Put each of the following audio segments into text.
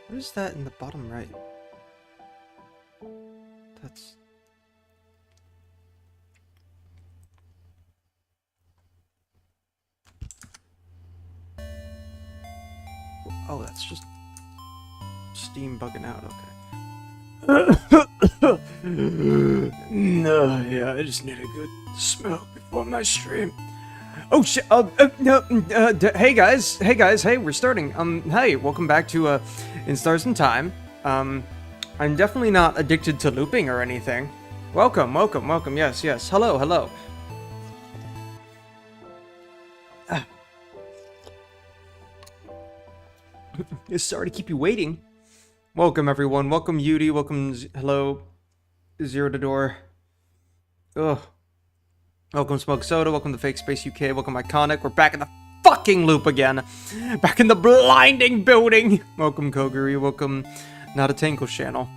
What is that in the bottom right? That's... Oh, that's just steam bugging out, okay. No, yeah, I just need a good smoke before my stream. Oh shit, no, hey guys, hey, we're starting. Hey, welcome back to, In Stars and Time. I'm definitely not addicted to looping or anything. Welcome, yes, hello. Sorry to keep you waiting. Welcome, everyone. Welcome, Yudi. Welcome, hello, Zero to Door. Ugh. Welcome, Smoke Soda. Welcome to Fake Space UK. Welcome, Iconic. We're back in the fucking loop again. Back in the blinding building. Welcome, Koguri. Welcome, Not a Tankle Channel.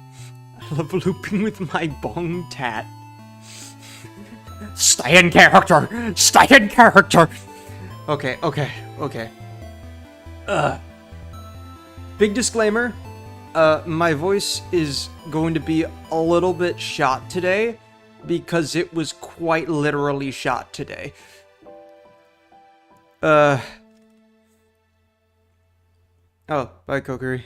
I love looping with my bong tat. Stay in character. Stay in character. Okay. Big disclaimer, my voice is going to be a little bit shot today because it was quite literally shot today. Oh, bye, Kokiri. I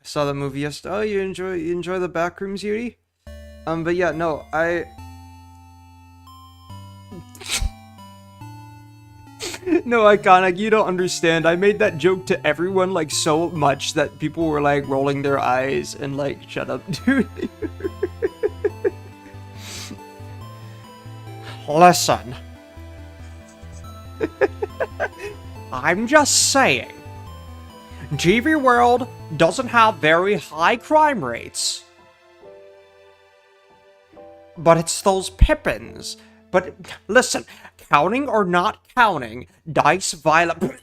saw that movie yesterday. Oh, you enjoy the Backrooms, Yuri? But yeah, no, No, Iconic, you don't understand. I made that joke to everyone, like, so much that people were, like, rolling their eyes and, like, shut up, dude. Listen. I'm just saying. TV World doesn't have very high crime rates. But it's those Pippins. But, listen, counting or not counting, dice violent...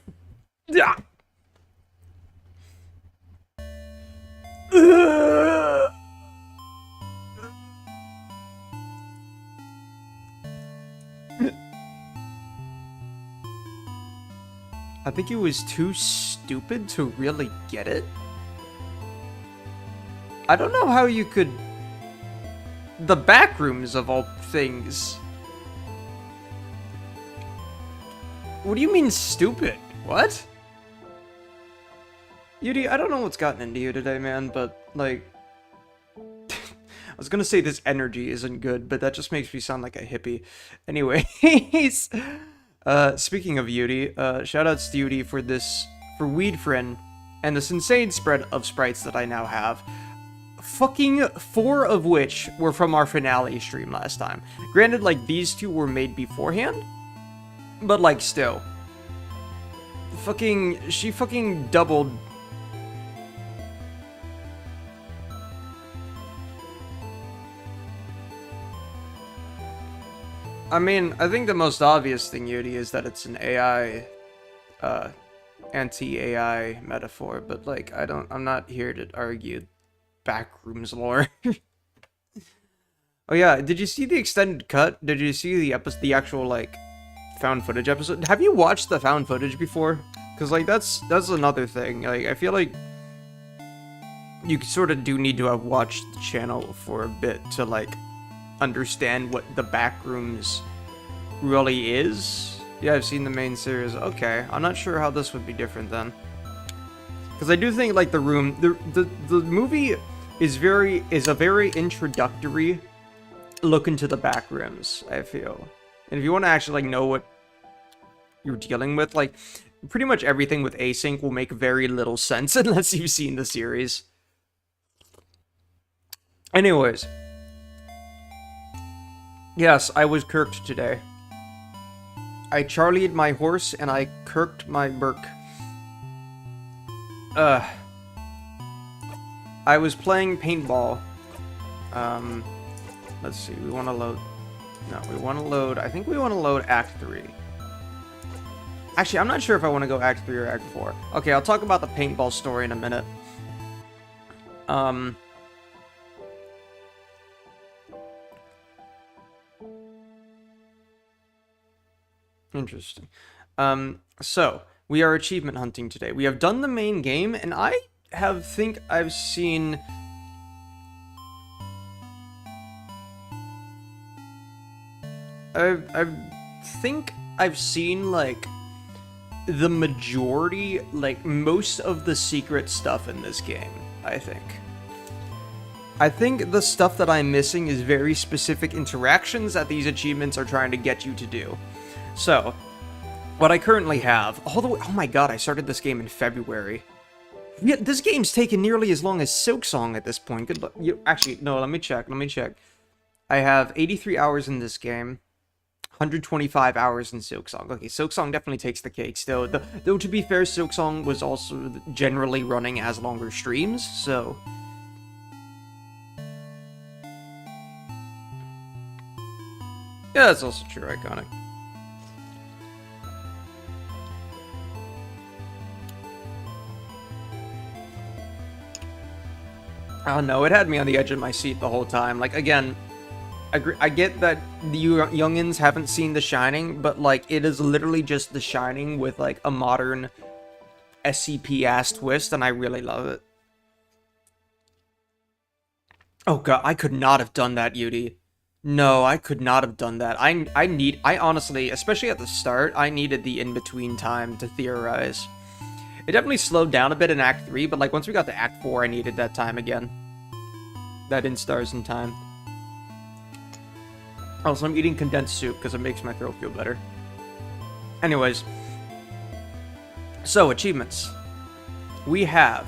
I think he was too stupid to really get it. I don't know how you could... The Backrooms of all things... What do you mean, stupid? What? Yudi, I don't know what's gotten into you today, man, but, like... I was gonna say this energy isn't good, but that just makes me sound like a hippie. Anyways... speaking of Yudi, shoutouts to Yudi for Weedfrin, and this insane spread of sprites that I now have. Fucking 4 of which were from our finale stream last time. Granted, like, these 2 were made beforehand, but, like, still. She fucking doubled. I mean, I think the most obvious thing, Yudi, is that it's an AI, anti-AI metaphor, but, like, I'm not here to argue Backrooms lore. Oh yeah, did you see the extended cut? Did you see the actual, like, found footage episode? Have you watched the found footage before? Because, like, that's another thing. Like, I feel like you sort of do need to have watched the channel for a bit to, like, understand what the Backrooms really is. Yeah, I've seen the main series. Okay, I'm not sure how this would be different then. Because I do think, like, the movie is a very introductory look into the Backrooms, I feel. And if you want to actually, like, know what you're dealing with, like, pretty much everything with async will make very little sense unless you've seen the series. Anyways. Yes, I was kirked today. I charlied my horse and I kirked my Burke. I was playing paintball. Let's see, we want to load... No, we want to load... I think we want to load Act 3. Actually, I'm not sure if I want to go Act 3 or Act 4. Okay, I'll talk about the paintball story in a minute. Interesting. So, we are achievement hunting today. We have done the main game, and I think I've seen... I think I've seen, like, the majority, like, most of the secret stuff in this game, I think. I think the stuff that I'm missing is very specific interactions that these achievements are trying to get you to do. So, what I currently have, although, oh my god, I started this game in February. Yeah, this game's taken nearly as long as Silksong at this point. Good luck. Actually, no, let me check. I have 83 hours in this game. 125 hours in Silksong. Okay, Silksong definitely takes the cake still. Though, to be fair, Silksong was also generally running as longer streams, so... Yeah, that's also true, Iconic. Oh no, it had me on the edge of my seat the whole time. Like, again, I get that the youngins haven't seen The Shining, but, like, it is literally just The Shining with, like, a modern SCP-ass twist, and I really love it. Oh god, I could not have done that, Yudi. No, I could not have done that. I honestly, especially at the start, I needed the in-between time to theorize. It definitely slowed down a bit in Act 3, but, like, once we got to Act 4, I needed that time again. That instars in time. Also, I'm eating condensed soup because it makes my throat feel better. Anyways. So, achievements. We have...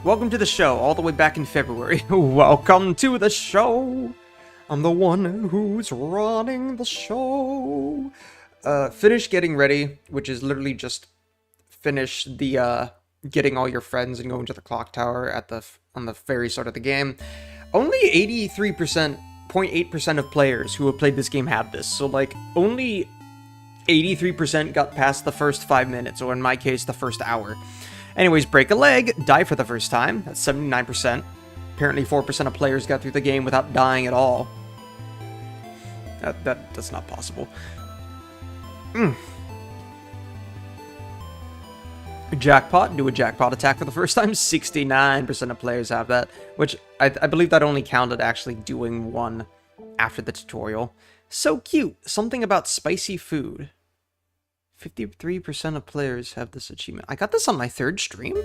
Welcome to the show, all the way back in February. Welcome to the show! I'm the one who's running the show. Finish getting ready, which is literally just finish the, getting all your friends and going to the clock tower at on the very start of the game. Only 0.8% of players who have played this game have this, so, like, only 83% got past the first 5 minutes, or in my case, the first hour. Anyways, break a leg, die for the first time, that's 79%. Apparently 4% of players got through the game without dying at all. That's not possible. Jackpot, do a jackpot attack for the first time, 69% of players have that, which I believe that only counted actually doing one after the tutorial. So cute, something about spicy food. 53% of players have this achievement. I got this on my 3rd stream?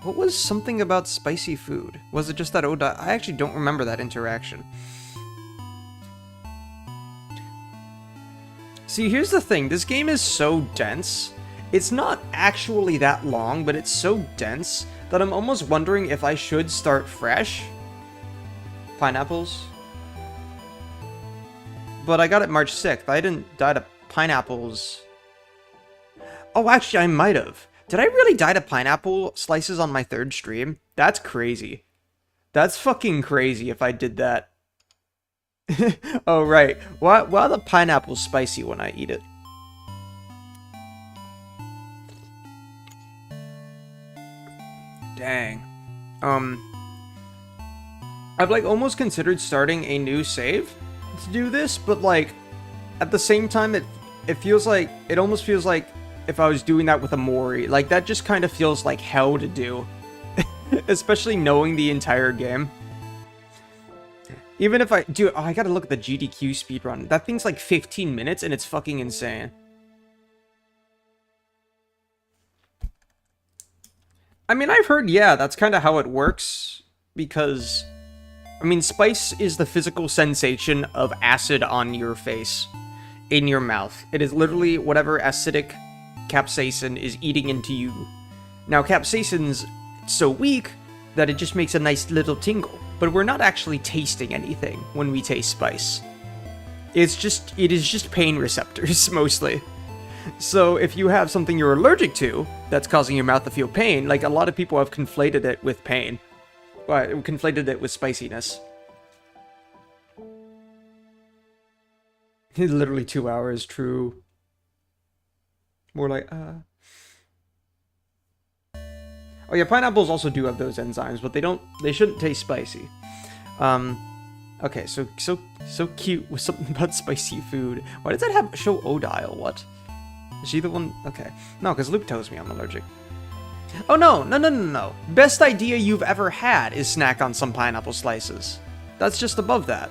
What was something about spicy food? Was it just that Oda? I actually don't remember that interaction. See, here's the thing. This game is so dense. It's not actually that long, but it's so dense that I'm almost wondering if I should start fresh. Pineapples. But I got it March 6th. I didn't die to pineapples. Oh, actually, I might have. Did I really die to pineapple slices on my 3rd stream? That's crazy. That's fucking crazy if I did that. Oh, right. Why are the pineapples spicy when I eat it? Dang. I've, like, almost considered starting a new save to do this, but, like, at the same time, it feels like, it almost feels like if I was doing that with a Mori. Like, that just kind of feels like hell to do. Especially knowing the entire game. Even if I do, oh, I gotta look at the GDQ speedrun. That thing's like 15 minutes and it's fucking insane. I mean, I've heard, yeah, that's kind of how it works. Because, I mean, spice is the physical sensation of acid on your face. In your mouth. It is literally whatever acidic capsaicin is eating into you. Now, capsaicin's so weak that it just makes a nice little tingle. But we're not actually tasting anything when we taste spice. It is just pain receptors, mostly. So if you have something you're allergic to that's causing your mouth to feel pain, like a lot of people have conflated it with pain. Well, conflated it with spiciness. Literally 2 hours, true. More like, Oh yeah, pineapples also do have those enzymes, but they shouldn't taste spicy. Okay, so cute with something about spicy food. Why does that show Odile? What? Is she the one? Okay. No, because Luke tells me I'm allergic. Oh, no. Best idea you've ever had is snack on some pineapple slices. That's just above that.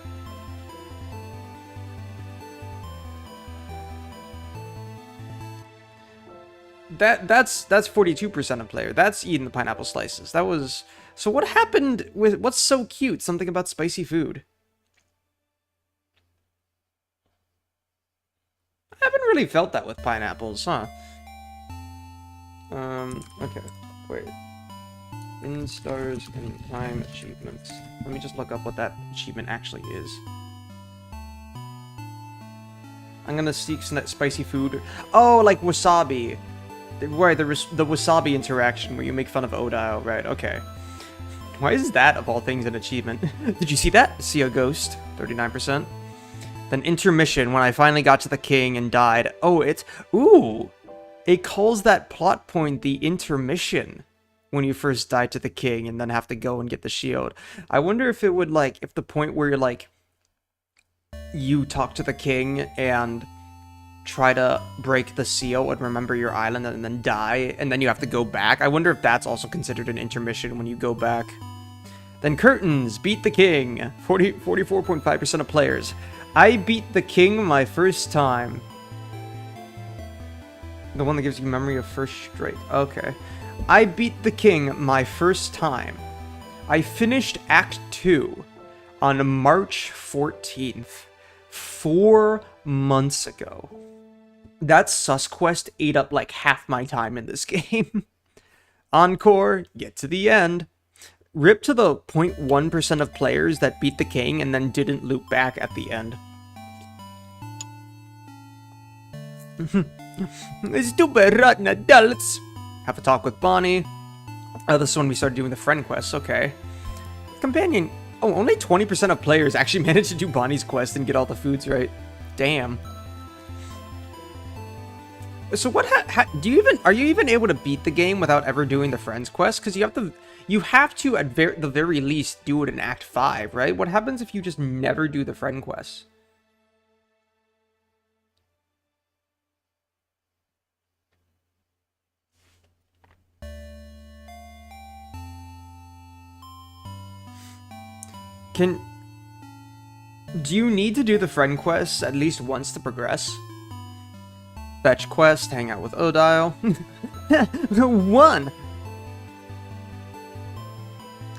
That's 42% of player. That's eating the pineapple slices. That was... So what happened with... What's so cute? Something about spicy food. I haven't really felt that with pineapples, huh? Okay. Wait. In stars and time achievements. Let me just look up what that achievement actually is. I'm gonna seek spicy food. Oh, like wasabi. Right, the wasabi interaction where you make fun of Odile. Right, okay. Why is that, of all things, an achievement? Did you see that? See a ghost. 39%. Then intermission, when I finally got to the king and died. Oh, it's... Ooh! It calls that plot point the intermission. When you first die to the king and then have to go and get the shield. I wonder if it would, like... If the point where you're, like... You talk to the king and... try to break the seal and remember your island and then die, and then you have to go back. I wonder if that's also considered an intermission when you go back. Then curtains, beat the king. 44.5% of players. I beat the king my first time. The one that gives you memory of first straight. Okay. I beat the king my first time. I finished Act 2 on March 14th. 4 months ago. That sus quest ate up like half my time in this game. Encore, get to the end. Rip to the 0.1% of players that beat the king and then didn't loop back at the end. Stupid rotten adults. Have a talk with Bonnie. Oh, this is when we started doing the friend quests, okay. Companion. Oh, only 20% of players actually managed to do Bonnie's quest and get all the foods right. Damn. So what? Do you even? Are you even able to beat the game without ever doing the friends quest? Because you have to at the very least do it in Act 5, right? What happens if you just never do the friend quests? Do you need to do the friend quests at least once to progress? Fetch quest, hang out with Odile. 1!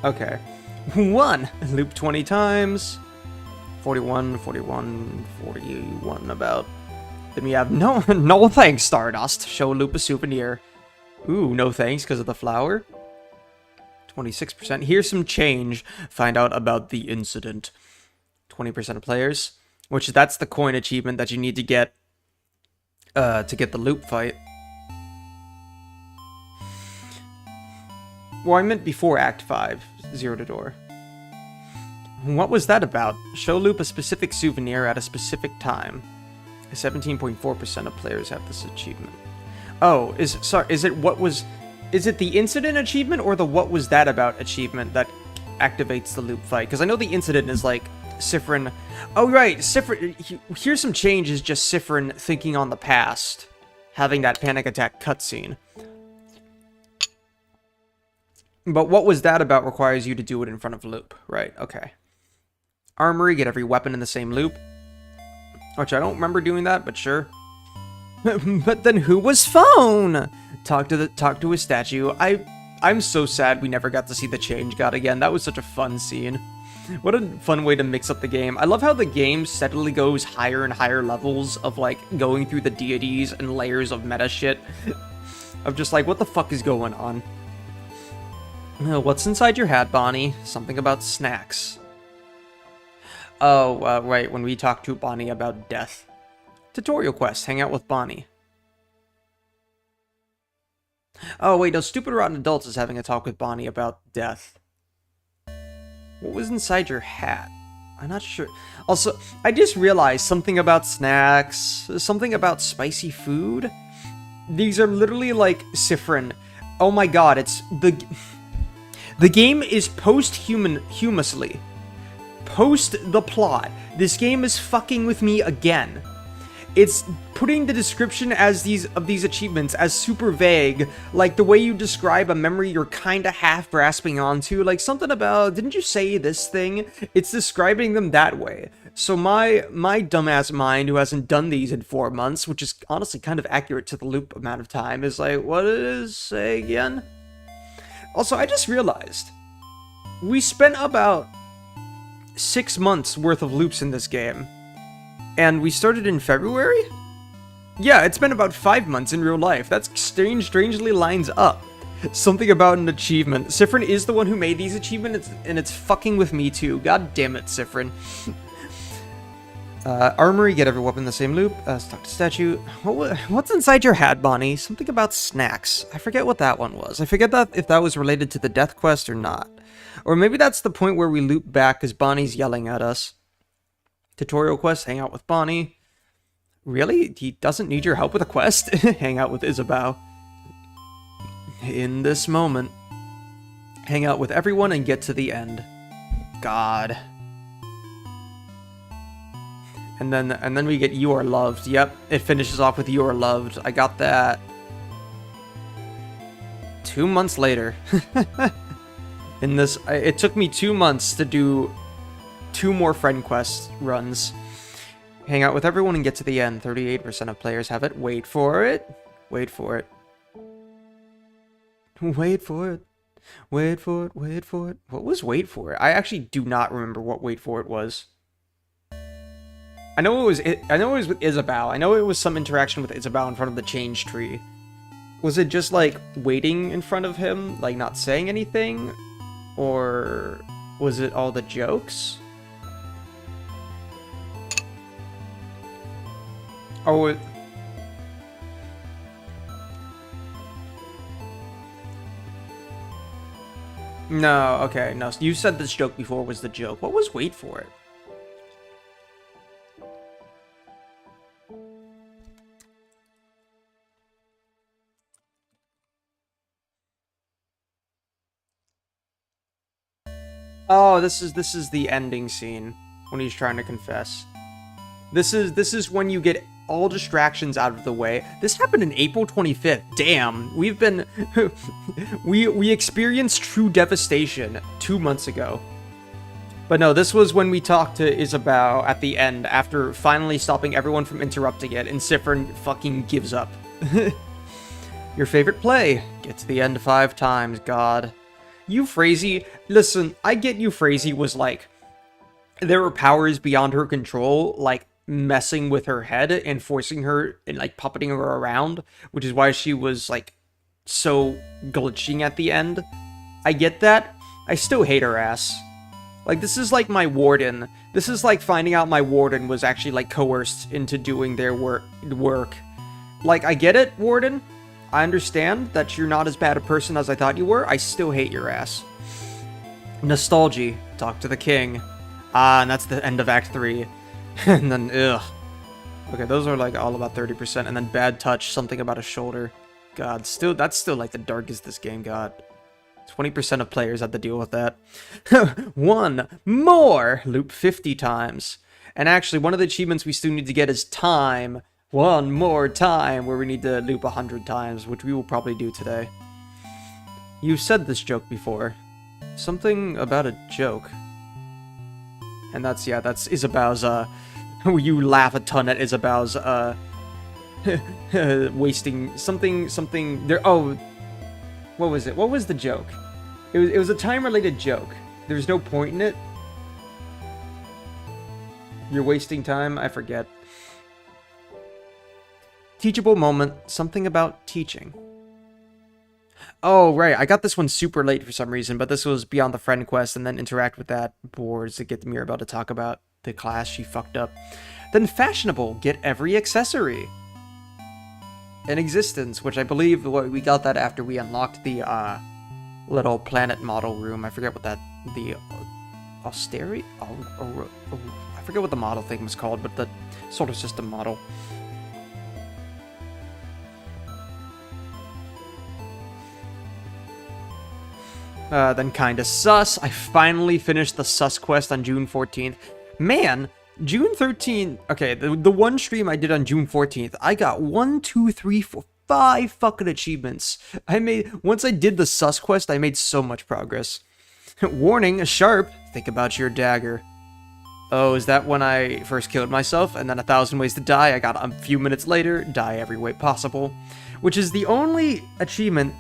Okay. 1! Loop 20 times. 41, 41 about. Then we have no thanks, Stardust. Show loop a souvenir. Ooh, no thanks because of the flower. 26%. Here's some change. Find out about the incident. 20% of players. Which, that's the coin achievement that you need to get the loop fight. Well, I meant before Act 5, Zero to Door. What was that about? Show loop a specific souvenir at a specific time. 17.4% of players have this achievement. Oh, is it the incident achievement or the what was that about achievement that activates the loop fight? Because I know the incident is like Spammerween. Oh, right. Spammerween. Here's some change is just Spammerween thinking on the past. Having that panic attack cutscene. But what was that about requires you to do it in front of loop. Right, okay. Armory, get every weapon in the same loop. Which I don't remember doing that, but sure. But then who was phone? Talk to a statue. I'm so sad we never got to see the change god again. That was such a fun scene. What a fun way to mix up the game. I love how the game steadily goes higher and higher levels of, like, going through the deities and layers of meta shit. Of just like, what the fuck is going on? What's inside your hat, Bonnie? Something about snacks. Oh, right, when we talked to Bonnie about death. Tutorial quest, hang out with Bonnie. Oh, wait, no, Stupid Rotten Adults is having a talk with Bonnie about death. What was inside your hat? I'm not sure. Also, I just realized something about snacks, something about spicy food. These are literally like Spammerween. Oh my god, it's the game is posthumously. Post the plot. This game is fucking with me again. It's putting the description as these achievements as super vague, like the way you describe a memory you're kind of half grasping onto, like something about, didn't you say this thing? It's describing them that way. So my dumbass mind, who hasn't done these in 4 months, which is honestly kind of accurate to the loop amount of time, is like, what did it say again? Also, I just realized we spent about 6 months worth of loops in this game, and we started in February? Yeah, it's been about 5 months in real life. That's strangely lines up. Something about an achievement. Spamffrin is the one who made these achievements, and it's fucking with me too. God damn it, Spamffrin. Armory, get every weapon in the same loop. Stock to statue. What's inside your hat, Bonnie? Something about snacks. I forget what that one was. I forget that if that was related to the death quest or not. Or maybe that's the point where we loop back because Bonnie's yelling at us. Tutorial quest, hang out with Bonnie. Really? He doesn't need your help with a quest? Hang out with Isabel. In this moment. Hang out with everyone and get to the end. God. And then we get You Are Loved. Yep, it finishes off with You Are Loved. I got that 2 months later. In this, it took me 2 months to do 2 more friend quest runs. Hang out with everyone and get to the end. 38% of players have it. Wait for it. Wait for it. Wait for it. Wait for it. Wait for it. What was wait for it? I actually do not remember what wait for it was. I know it was with Isabel. I know it was some interaction with Isabel in front of the change tree. Was it just like waiting in front of him, like not saying anything? Or was it all the jokes? Oh, no, okay, no. You said this joke before was the joke. What was wait for it? Oh, this is the ending scene when he's trying to confess. This is when you get all distractions out of the way. This happened in April 25th. Damn, we've been we experienced true devastation 2 months ago. But no, this was when we talked to Isabel at the end after finally stopping everyone from interrupting it, and Spamffrin fucking gives up. Your favorite play? Get to the end 5 times, God. Euphrasie, listen, I get Euphrasie was like, there were powers beyond her control, like messing with her head and forcing her and like puppeting her around, which is why she was like so glitching at the end. I get that. I still hate her ass. Like, this is like my warden. This is like finding out my warden was actually like coerced into doing their work. Like, I get it, warden. I understand that you're not as bad a person as I thought you were. I still hate your ass. Nostalgia. Talk to the king. Ah, and that's the end of Act 3. And then, ugh. Okay, those are like all about 30%. And then bad touch, something about a shoulder. God, that's still like the darkest this game got. 20% of players had to deal with that. One more! Loop 50 times. And actually, one of the achievements we still need to get is time. One more time, where we need to loop 100 times, which we will probably do today. You've said this joke before. Something about a joke. And that's Isabel's, you laugh a ton at Isabel's, wasting something there. Oh, what was it? What was the joke? It was a time-related joke. There's no point in it. You're wasting time? I forget. Teachable moment. Something about teaching. Oh, right. I got this one super late for some reason, but this was Beyond the Friend Quest, and then interact with that boards to get Mirabelle to talk about the class she fucked up. Then fashionable. Get every accessory in existence, which I believe we got that after we unlocked the little planet model room. I forget what the austerity. I forget what the model thing was called, but the solar system model. Then kinda sus. I finally finished the sus quest on June 14th. Man, June 13th. Okay, the one stream I did on June 14th, I got 1, 2, 3, 4, 5 fucking achievements. Once I did the sus quest, I made so much progress. Warning, sharp. Think about your dagger. Oh, is that when I first killed myself? And then 1,000 ways to die, I got a few minutes later, die every way possible. Which is the only achievement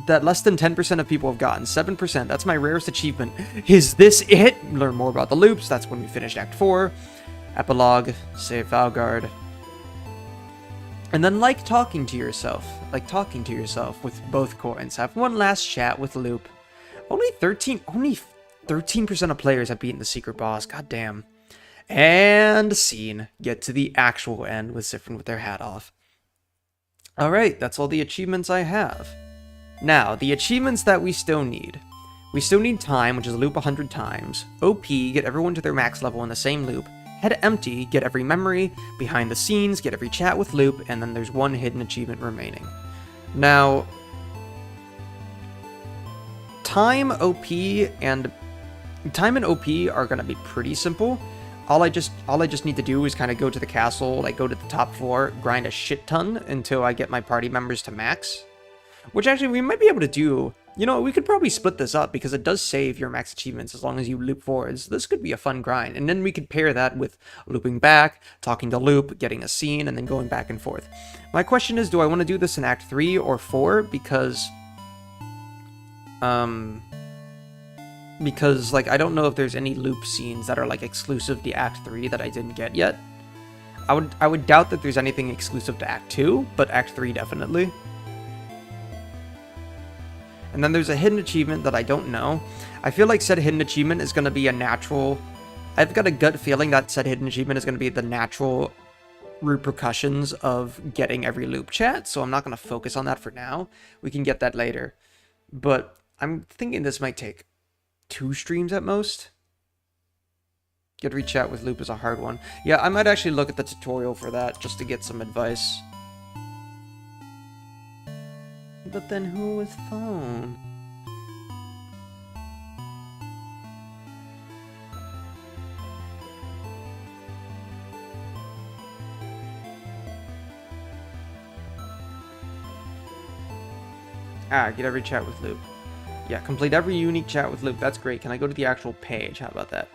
that less than 10% of people have gotten. 7%, that's my rarest achievement. Is this it? Learn more about the loops, that's when we finished Act 4. Epilogue, save Valgard. And then like talking to yourself with both coins. Have one last chat with Loop. Only 13% of players have beaten the secret boss, god damn. And scene. Get to the actual end with Spammerween with their hat off. Alright, that's all the achievements I have. Now, the achievements that we still need. We still need time, which is loop 100 times. OP, get everyone to their max level in the same loop. Head empty, get every memory. Behind the scenes, get every chat with Loop. And then there's one hidden achievement remaining. Now, time and OP are going to be pretty simple. All I just need to do is kind of go to the castle, like go to the top floor, grind a shit ton until I get my party members to max. Which actually we might be able to do. You know, we could probably split this up because it does save your max achievements as long as you loop forwards. This could be a fun grind. And then we could pair that with looping back, talking to Loop, getting a scene, and then going back and forth. My question is, do I want to do this in Act 3 or 4? Because like, I don't know if there's any loop scenes that are like exclusive to Act 3 that I didn't get yet. I would doubt that there's anything exclusive to Act 2, but Act 3 definitely. And then there's a hidden achievement that I don't know. I feel like said hidden achievement is going to be a natural... I've got a gut feeling that said hidden achievement is going to be the natural repercussions of getting every loop chat, so I'm not going to focus on that for now. We can get that later. But I'm thinking this might take 2 streams at most. Get every chat with Loop is a hard one. Yeah, I might actually look at the tutorial for that just to get some advice. But then who with phone? Get every chat with Loop. Yeah, complete every unique chat with Loop. That's great. Can I go to the actual page? How about that?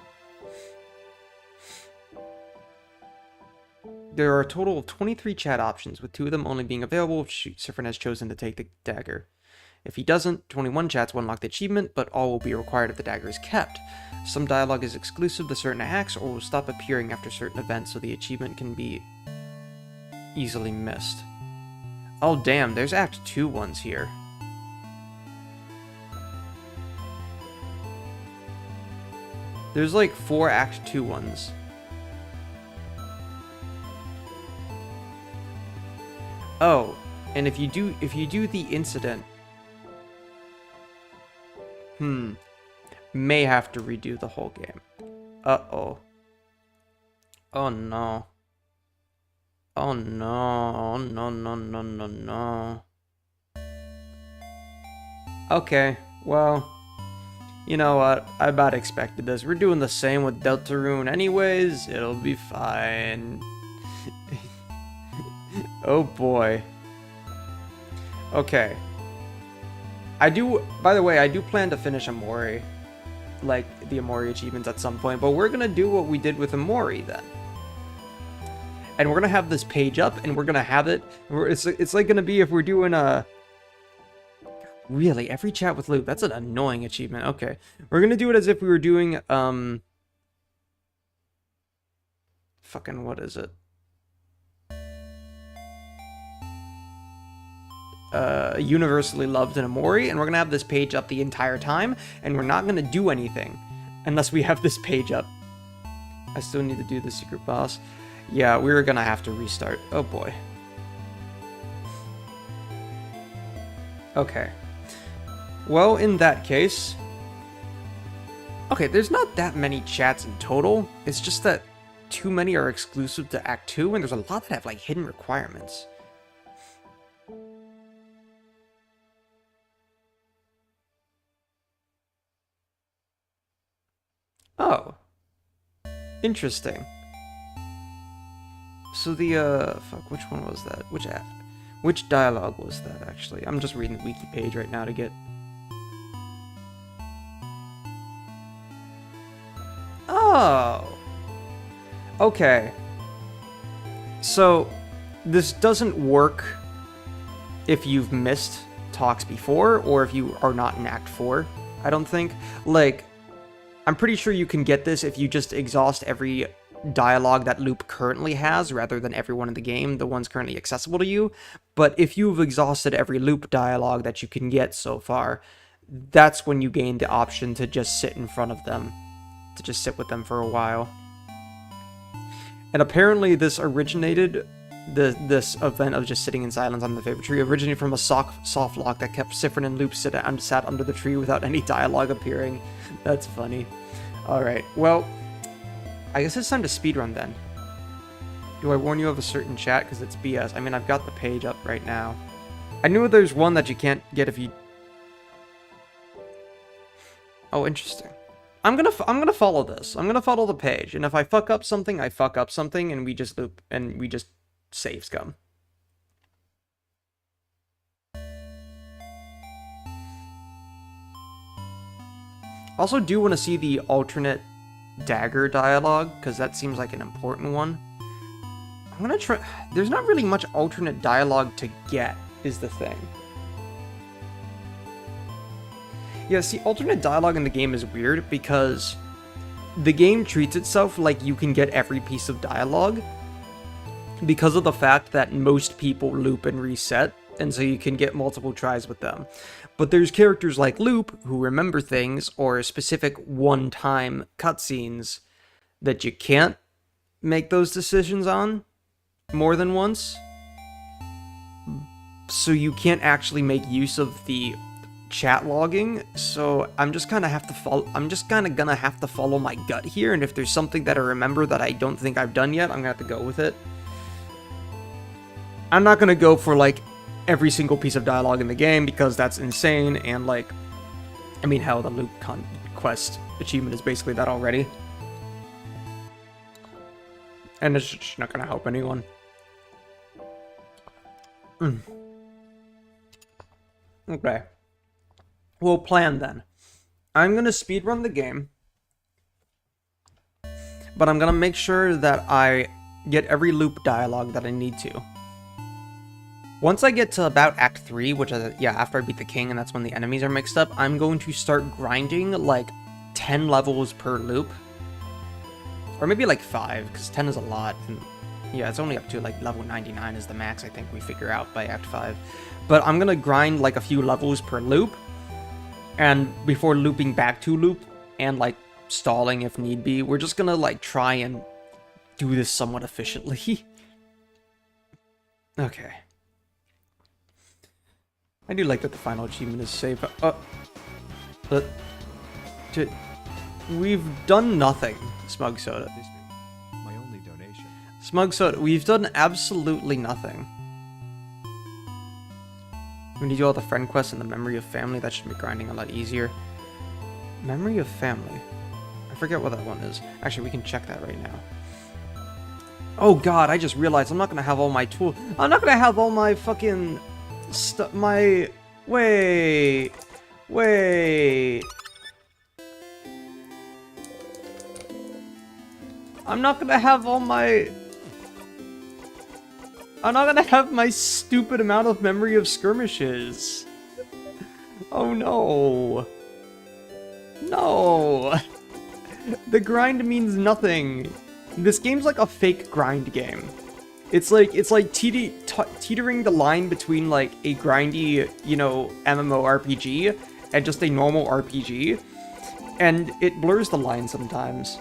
There are a total of 23 chat options, with 2 of them only being available if Spammerween has chosen to take the dagger. If he doesn't, 21 chats will unlock the achievement, but all will be required if the dagger is kept. Some dialogue is exclusive to certain acts or will stop appearing after certain events, so the achievement can be easily missed. Oh damn, there's Act 2 ones here. There's like 4 Act 2 ones. Oh, and if you do the incident, may have to redo the whole game. Uh-oh. Oh no. Oh no. No, no, no, no, no. Okay, well, you know what? I about expected this. We're doing the same with Deltarune anyways. It'll be fine. Oh boy. Okay. By the way, I do plan to finish Amori. Like, the Amori achievements at some point, but we're gonna do what we did with Amori then. And we're gonna have this page up, and we're gonna have it... It's like gonna be if we're doing a... Really, every chat with Loop, that's an annoying achievement. Okay. We're gonna do it as if we were doing, fucking, what is it? Universally loved in Amori, and we're gonna have this page up the entire time, and we're not gonna do anything unless we have this page up. I still need to do the secret boss. Yeah, we're gonna have to restart. Oh boy. Okay. Well, in that case... Okay, there's not that many chats in total. It's just that too many are exclusive to Act 2, and there's a lot that have, like, hidden requirements. Oh. Interesting. So the, fuck, which one was that? Which dialogue was that, actually? I'm just reading the wiki page right now to get... Oh! Okay. So, this doesn't work if you've missed talks before, or if you are not in Act 4, I don't think. Like, I'm pretty sure you can get this if you just exhaust every dialogue that loop currently has, rather than everyone in the game, the ones currently accessible to you. But if you've exhausted every loop dialogue that you can get so far, that's when you gain the option to just sit in front of them, to just sit with them for a while. And apparently this originated, this event of just sitting in silence on the favorite tree originated from a soft lock that kept Spamffrin and Loop sat under the tree without any dialogue appearing. That's funny. Alright, well, I guess it's time to speedrun then. Do I warn you of a certain chat? Because it's BS. I mean, I've got the page up right now. I knew there's one that you can't get if you... Oh, interesting. I'm gonna follow this. I'm gonna follow the page, and if I fuck up something, I fuck up something, and we just loop, and we just save scum. Also do want to see the alternate dagger dialogue, because that seems like an important one. I'm gonna try... There's not really much alternate dialogue to get, is the thing. Yeah, see, alternate dialogue in the game is weird, because the game treats itself like you can get every piece of dialogue, because of the fact that most people loop and reset, and so you can get multiple tries with them. But there's characters like Loop, who remember things, or specific one-time cutscenes, that you can't make those decisions on more than once. So you can't actually make use of the chat logging, so I'm just kind of gonna have to follow my gut here, and if there's something that I remember that I don't think I've done yet, I'm gonna have to go with it. I'm not gonna go for, like, every single piece of dialogue in the game, because that's insane, and, like, I mean, hell, the Loop Quest achievement is basically that already. And it's just not gonna help anyone. Okay. We'll plan then. I'm gonna speedrun the game, but I'm gonna make sure that I get every loop dialogue that I need to. Once I get to about Act 3, which is, yeah, after I beat the king, and that's when the enemies are mixed up, I'm going to start grinding, like, 10 levels per loop. Or maybe, like, 5, because 10 is a lot, and yeah, it's only up to, like, level 99 is the max, I think we figure out by Act 5. But I'm gonna grind, like, a few levels per loop, and before looping back to loop, and, like, stalling if need be, we're just gonna, like, try and do this somewhat efficiently. Okay. I do like that the final achievement is saved. We've done nothing, Smug Soda. My only donation. Smug Soda, we've done absolutely nothing. We need to do all the friend quests and the memory of family. That should make grinding a lot easier. Memory of family. I forget what that one is. Actually, we can check that right now. Oh god, I just realized I'm not gonna have all my tools. I'm not gonna have all my fucking stuff. Wait. I'm not gonna have my stupid amount of memory of skirmishes. Oh no. No. The grind means nothing. This game's like a fake grind game. It's like teetering the line between like a grindy, you know, MMORPG and just a normal RPG. And it blurs the line sometimes.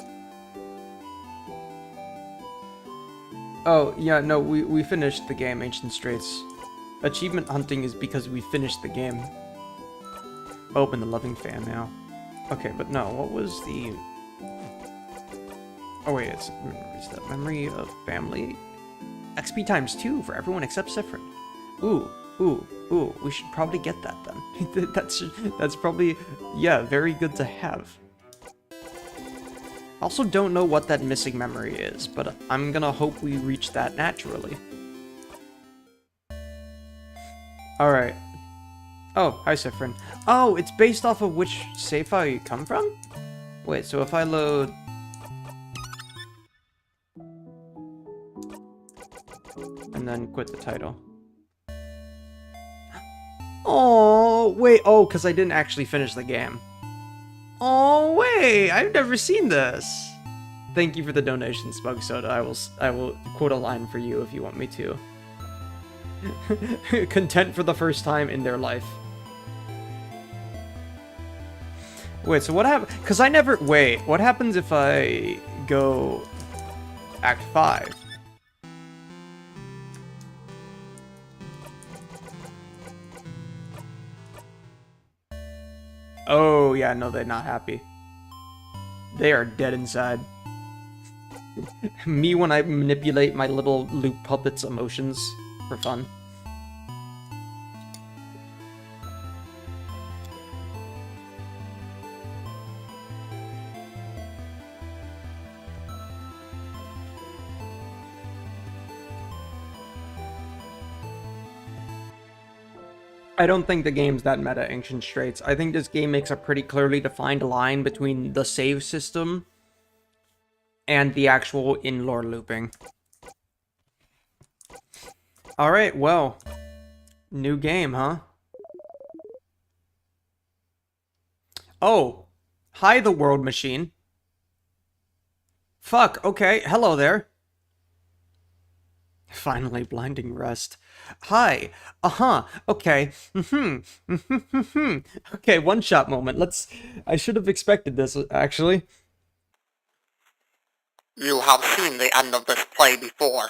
Oh, yeah, no, we finished the game, Ancient Straits. Achievement hunting is because we finished the game. Open the loving fan now. Okay, but no, what was the... Oh wait, it's the memory of family. XP times 2 for everyone except Spamffrin. Ooh, we should probably get that then. that's probably, yeah, very good to have. Also don't know what that missing memory is, but I'm gonna hope we reach that naturally. Alright. Oh, hi Spammerween. Oh, it's based off of which save file you come from? Wait, so if I load... and then quit the title. Oh, wait, oh, because I didn't actually finish the game. Oh, wait, I've never seen this. Thank you for the donation, Smug Soda. I will quote a line for you if you want me to. Content for the first time in their life. Wait, so what happened? Because I never... Wait, what happens if I go Act 5? Oh, yeah, no, they're not happy. They are dead inside. Me when I manipulate my little loop puppet's emotions for fun. I don't think the game's that meta, Ancient Straits. I think this game makes a pretty clearly defined line between the save system and the actual in-lore looping. Alright, well. New game, huh? Oh. Hi, the World Machine. Fuck, okay. Hello there. Finally, blinding rest. Hi. Okay. Okay, one-shot moment. I should have expected this, actually. You have seen the end of this play before.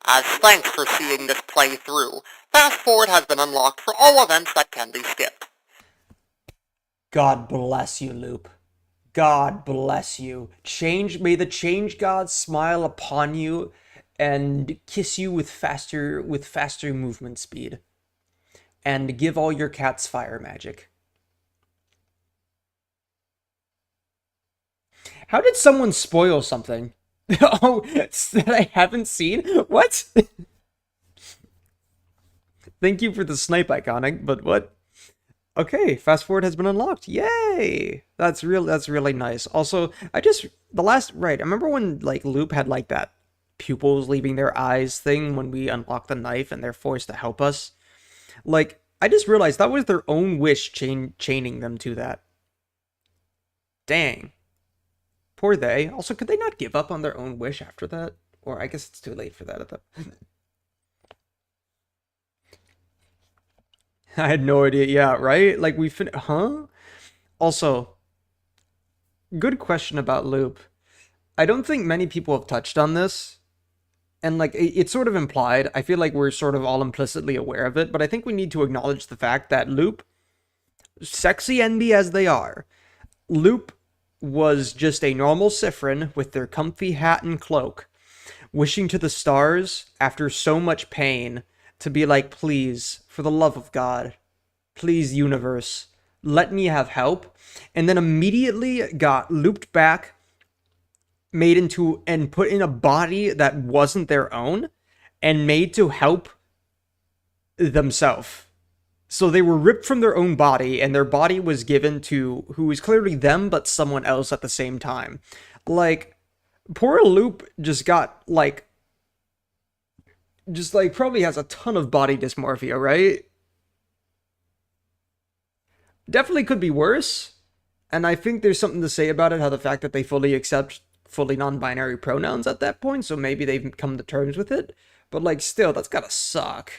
As thanks for seeing this play through, fast forward has been unlocked for all events that can be skipped. God bless you, Loop. God bless you. May the change god smile upon you and kiss you with faster movement speed. And give all your cats fire magic. How did someone spoil something? Oh, that I haven't seen? What? Thank you for the snipe, Iconic, but what? Okay, fast forward has been unlocked. Yay! That's really nice. Also, I remember when like Loop had like that pupils leaving their eyes thing when we unlock the knife and they're forced to help us? Like, I just realized that was their own wish chaining them to that. Dang. Poor they. Also, could they not give up on their own wish after that? Or I guess it's too late for that at that. I had no idea. Yeah, right? Like huh? Also, good question about Loop. I don't think many people have touched on this. And like it's sort of implied. I feel like we're sort of all implicitly aware of it, but I think we need to acknowledge the fact that Loop, sexy NB as they are, Loop was just a normal Spammerween with their comfy hat and cloak, wishing to the stars after so much pain to be like, please, for the love of God, please, universe, let me have help. And then immediately got looped back, made into and put in a body that wasn't their own, and made to help themselves. So they were ripped from their own body, and their body was given to who is clearly them, but someone else at the same time. Like, poor Loop just got, like, probably has a ton of body dysmorphia, right? Definitely could be worse. And I think there's something to say about it, how the fact that they fully accept fully non-binary pronouns at that point, so maybe they've come to terms with it. But, like, still, that's gotta suck.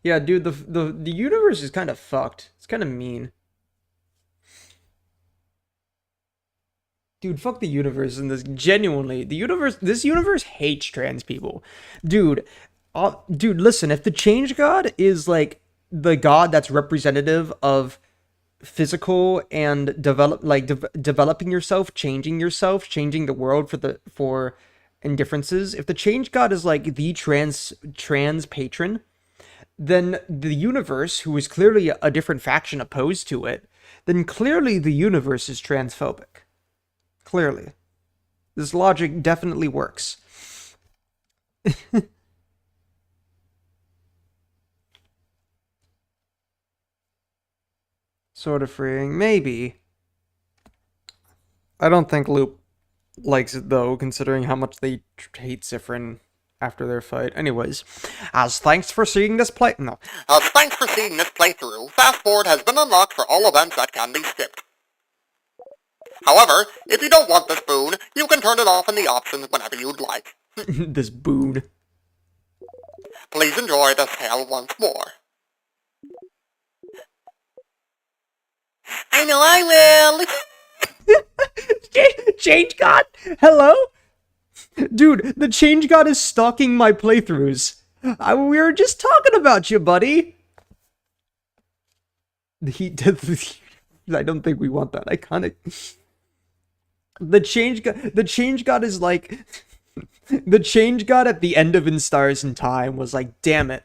Yeah, dude, the universe is kind of fucked. It's kind of mean. Dude, fuck the universe and this. Genuinely, this universe hates trans people. Dude, listen, if the change god is like the god that's representative of physical and developing yourself, changing the world and differences, if the change god is like the trans patron, then the universe, who is clearly a different faction opposed to it, then clearly the universe is transphobic. Clearly. This logic definitely works. Sort of freeing, maybe. I don't think Loop likes it though, considering how much they hate Spammerween after their fight. Anyways, as thanks for seeing this play. No. As thanks for seeing this playthrough, fast forward has been unlocked for all events that can be skipped. However, if you don't want this boon, you can turn it off in the options whenever you'd like. This boon. Please enjoy this tale once more. I know I will! Change God? Hello? Dude, the Change God is stalking my playthroughs. We were just talking about you, buddy. I don't think we want that. I kind of... The Change God is like... The Change God at the end of In Stars in Time was like, damn it.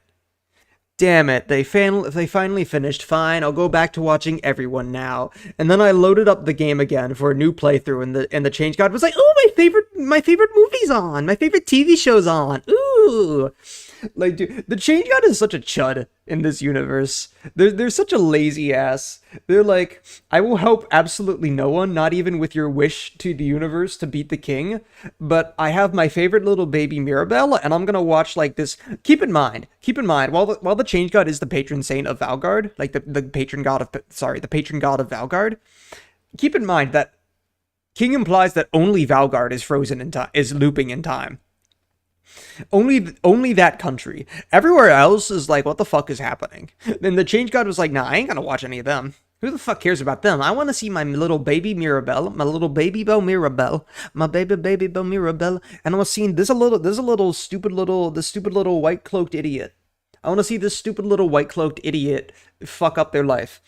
Damn it, they finally finished. Fine, I'll go back to watching everyone now. And then I loaded up the game again for a new playthrough, and the Change God was like, "Oh, my favorite movie's on, my favorite TV show's on." Ooh, like, dude, the Change God is such a chud in this universe. They're such a lazy ass. They're like, I will help absolutely no one, not even with your wish to the universe to beat the king. But I have my favorite little baby Mirabelle, and I'm gonna watch like this. Keep in mind, while the Change God is the patron saint of Valgard, like the patron god of Valgard. Keep in mind that King implies that only Valgard is frozen in time, is looping in time. Only that country. Everywhere else is like, what the fuck is happening? Then the Change God was like, nah, I ain't gonna watch any of them. Who the fuck cares about them? I want to see my little baby Mirabelle, my little baby Bo Mirabelle, my baby Bo Mirabelle, and I was seeing this stupid little white cloaked idiot. I want to see this stupid little white cloaked idiot fuck up their life.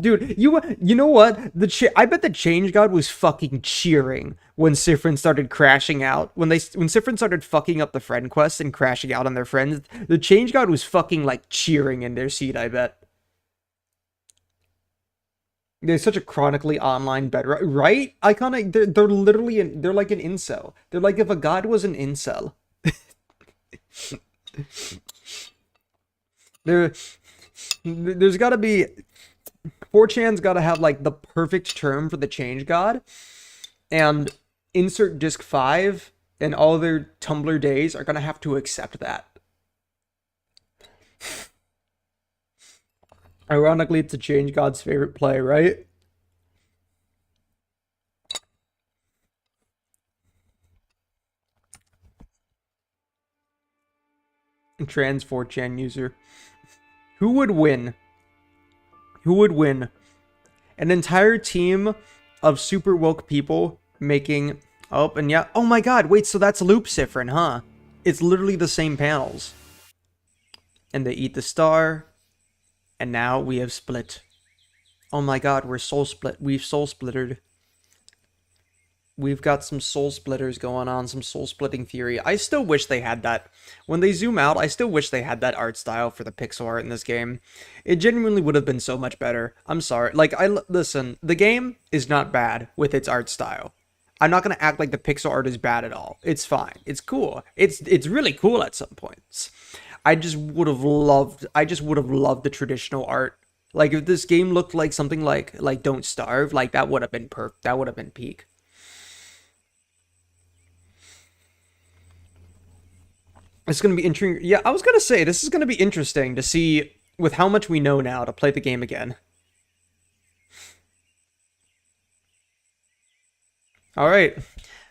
Dude, you know what? I bet the Change God was fucking cheering when Spammerween started crashing out. When Spammerween started fucking up the friend quest and crashing out on their friends, the Change God was fucking like cheering in their seat, I bet. They're such a chronically online bedrock, right? They're literally they're like an incel. They're like if a god was an incel. There's gotta be 4chan's gotta have like the perfect term for the Change God, and insert disc 5 and all their Tumblr days are gonna have to accept that. Ironically, it's a Change God's favorite play, right? Trans 4chan user. Who would win? Who would win? An entire team of super woke people making... Oh, and yeah. Oh my god, wait, so that's Loop Spammerween, huh? It's literally the same panels. And they eat the star. And now we have split. Oh my god, we're soul split. We've soul splittered. We've got some soul splitters going on, some soul splitting theory. I still wish they had that. When they zoom out, I still wish they had that art style for the pixel art in this game. It genuinely would have been so much better. I'm sorry. Like, listen, the game is not bad with its art style. I'm not going to act like the pixel art is bad at all. It's fine. It's cool. It's really cool at some points. I just would have loved the traditional art. Like, if this game looked like something like Don't Starve, like, that would have been that would have been peak. It's going to be interesting. Yeah, I was going to say, this is going to be interesting to see, with how much we know now, to play the game again. Alright.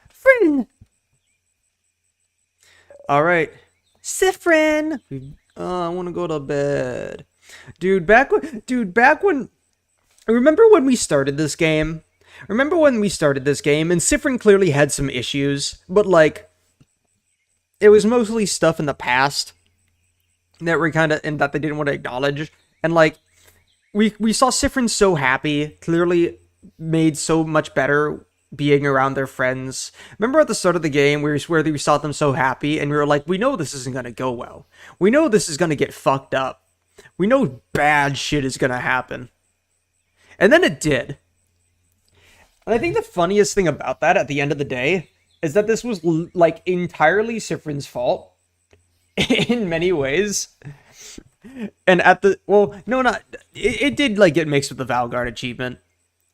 Friend! Alright. Spammerween! I want to go to bed. Dude, back when... Remember when we started this game? And Spammerween clearly had some issues, but, like... It was mostly stuff in the past that were kind of, and that they didn't want to acknowledge. And like, we saw Spammerween so happy, clearly made so much better being around their friends. Remember at the start of the game where we saw them so happy and we were like, we know this isn't going to go well. We know this is going to get fucked up. We know bad shit is going to happen. And then it did. And I think the funniest thing about that at the end of the day is that this was like entirely Spamffrin's fault in many ways. And at the, well, no, not, it did like get mixed with the Valguard achievement.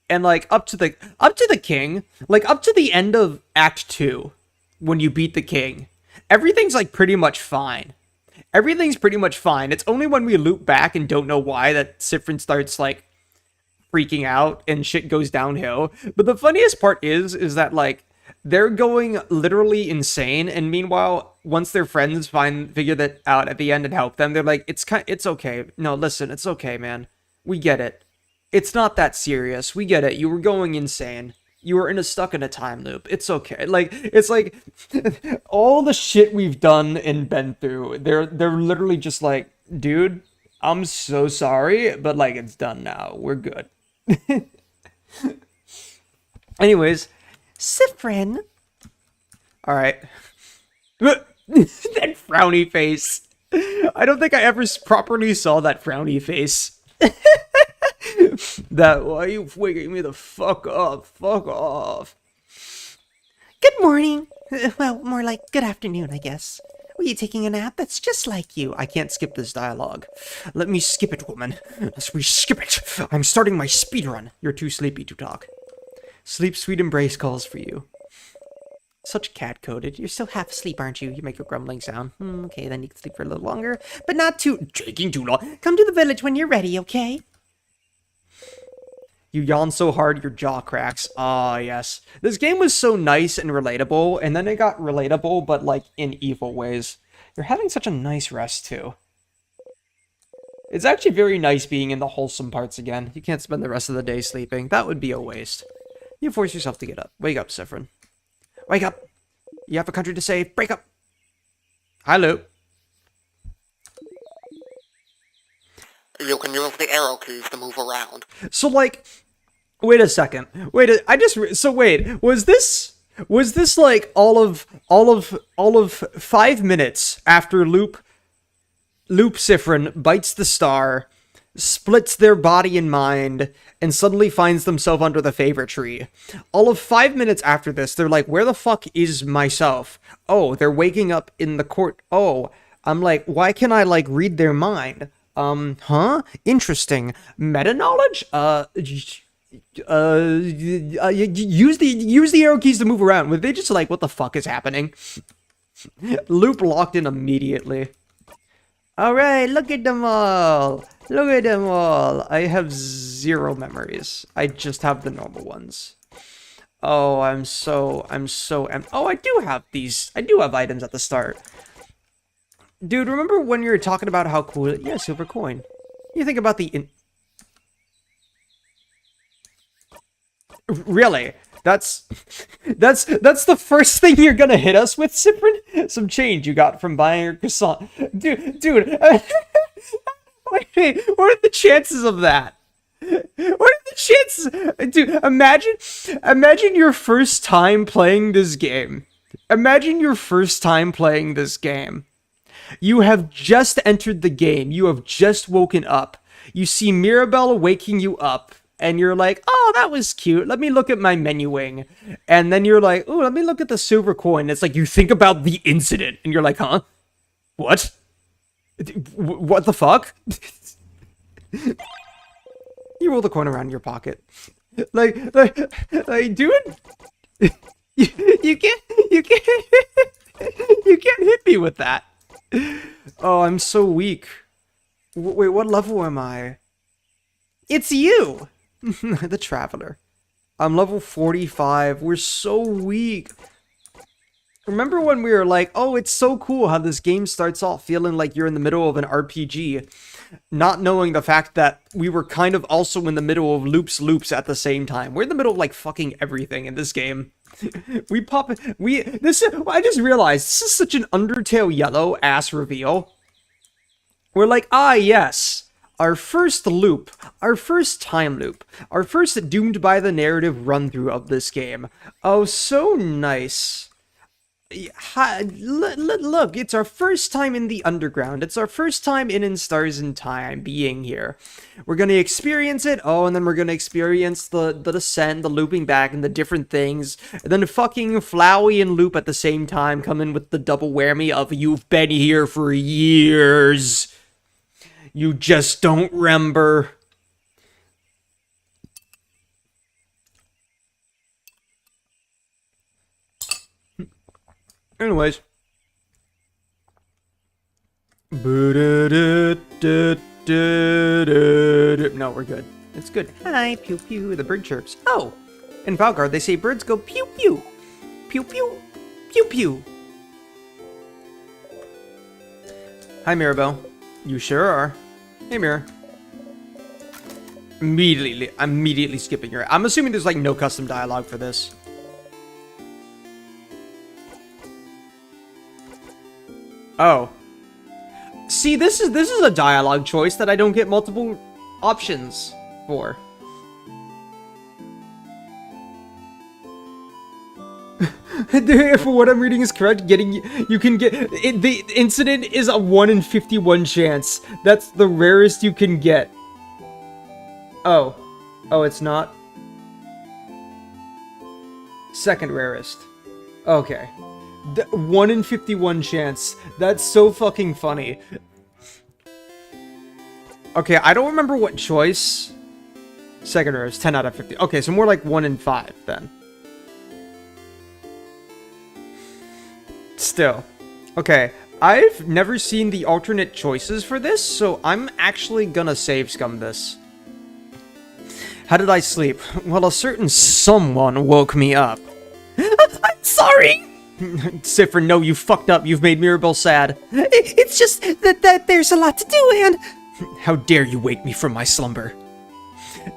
And like up to the king, like up to the end of Act 2, when you beat the king, everything's like pretty much fine. Everything's pretty much fine. It's only when we loop back and don't know why that Spamffrin starts like freaking out and shit goes downhill. But the funniest part is that like they're going literally insane, and meanwhile, once their friends figure that out at the end and help them, they're like, it's okay. No, listen, it's okay, man. We get it. It's not that serious. We get it. You were going insane. You were stuck in a time loop. It's okay. Like, it's like all the shit we've done and been through. They're literally just like, dude, I'm so sorry, but like it's done now. We're good. Anyways, Spamffrin. All right. That frowny face. I don't think I ever properly saw that frowny face. That, why are you waking me the fuck up? Fuck off. Good morning. Well, more like good afternoon, I guess. Were you taking a nap? That's just like you. I can't skip this dialogue. Let me skip it, woman. Let me skip it. I'm starting my speed run. You're too sleepy to talk. Sleep, sweet embrace calls for you. Such cat-coded. You're still half asleep, aren't you? You make a grumbling sound. Okay, then you can sleep for a little longer, but not taking too long. Come to the village when you're ready, okay? You yawn so hard your jaw cracks. Ah, yes. This game was so nice and relatable, and then it got relatable, but like in evil ways. You're having such a nice rest, too. It's actually very nice being in the wholesome parts again. You can't spend the rest of the day sleeping. That would be a waste. You force yourself to get up. Wake up, Spamffrin. Wake up! You have a country to save. Break up! Hi, Luke. You can use the arrow keys to move around. So, like, wait a second. Wait, was this like all of 5 minutes after Loop Spamffrin bites the star, splits their body and mind, and suddenly finds themselves under the favor tree. All of 5 minutes after this, they're like, where the fuck is myself? Oh, they're waking up in the court. Oh, I'm like, why can't I, like, read their mind? Huh? Interesting. Meta knowledge? Use the arrow keys to move around. Were they just like, what the fuck is happening? Loop locked in immediately. Alright, look at them all. Look at them all. I have 0 memories. I just have the normal ones. Oh, I'm so oh, I do have these. I do have items at the start. Dude, remember when you were talking about how cool it is? Yeah, silver coin. You think about the really? That's the first thing you're gonna hit us with, Spamffrin? Some change you got from buying your croissant. Dude, wait, what are the chances of that? What are the chances? Dude, imagine your first time playing this game. Imagine your first time playing this game. You have just entered the game. You have just woken up. You see Mirabelle waking you up. And you're like, oh, that was cute. Let me look at my menuing. And then you're like, oh, let me look at the silver coin. It's like you think about the incident. And you're like, huh? What? What the fuck? You roll the coin around in your pocket. Like, dude? You can't hit me with that. Oh, I'm so weak. Wait, what level am I? It's you! The Traveler. I'm level 45. We're so weak. Remember when we were like, oh, it's so cool how this game starts off feeling like you're in the middle of an RPG, not knowing the fact that we were kind of also in the middle of loops at the same time. We're in the middle of like fucking everything in this game. I just realized this is such an Undertale Yellow ass reveal. We're like, ah, yes, our first loop, our first time loop, our first doomed by the narrative run through of this game. Oh, so nice. Look, it's our first time in the underground. It's our first time in Stars in Time being here. We're gonna experience it, and then we're gonna experience the descent, the looping back, and the different things. And then fucking Flowey and Loop at the same time come in with the double whammy of you've been here for years. You just don't remember. Anyways. No, we're good. It's good. Hi, pew pew, the bird chirps. Oh! In Valgard, they say birds go pew pew. Pew pew. Pew pew. Hi, Mirabelle. You sure are. Hey, Mirror. Immediately skipping her. I'm assuming there's like no custom dialogue for this. Oh. See, this is a dialogue choice that I don't get multiple options for. If what I'm reading is correct, you can get the incident is a 1 in 51 chance. That's the rarest you can get. Oh, it's not. Second rarest. Okay. 1 in 51 chance. That's so fucking funny. Okay, I don't remember what choice. Second rarest, 10 out of 50. Okay, so more like 1 in 5 then. Still. Okay, I've never seen the alternate choices for this, so I'm actually gonna save scum this. How did I sleep? Well, a certain someone woke me up. I'm sorry! Spamffrin, no, you fucked up. You've made Mirabelle sad. It's just that there's a lot to do, and... How dare you wake me from my slumber.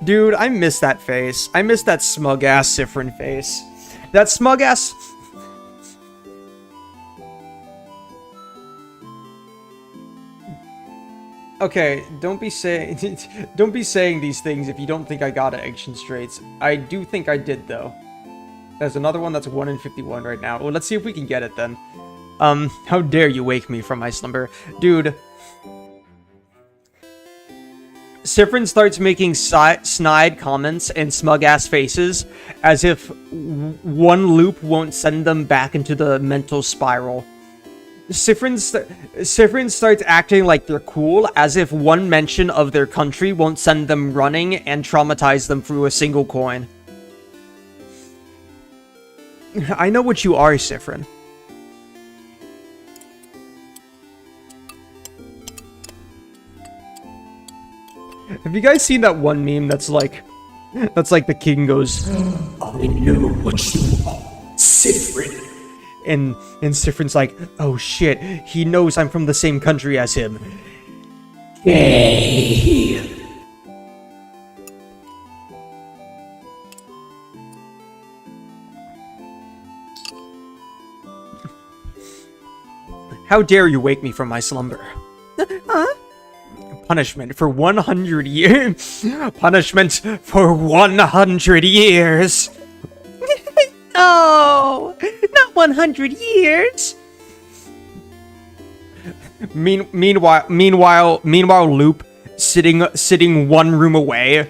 Dude, I miss that face. I miss that smug-ass Spamffrin face. That smug-ass... Okay, don't be saying these things if you don't think I got action straights. I do think I did, though. There's another one that's 1 in 51 right now. Well, let's see if we can get it then. How dare you wake me from my slumber. Dude. Spamffrin starts making snide comments and smug-ass faces as if one loop won't send them back into the mental spiral. Spamffrin starts acting like they're cool as if one mention of their country won't send them running and traumatize them through a single coin. I know what you are, Spamffrin. Have you guys seen that one meme that's like the king goes, I know what you are, Spamffrin. And Spamffrin's like, oh shit, he knows I'm from the same country as him. Hey. How dare you wake me from my slumber? Huh? Punishment for 100 years. Punishment for 100 years. No, not 100 years. Meanwhile, Loop sitting one room away,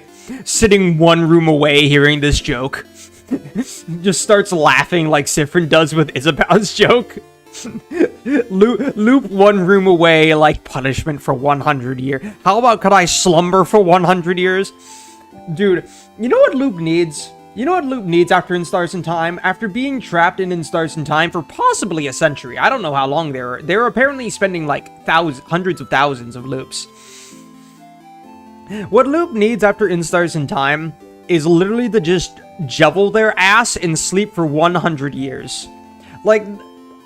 hearing this joke, just starts laughing like Spamffrin does with Isabella's joke. Loop one room away, like punishment for 100 years. How about could I slumber for 100 years? Dude, you know what Loop needs? You know what Loop needs after In Stars in Time? After being trapped in Stars in Time for possibly a century. I don't know how long they were. They were apparently spending like hundreds of thousands of loops. What Loop needs after In Stars in Time is literally to just jovel their ass and sleep for 100 years. Like,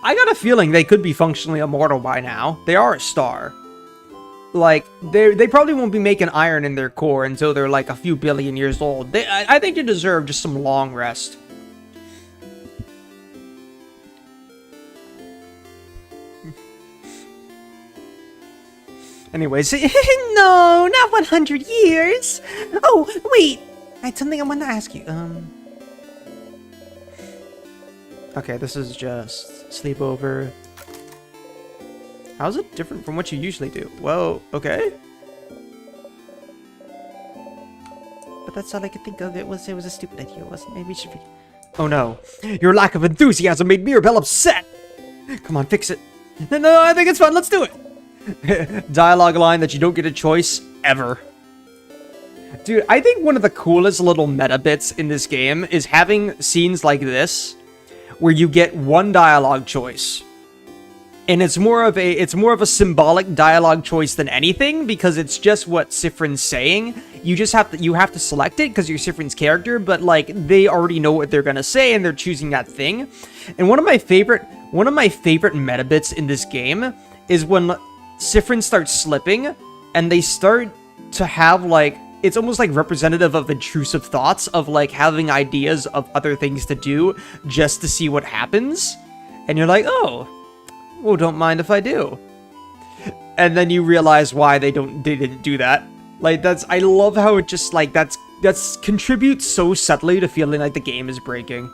I got a feeling they could be functionally immortal by now. They are a star. Like, they probably won't be making iron in their core until they're like a few billion years old. I think they deserve just some long rest. Anyways, No, not 100 years. Oh, wait. I had something I wanted to ask you. okay, this is just sleepover. How's it different from what you usually do? Whoa, okay. But that's all I could think of. It was a stupid idea, wasn't it? Maybe we should be... Oh no, your lack of enthusiasm made Mirabelle upset. Come on, fix it. No, I think it's fun. Let's do it. Dialogue line that you don't get a choice ever. Dude, I think one of the coolest little meta bits in this game is having scenes like this where you get one dialogue choice. And it's more of a symbolic dialogue choice than anything, because it's just what Spamffrin's saying. You have to select it because you're Spamffrin's character, but like they already know what they're gonna say and they're choosing that thing. And one of my favorite meta bits in this game is when Spamffrin starts slipping and they start to have like, it's almost like representative of intrusive thoughts of like having ideas of other things to do just to see what happens. And you're like, oh, well, don't mind if I do. And then you realize why they didn't do that. Like, I love how it just like that's contributes so subtly to feeling like the game is breaking.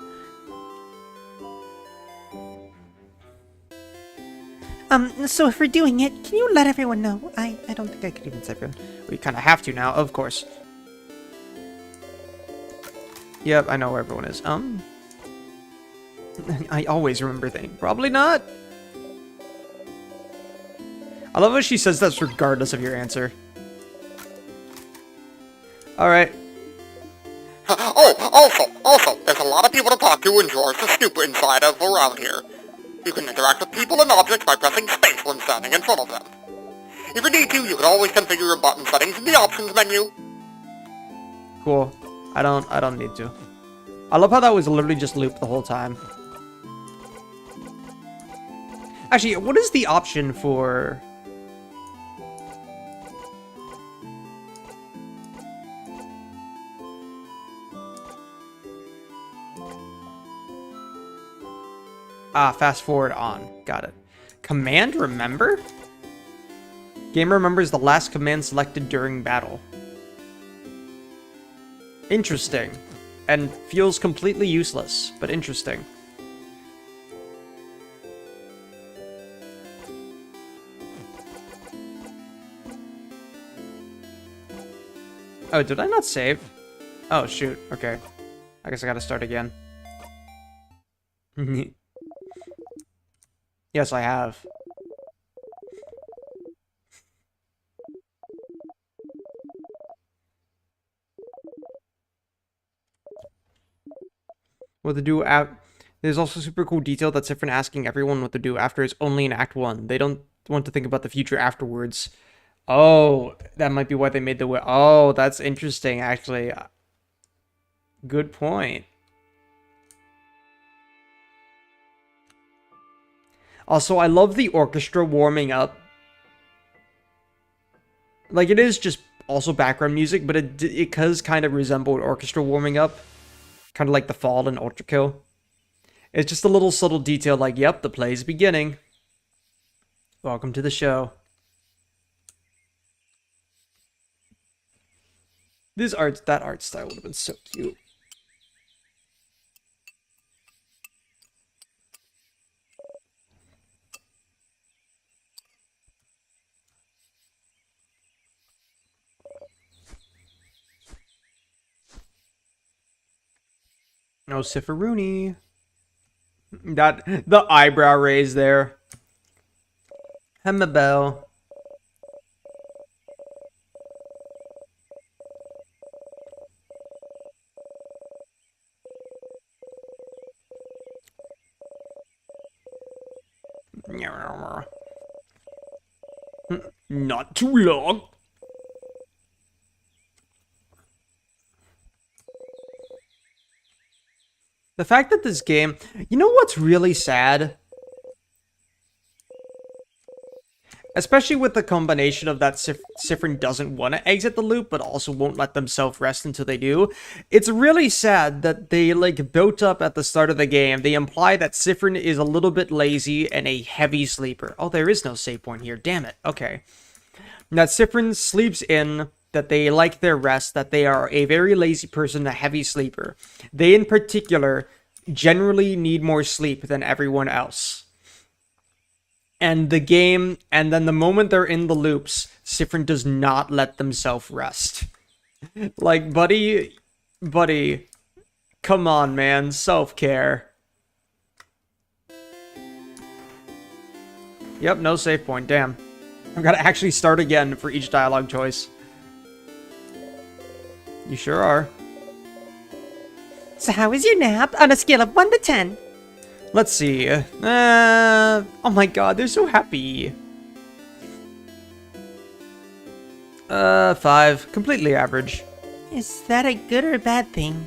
So if we're doing it, can you let everyone know? I don't think I could even say everyone. We kind of have to now, of course. Yep, I know where everyone is. I always remember things. Probably not. I love how she says that's regardless of your answer. Alright. Oh, also, there's a lot of people to talk to in drawers the stupid inside of around here. You can interact with people and objects by pressing space when standing in front of them. If you need to, you can always configure your button settings in the options menu. Cool. I don't need to. I love how that was literally just looped the whole time. Actually, what is the option for... Ah, fast forward on. Got it. Command remember? Game remembers the last command selected during battle. Interesting. And feels completely useless, but interesting. Oh, did I not save? Oh, shoot. Okay. I guess I gotta start again. Yes, I have. What to do there's also super cool detail that's different asking everyone what to do after is only in Act 1. They don't want to think about the future afterwards. Oh, that might be why they made the way. Oh, that's interesting, actually. Good point. Also, I love the orchestra warming up. Like, it is just also background music, but it does kind of resemble orchestra warming up. Kind of like the fall in Ultra Kill. It's just a little subtle detail like, yep, the play's beginning. Welcome to the show. That art style would have been so cute. No Spammerween. The eyebrow raise there. Hemmabelle. Not too long. The fact that this game... You know what's really sad? Especially with the combination of that Spamffrin doesn't want to exit the loop, but also won't let themselves rest until they do. It's really sad that they, like, built up at the start of the game. They imply that Spamffrin is a little bit lazy and a heavy sleeper. Oh, there is no save point here. Damn it. Okay. that Spamffrin sleeps in, that they like their rest, that they are a very lazy person, a heavy sleeper. They, in particular, generally need more sleep than everyone else. And the game, and then the moment they're in the loops, Spamffrin does not let themselves rest. Like, buddy, come on, man, self-care. Yep, no save point, damn. I've got to actually start again for each dialogue choice. You sure are. So how was your nap on a scale of 1 to 10? Let's see. Oh my god, they're so happy. 5. Completely average. Is that a good or a bad thing?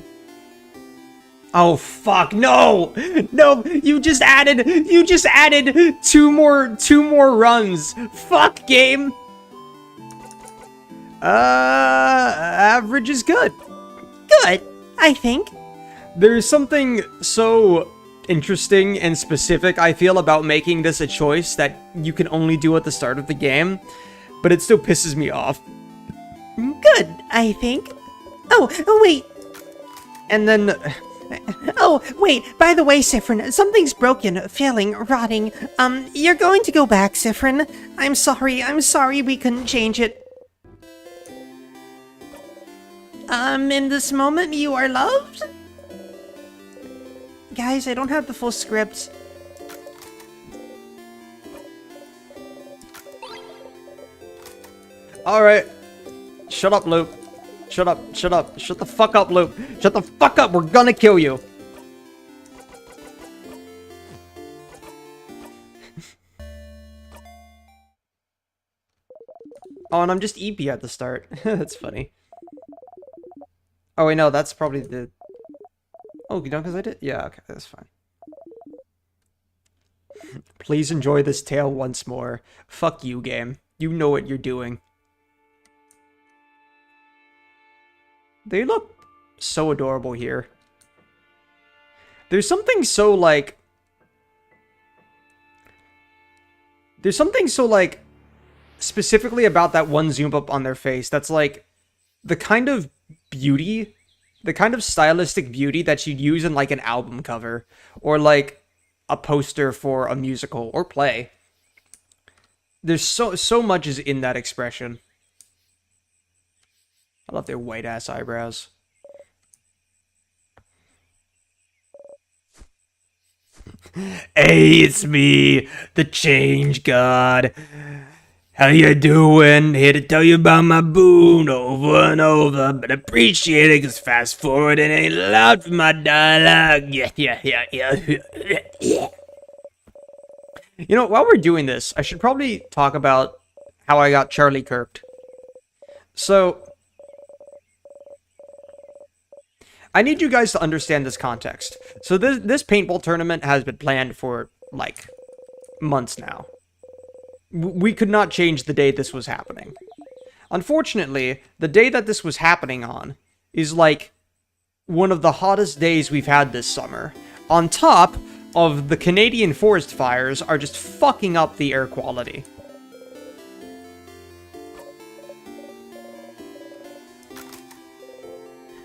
Oh fuck, no! No, you just added 2 more runs. Fuck, game. Average is good. Good, I think. There's something so interesting and specific, I feel, about making this a choice that you can only do at the start of the game, but it still pisses me off. Good, I think. Oh, wait. And then... Oh, wait, by the way, Spamffrin, something's broken, failing, rotting. You're going to go back, Spamffrin. I'm sorry we couldn't change it. In this moment, you are loved? Guys, I don't have the full script. Alright. Shut up, Loop. Shut up. Shut the fuck up, Loop. Shut the fuck up, we're gonna kill you. Oh, and I'm just EP at the start. That's funny. Oh, wait, no, that's probably the... Oh, you know, because I did? Yeah, okay, that's fine. Please enjoy this tale once more. Fuck you, game. You know what you're doing. They look so adorable here. There's something so, like... There's something so, like... specifically about that one zoom up on their face that's, like... the kind of beauty... the kind of stylistic beauty that you'd use in, like, an album cover. Or, like, a poster for a musical or play. There's so much is in that expression. I love their white-ass eyebrows. Hey, it's me, the Change God. How you doing? Here to tell you about my boon over and over, but appreciate it, cause fast forward it ain't allowed for my dialogue. Yeah. You know, while we're doing this, I should probably talk about how I got Charlie Kirked. So... I need you guys to understand this context. So this paintball tournament has been planned for, like, months now. We could not change the day this was happening. Unfortunately, the day that this was happening on is, like, one of the hottest days we've had this summer. On top of the Canadian forest fires are just fucking up the air quality.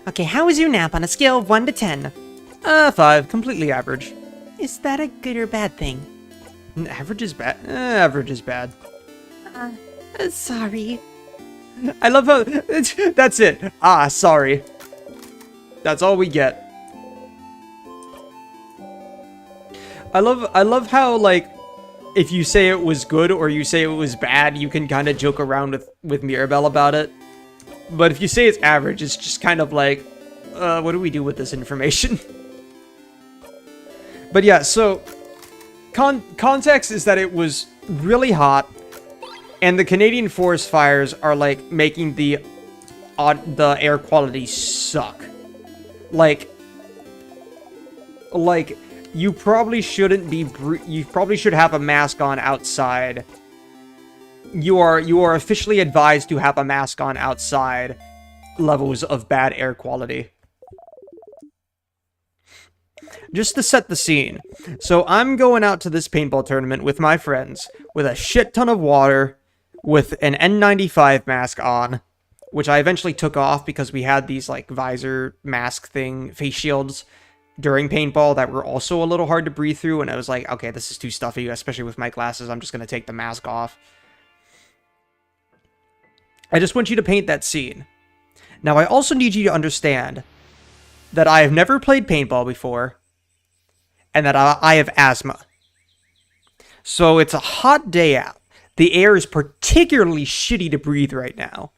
Okay, how was your nap on a scale of 1 to 10? 5. Completely average. Is that a good or bad thing? Average is bad. Average is bad. Sorry. I love how... That's it. Sorry. That's all we get. I love how, like, if you say it was good or you say it was bad, you can kind of joke around with Mirabelle about it. But if you say it's average, it's just kind of like, what do we do with this information? But yeah, so, context is that it was really hot, and the Canadian forest fires are, like, making the air quality suck. Like, you probably shouldn't be, you probably should have a mask on outside. You are officially advised to have a mask on outside levels of bad air quality. Just to set the scene. So I'm going out to this paintball tournament with my friends with a shit ton of water, with an N95 mask on, which I eventually took off because we had these like visor mask thing, face shields during paintball that were also a little hard to breathe through, and I was like, okay, this is too stuffy, especially with my glasses. I'm just going to take the mask off. I just want you to paint that scene. Now, I also need you to understand that I have never played paintball before, and that I have asthma. So it's a hot day out. The air is particularly shitty to breathe right now.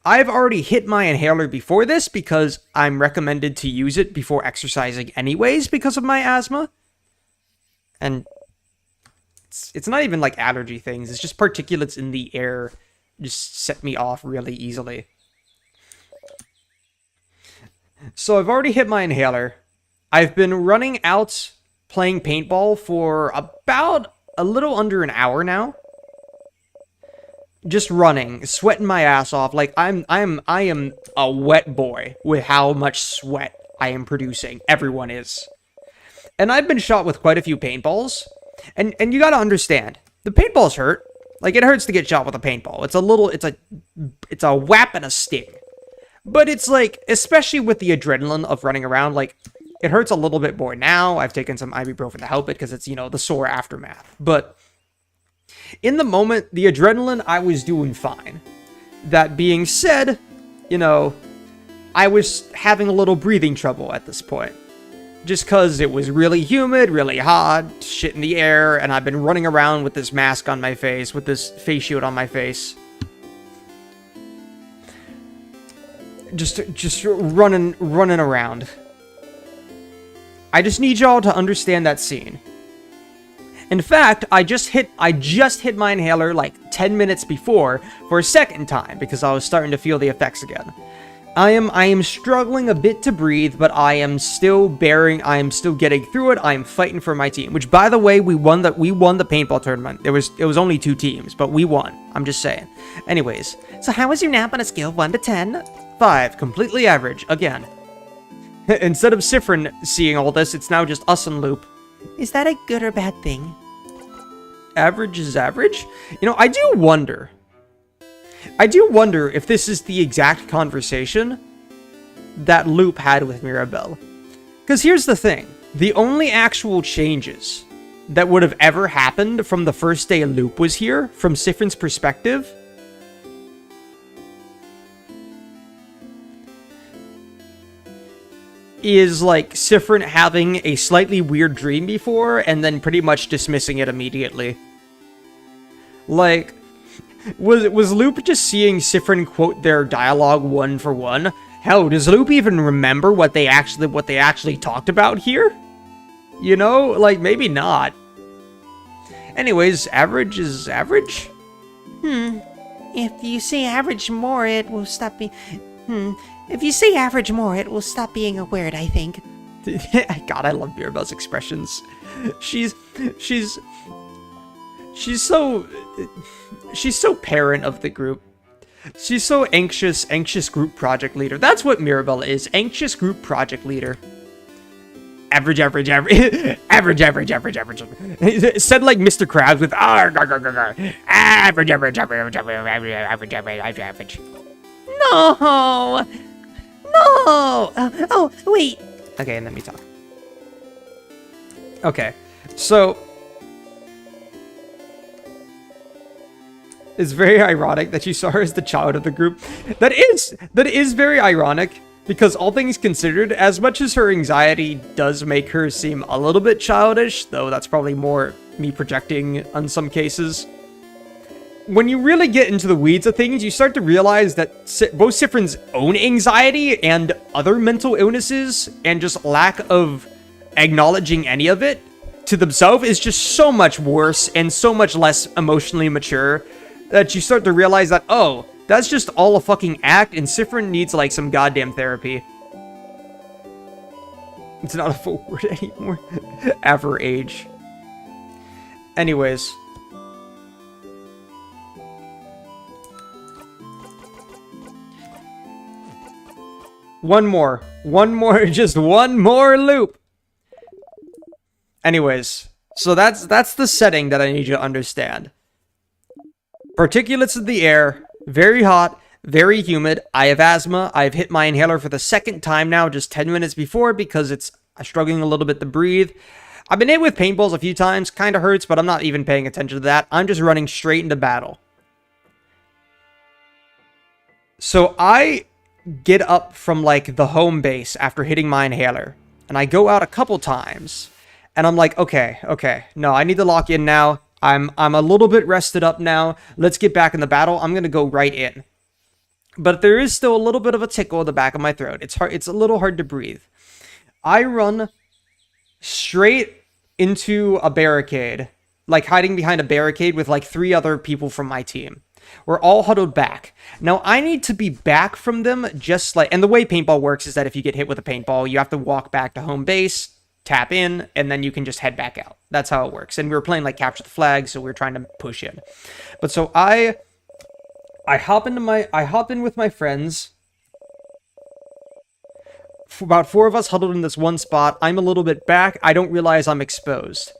I've already hit my inhaler before this because I'm recommended to use it before exercising anyways because of my asthma. And it's not even like allergy things. It's just particulates in the air just set me off really easily. So I've already hit my inhaler. I've been running out playing paintball for about a little under an hour now. Just running, sweating my ass off. Like I am a wet boy with how much sweat I am producing. Everyone is. And I've been shot with quite a few paintballs. And you gotta understand, the paintballs hurt. Like, it hurts to get shot with a paintball. It's a whap and a sting. But it's like, especially with the adrenaline of running around, like, it hurts a little bit more now. I've taken some ibuprofen to help it because it's, you know, the sore aftermath. But in the moment, the adrenaline, I was doing fine. That being said, you know, I was having a little breathing trouble at this point. Just because it was really humid, really hot, shit in the air, and I've been running around with this mask on my face, with this face shield on my face. Just running around. I just need y'all to understand that scene. In fact, I just hit my inhaler like 10 minutes before for a second time because I was starting to feel the effects again. I am struggling a bit to breathe, but I am still getting through it. I am fighting for my team, which by the way, we won the paintball tournament. It was only 2 teams, but we won. I'm just saying. Anyways, So how was your nap on a scale of 1 to 10? 5, completely average again. Instead of Spamffrin seeing all this, it's now just us and Loop. Is that a good or bad thing? Average is average? You know, I do wonder if this is the exact conversation that Loop had with Mirabelle. Because here's the thing. The only actual changes that would have ever happened from the first day Loop was here, from Spamffrin's perspective, is like Spamffrin having a slightly weird dream before and then pretty much dismissing it immediately. Like, was Loop just seeing Spamffrin quote their dialogue one for one? Hell, does Loop even remember what they actually talked about here? You know, like maybe not. Anyways, average is average. If you say average more, it will stop being... If you say average more, it will stop being a word, I think. God, I love Mirabelle's expressions. She's so parent of the group. She's so anxious group project leader. That's what Mirabelle is, anxious group project leader. Average. Said like Mr. Krabs with average. No! No! Oh, wait. Okay, let me talk. Okay, so it's very ironic that you saw her as the child of the group. That is very ironic, because all things considered, as much as her anxiety does make her seem a little bit childish, though that's probably more me projecting on some cases, when you really get into the weeds of things, you start to realize that both Spamffrin's own anxiety and other mental illnesses, and just lack of acknowledging any of it to themselves, is just so much worse and so much less emotionally mature, that you start to realize that, oh, that's just all a fucking act, and Spamffrin needs, like, some goddamn therapy. It's not a full word anymore. Average. Anyways. One more, just one more loop. Anyways, so that's the setting that I need you to understand. Particulates in the air, very hot, very humid. I have asthma. I've hit my inhaler for the second time now, just 10 minutes before, because I'm struggling a little bit to breathe. I've been hit with paintballs a few times, kind of hurts, but I'm not even paying attention to that. I'm just running straight into battle. So I get up from like the home base after hitting my inhaler, and I go out a couple times, and I'm like, okay, no, I need to lock in now. I'm a little bit rested up now. Let's get back in the battle. I'm gonna go right in. But there is still a little bit of a tickle in the back of my throat. It's hard. It's a little hard to breathe. I run straight into a barricade, like hiding behind a barricade with like 3 other people from my team. We're all huddled back. Now, I need to be back from them just like... And the way paintball works is that if you get hit with a paintball, you have to walk back to home base, tap in, and then you can just head back out. That's how it works. And we were playing like capture the flag, so we were trying to push in. But so I hop in with my friends. About 4 of us huddled in this one spot. I'm a little bit back. I don't realize I'm exposed.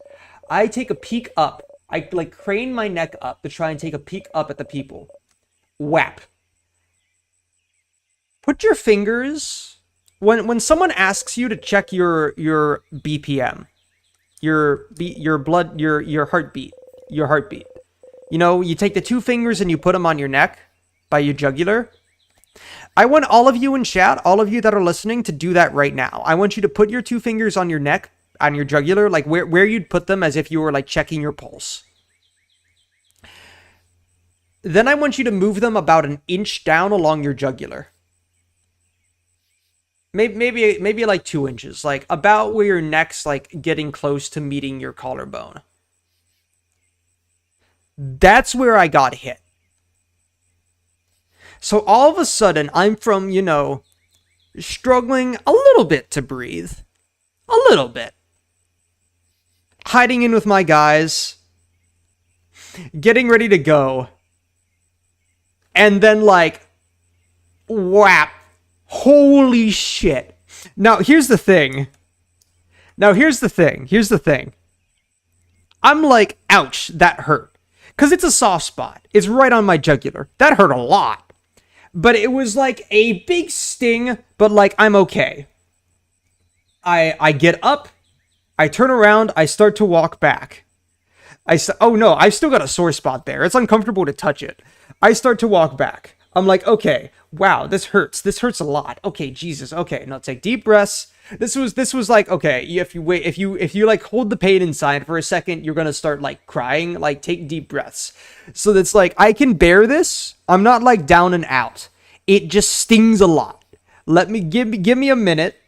I take a peek up. I like crane my neck up to try and take a peek up at the people. Whap. Put your fingers... When someone asks you to check your BPM, your blood, your heartbeat, you know, you take the 2 fingers and you put them on your neck by your jugular. I want all of you in chat, all of you that are listening, to do that right now. I want you to put your 2 fingers on your neck, on your jugular, like where you'd put them, as if you were like checking your pulse. Then I want you to move them about an inch down along your jugular. Maybe like 2 inches, like about where your neck's like getting close to meeting your collarbone. That's where I got hit. So all of a sudden, I'm from, you know, struggling a little bit to breathe. A little bit. Hiding in with my guys. Getting ready to go. And then like, whap. Holy shit. Now, here's the thing. I'm like, ouch, that hurt. Because it's a soft spot. It's right on my jugular. That hurt a lot. But it was like a big sting, but like, I'm okay. I get up, I turn around, I start to walk back. Oh no, I've still got a sore spot there. It's uncomfortable to touch it. I start to walk back. I'm like, okay, wow, this hurts. This hurts a lot. Okay, Jesus. Okay, now take deep breaths. This was like, okay, if you like hold the pain inside for a second, you're gonna start like crying. Like, take deep breaths. So that's like, I can bear this. I'm not like down and out. It just stings a lot. Give me a minute.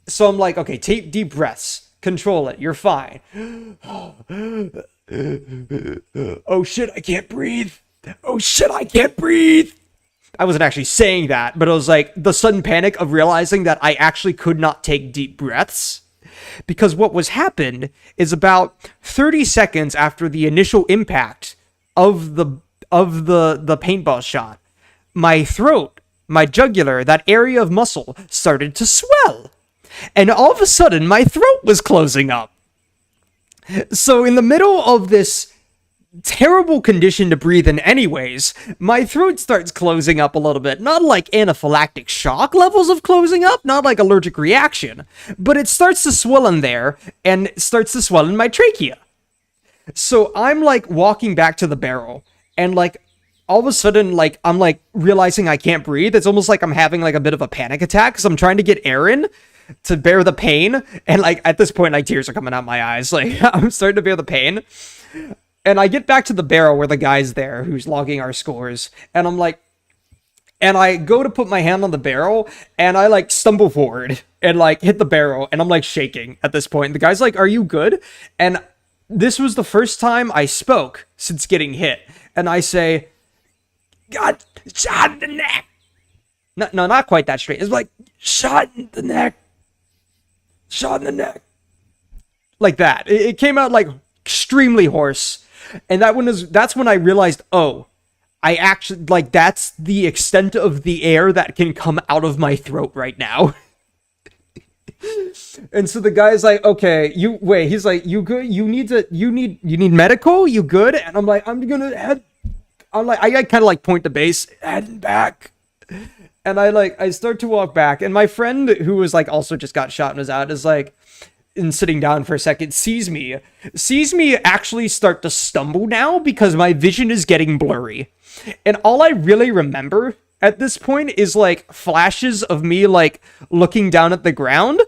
So I'm like, okay, take deep breaths. Control it. You're fine. Oh shit, I can't breathe. Oh shit, I can't breathe. I wasn't actually saying that, but it was like the sudden panic of realizing that I actually could not take deep breaths. Because what was happened is about 30 seconds after the initial impact of the paintball shot, my throat, my jugular, that area of muscle started to swell. And all of a sudden, my throat was closing up. So in the middle of this terrible condition to breathe in anyways, my throat starts closing up a little bit. Not like anaphylactic shock levels of closing up, not like allergic reaction, but it starts to swell in there, and it starts to swell in my trachea. So I'm like walking back to the barrel, and like all of a sudden, like I'm like realizing I can't breathe. It's almost like I'm having like a bit of a panic attack because I'm trying to get air in to bear the pain, and like at this point, like tears are coming out my eyes. Like I'm starting to bear the pain. And I get back to the barrel where the guy's there who's logging our scores. And I'm like, and I go to put my hand on the barrel, and I like stumble forward and like hit the barrel, and I'm like shaking at this point. The guy's like, "Are you good?" And this was the first time I spoke since getting hit. And I say, "God, shot in the neck." No, not quite that straight. It's like, "Shot in the neck. Shot in the neck." Like that. It came out like extremely hoarse. And that's when I realized, oh, I actually, like, that's the extent of the air that can come out of my throat right now. And so the guy's like, okay, he's like, you good? You need medical? You good? And I'm like, I kind of like point the base, heading back. And I start to walk back, and my friend, who was like also just got shot and was out, is like, and sitting down for a second, sees me actually start to stumble now because my vision is getting blurry. And all I really remember at this point is like flashes of me like looking down at the ground,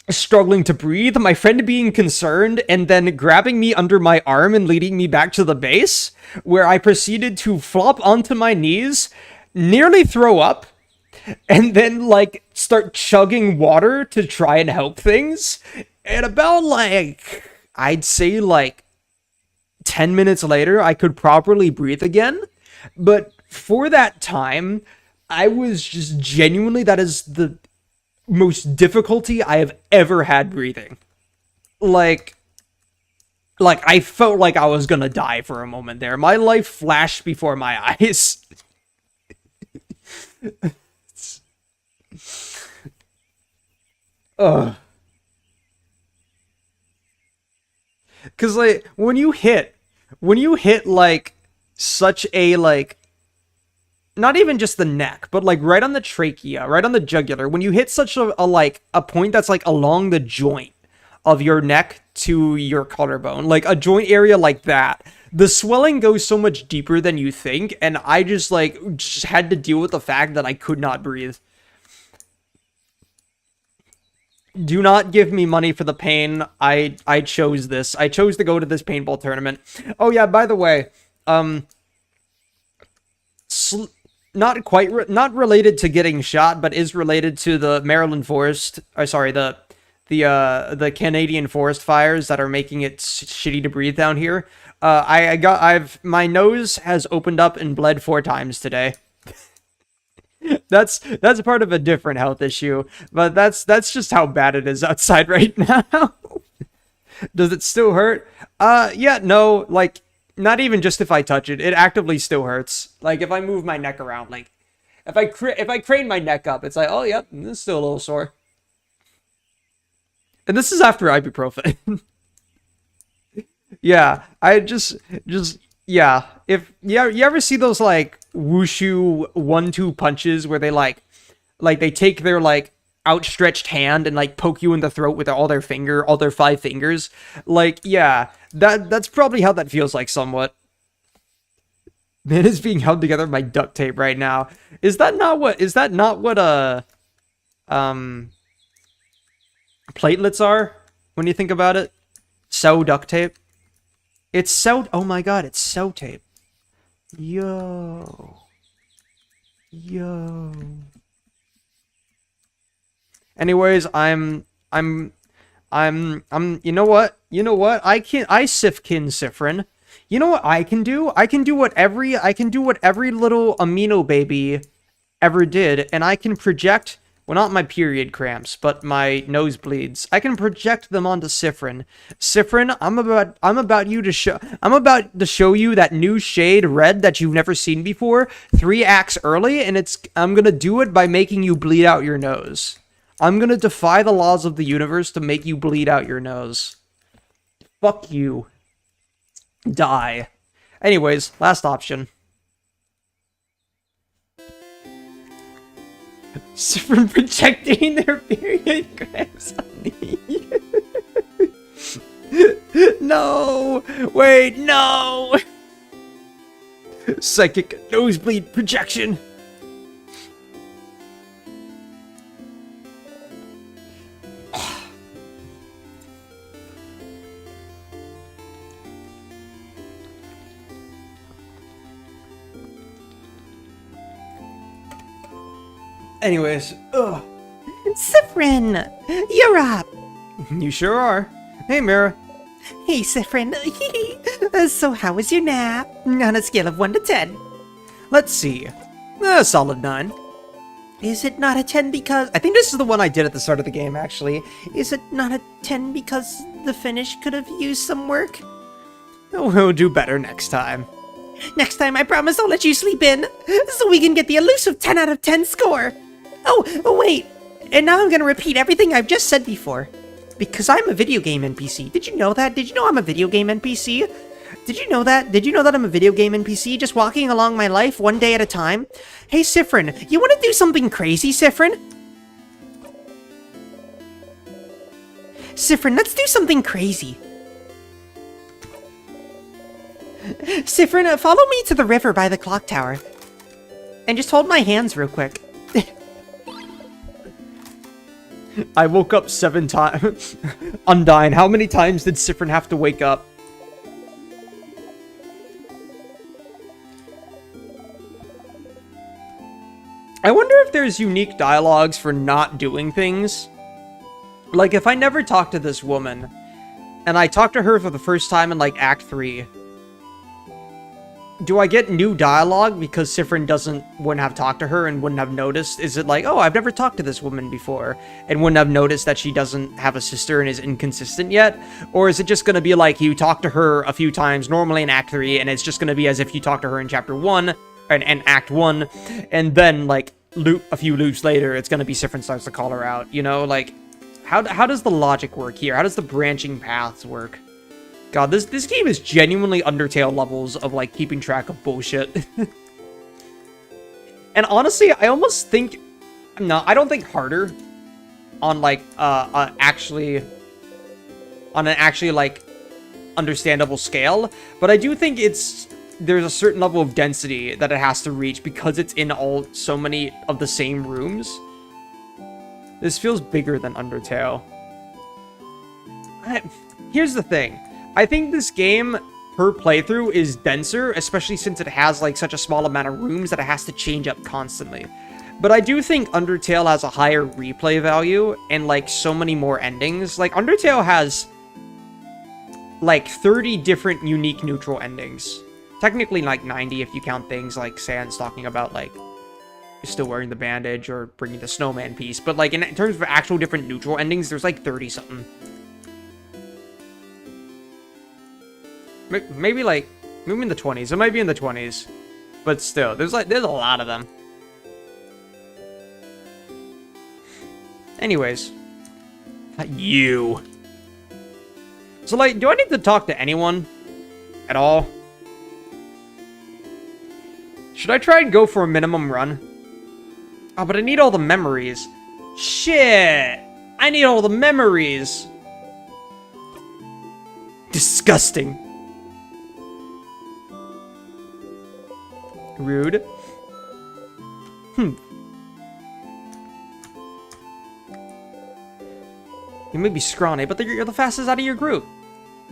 struggling to breathe, my friend being concerned, and then grabbing me under my arm and leading me back to the base, where I proceeded to flop onto my knees, nearly throw up, and then like start chugging water to try and help things. And about like, I'd say like 10 minutes later, I could properly breathe again. But for that time, I was just genuinely, that is the most difficulty I have ever had breathing. Like I felt like I was gonna die for a moment there. My life flashed before my eyes. Ugh. Cause like when you hit like such a like, not even just the neck, but like right on the trachea, right on the jugular, when you hit such a point that's like along the joint of your neck to your collarbone, like a joint area like that, the swelling goes so much deeper than you think, and I just had to deal with the fact that I could not breathe. Do not give me money for the pain. I chose this. I chose to go to this paintball tournament. Oh yeah, by the way, not related to getting shot, but is related to the Maryland forest. Or sorry, the Canadian forest fires that are making it shitty to breathe down here. My nose has opened up and bled 4 times today. That's part of a different health issue, but that's just how bad it is outside right now. Does it still hurt? Yeah, no, like, not even just if I touch it. It actively still hurts. Like, if I move my neck around, like, if I crane my neck up, it's like, oh, yep, it's still a little sore. And this is after ibuprofen. Yeah, I just, yeah. If you ever see those, like, wushu 1-2 punches where they, like they take their, like, outstretched hand and, like, poke you in the throat with all their 5 fingers? Like, yeah, that's probably how that feels like somewhat. Man is being held together by duct tape right now. Is that not what platelets are when you think about it? Sew duct tape. It's sew. Oh my god, it's sew tape. Yo. Anyways, I'm you know what? I Sifkin Spammerween. You know what I can do? I can do what every little amino baby ever did, and I can project, well, not my period cramps, but my nosebleeds. I can project them onto Spammerween. Spammerween, I'm about to show you that new shade red that you've never seen before, 3 acts early, and I'm gonna do it by making you bleed out your nose. I'm gonna defy the laws of the universe to make you bleed out your nose. Fuck you. Die. Anyways, last option. From projecting their period cramps on me. No! Wait, no! Psychic nosebleed projection. Anyways, ugh. Spammerween, you're up. You sure are. Hey, Mira. Hey, Spammerween. So how was your nap? On a scale of 1 to 10. Let's see. A solid 9. Is it not a 10 because... I think this is the one I did at the start of the game, actually. Is it not a 10 because the finish could have used some work? We'll do better next time. Next time, I promise I'll let you sleep in, so we can get the elusive 10 out of 10 score. Oh, wait. And now I'm gonna repeat everything I've just said before. Because I'm a video game NPC. Did you know that? Did you know I'm a video game NPC? Did you know that? Did you know that I'm a video game NPC just walking along my life one day at a time? Hey, Spamffrin, you want to do something crazy, Spamffrin? Spamffrin, let's do something crazy. Spamffrin, follow me to the river by the clock tower. And just hold my hands real quick. I woke up 7 times. Undyne, how many times did Spamffrin have to wake up? I wonder if there's unique dialogues for not doing things. Like, if I never talk to this woman, and I talk to her for the first time in, like, Act 3, do I get new dialogue because Spamffrin wouldn't have talked to her and wouldn't have noticed? Is it like, oh, I've never talked to this woman before, and wouldn't have noticed that she doesn't have a sister and is inconsistent yet? Or is it just gonna be like, you talk to her a few times, normally in Act 3, and it's just gonna be as if you talk to her in Chapter 1, and Act 1, and then, like, a few loops later, it's gonna be Spamffrin starts to call her out, you know? Like, how does the logic work here? How does the branching paths work? God, this game is genuinely Undertale levels of, like, keeping track of bullshit. And honestly, I almost think... No, I don't think harder on, like, on an actually, like, understandable scale. But I do think there's a certain level of density that it has to reach because it's in so many of the same rooms. This feels bigger than Undertale. Here's the thing. I think this game, per playthrough, is denser, especially since it has, like, such a small amount of rooms that it has to change up constantly. But I do think Undertale has a higher replay value and, like, so many more endings. Like, Undertale has, like, 30 different unique neutral endings. Technically, like, 90 if you count things like Sans talking about, like, still wearing the bandage or bringing the snowman piece. But, like, in terms of actual different neutral endings, there's, like, 30-something. Maybe, like, maybe in the 20s. It might be in the 20s. But still, there's a lot of them. Anyways. You. So, like, do I need to talk to anyone? At all? Should I try and go for a minimum run? Oh, but I need all the memories. Shit! I need all the memories! Disgusting. Rude. You may be scrawny, but you're the fastest out of your group.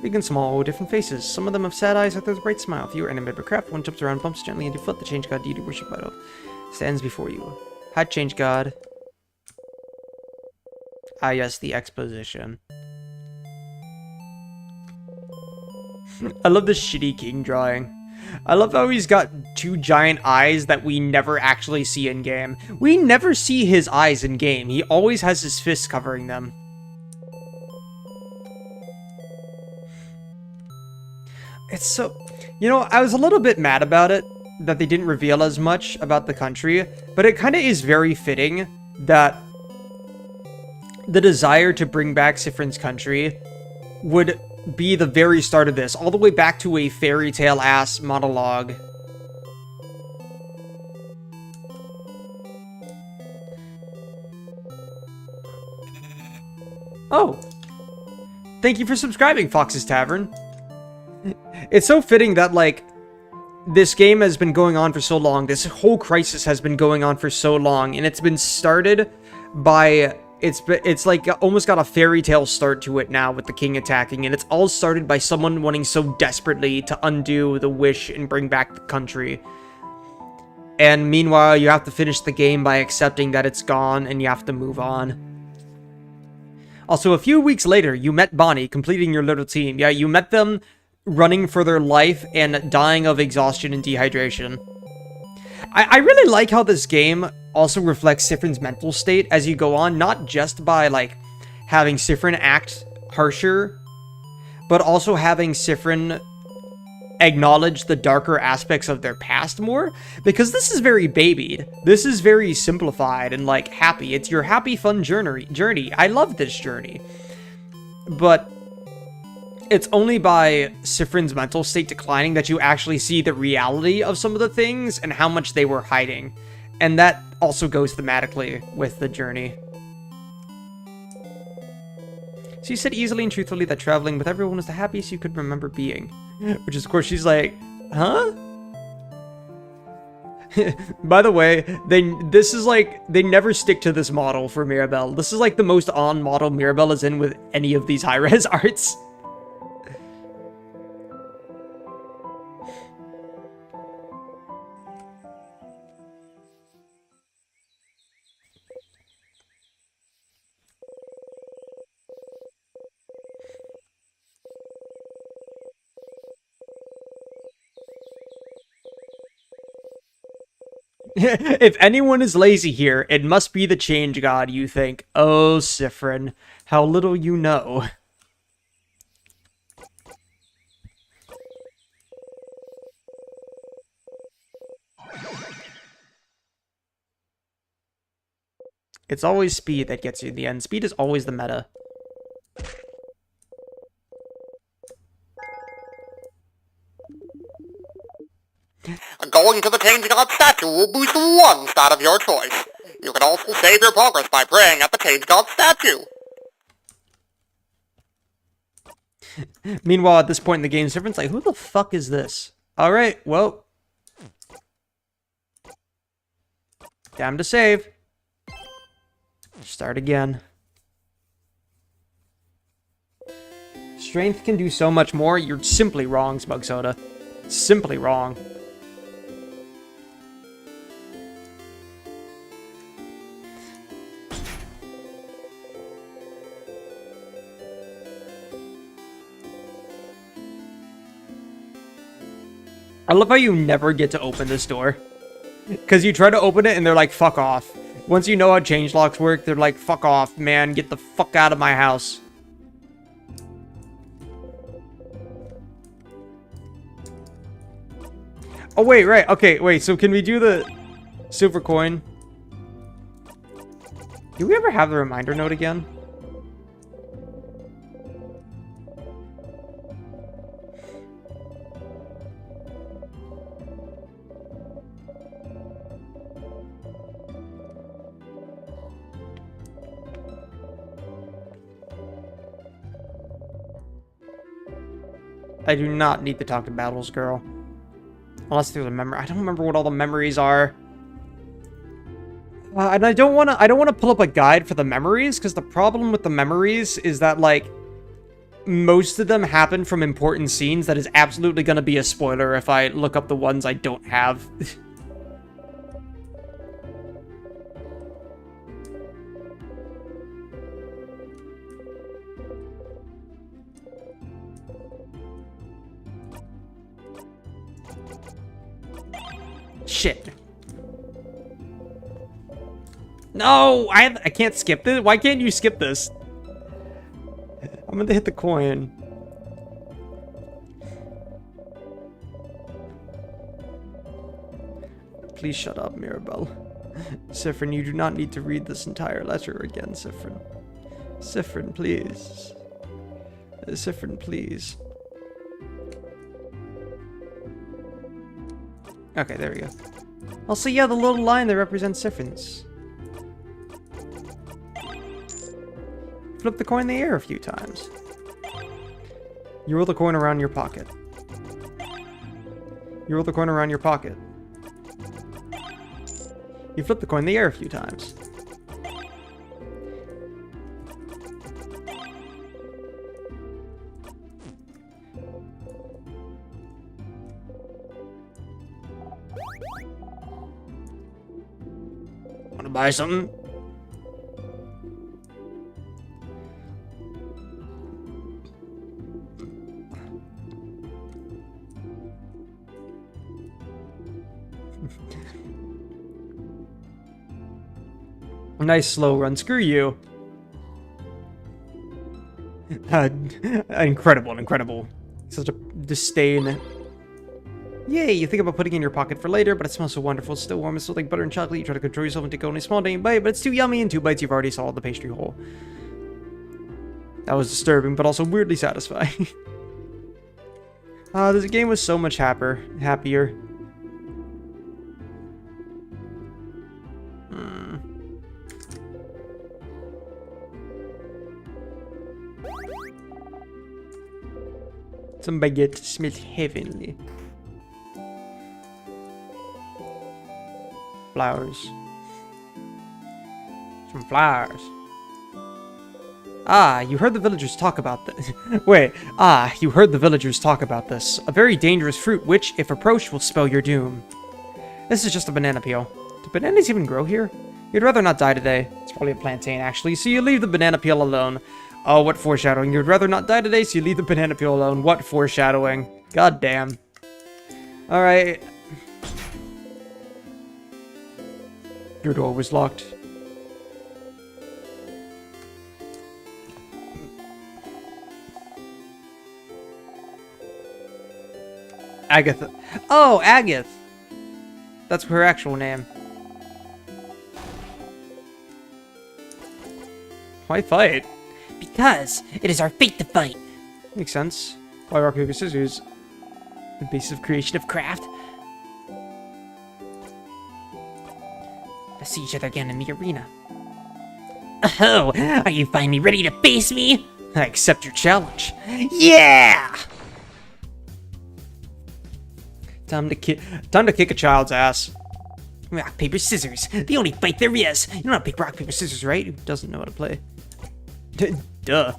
Big and small, different faces. Some of them have sad eyes, others a bright smile. If you are animated by craft, one jumps around, bumps gently into your foot. The change god deity worship idol stands before you. Hi, change god. Ah, yes, the exposition. I love this shitty king drawing. I love how he's got 2 giant eyes that we never actually see in-game. We never see his eyes in-game. He always has his fists covering them. It's so... You know, I was a little bit mad about it, that they didn't reveal as much about the country, but it kind of is very fitting that the desire to bring back Spamffrin's country would be the very start of this, all the way back to a fairy tale-ass monologue. Oh. Thank you for subscribing, Fox's Tavern. It's so fitting that, like, this game has been going on for so long. This whole crisis has been going on for so long, and it's been started by... It's like almost got a fairy tale start to it now with the king attacking, and it's all started by someone wanting so desperately to undo the wish and bring back the country. And meanwhile, you have to finish the game by accepting that it's gone and you have to move on. Also, a few weeks later, you met Bonnie, completing your little team. Yeah, you met them running for their life and dying of exhaustion and dehydration. I really like how this game also reflects Spamffrin's mental state as you go on, not just by, like, having Spamffrin act harsher, but also having Spamffrin acknowledge the darker aspects of their past more, because this is very babied. This is very simplified and like happy. It's your happy fun journey. I love this journey. But it's only by Spamffrin's mental state declining that you actually see the reality of some of the things and how much they were hiding. And that also goes thematically with the journey. She said easily and truthfully that traveling with everyone was the happiest you could remember being. Which is, of course, she's like, huh? By the way, they never stick to this model for Mirabelle. This is like the most on model Mirabelle is in with any of these high-res arts. If anyone is lazy here, it must be the change god, you think. Oh, Spamffrin, how little you know. It's always speed that gets you in the end. Speed is always the meta. Going to the Change God statue will boost one stat of your choice. You can also save your progress by praying at the Change God statue. Meanwhile, at this point in the game, Spamffrin's like, who the fuck is this? Alright, well. Time to save. Start again. Strength can do so much more. You're simply wrong, Smug Soda. Simply wrong. I love how you never get to open this door. Because you try to open it and they're like, fuck off. Once you know how changelocks work, they're like, fuck off, man. Get the fuck out of my house. Oh, wait, right. Okay, wait. So can we do the silver coin? Do we ever have the reminder note again? I do not need to talk to Battles Girl. Unless there's a memory. I don't remember what all the memories are. And I don't want to pull up a guide for the memories, because the problem with the memories is that, like, most of them happen from important scenes. That is absolutely going to be a spoiler if I look up the ones I don't have. Shit. No, I can't skip this. Why can't you skip this? I'm gonna hit the coin. Please shut up, Mirabelle. Spamffrin, you do not need to read this entire letter again, Spamffrin. Spamffrin, please. Spamffrin, please. Okay, there we go. Also, yeah, the little line that represents Spamffrin's. Flip the coin in the air a few times. You roll the coin around your pocket. You roll the coin around your pocket. You flip the coin in the air a few times. Wanna buy something? Nice slow run. Screw you. Incredible, incredible. Such a disdain. Yay, you think about putting it in your pocket for later, but it smells so wonderful. It's still warm. It's still like butter and chocolate. You try to control yourself and take only a small dainty bite, but it's too yummy. In 2 bites, you've already swallowed the pastry whole. That was disturbing, but also weirdly satisfying. This game was so much happier. Some baguette smells heavenly. Flowers. Some flowers. Ah, you heard the villagers talk about this. Wait. Ah, you heard the villagers talk about this. A very dangerous fruit which, if approached, will spell your doom. This is just a banana peel. Do bananas even grow here? You'd rather not die today. It's probably a plantain, actually, so you leave the banana peel alone. Oh, what foreshadowing. You'd rather not die today, so you leave the banana peel alone. What foreshadowing. God damn. Alright. Your door was locked. Agatha. Oh, Agath. That's her actual name. Why fight? Because it is our fate to fight. Makes sense. Why rock, paper, scissors? The basis of creation of craft. Let's see each other again in the arena. Oh, are you finally ready to face me? I accept your challenge. Yeah! Time to kick a child's ass. Rock, paper, scissors. The only fight there is. You know how to pick rock, paper, scissors, right? Who doesn't know how to play? Duh.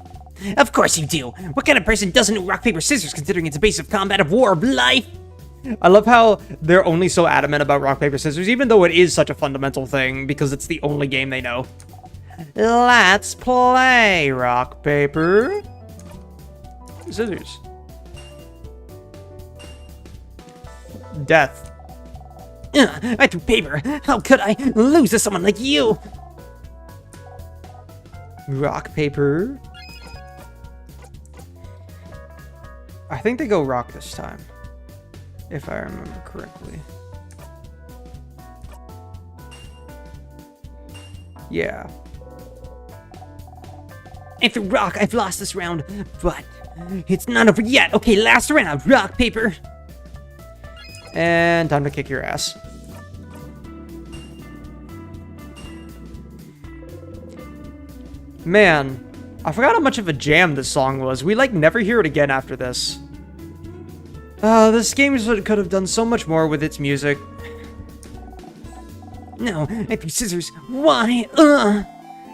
Of course you do. What kind of person doesn't know rock, paper, scissors considering it's a base of combat of war of life? I love how they're only so adamant about rock, paper, scissors, even though it is such a fundamental thing, because it's the only game they know. Let's play rock, paper, scissors. Death. I threw paper. How could I lose to someone like you? Rock, paper. I think they go rock this time, if I remember correctly. Yeah. I threw rock. I've lost this round, but it's not over yet. Okay, last round. Rock, paper. And time to kick your ass. Man, I forgot how much of a jam this song was. We like never hear it again after this. This game could have done so much more with its music. No, I threw scissors. Why?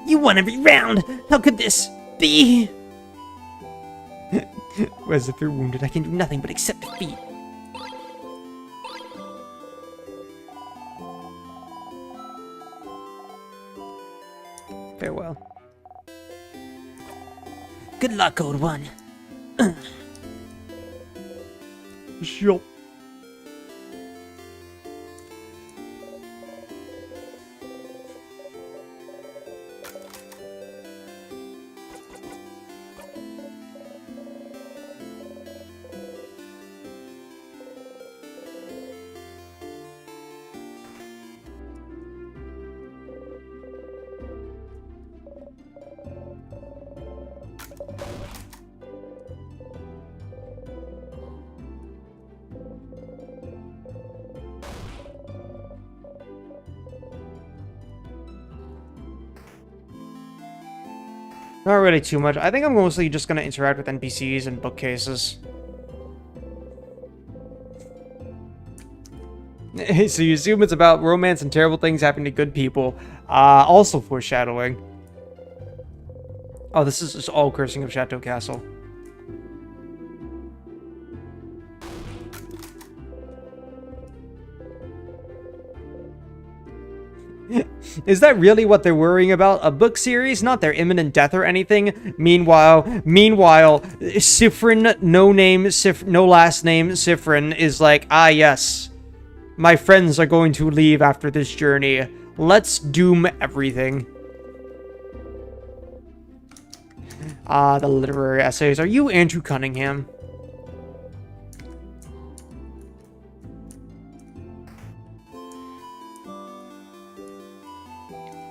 You won every round. How could this be? As if you're wounded, I can do nothing but accept defeat. Farewell. Good luck, Old One. Sure. Not really too much. I think I'm mostly just going to interact with NPCs and bookcases. So you assume it's about romance and terrible things happening to good people. Also foreshadowing. Oh, this is just all cursing of Chateau Castle. Is that really what they're worrying about? A book series, not their imminent death or anything. Meanwhile, Spamffrin, no last name, Spamffrin is like, ah yes, my friends are going to leave after this journey. Let's doom everything. The literary essays. Are you Andrew Cunningham?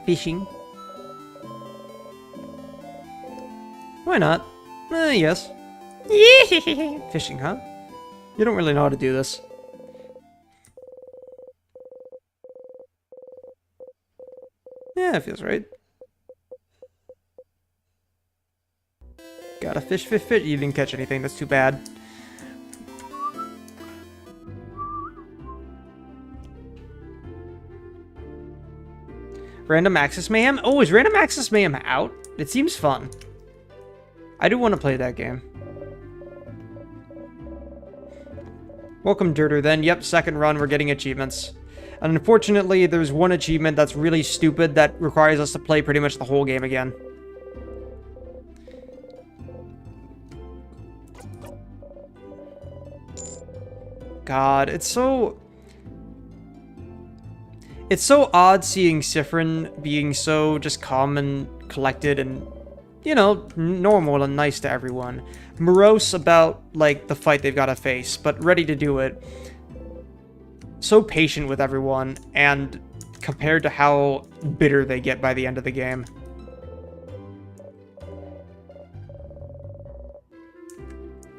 Fishing. Why not? Yes. Fishing, huh? You don't really know how to do this. Yeah, it feels right. Gotta fish. You didn't catch anything, that's too bad. Random Access Mayhem? Oh, is Random Access Mayhem out? It seems fun. I do want to play that game. Welcome, Dirter, then. Yep, second run, we're getting achievements. And unfortunately, there's one achievement that's really stupid that requires us to play pretty much the whole game again. God, it's so odd seeing Spammerween being so just calm and collected and, you know, normal and nice to everyone. Morose about, like, the fight they've got to face, but ready to do it. So patient with everyone, and compared to how bitter they get by the end of the game.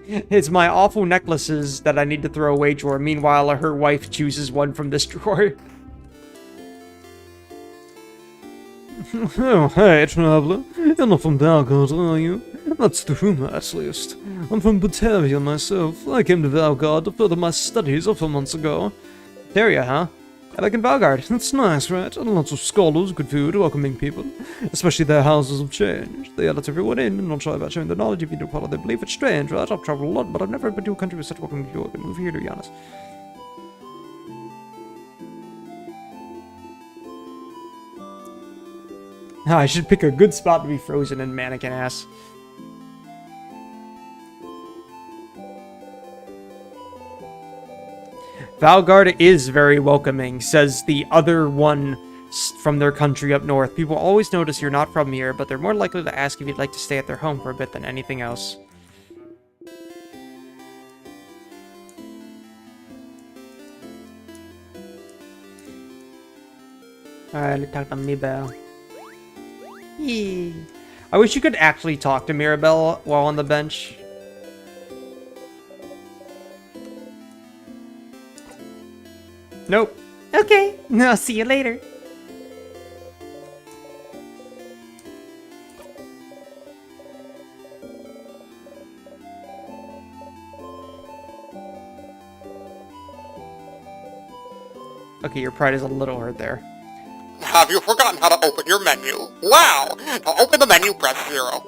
It's my awful necklaces that I need to throw away drawer. Meanwhile, her wife chooses one from this drawer. Oh, hey, traveler. You're not from Valgard, are you? That's the rumor, at least. I'm from Batavia myself. I came to Valgard to further my studies a few months ago. Batavia, huh? I like in Valgard. That's nice, right? And lots of scholars, good food, welcoming people. Especially their houses of change. They let everyone in, and not shy about sharing their knowledge if you don't follow their belief. It's strange, right? I've traveled a lot, but I've never been to a country with such welcoming people. I can move here, to be honest. I should pick a good spot to be frozen in, mannequin ass. Valgard is very welcoming, says the other one from their country up north. People always notice you're not from here, but they're more likely to ask if you'd like to stay at their home for a bit than anything else. Alright, let's talk to Mirabelle. Yee. I wish you could actually talk to Mirabelle while on the bench. Nope. Okay, I'll see you later. Okay, your pride is a little hurt there. Have you forgotten how to open your menu? Wow! To open the menu, press 0.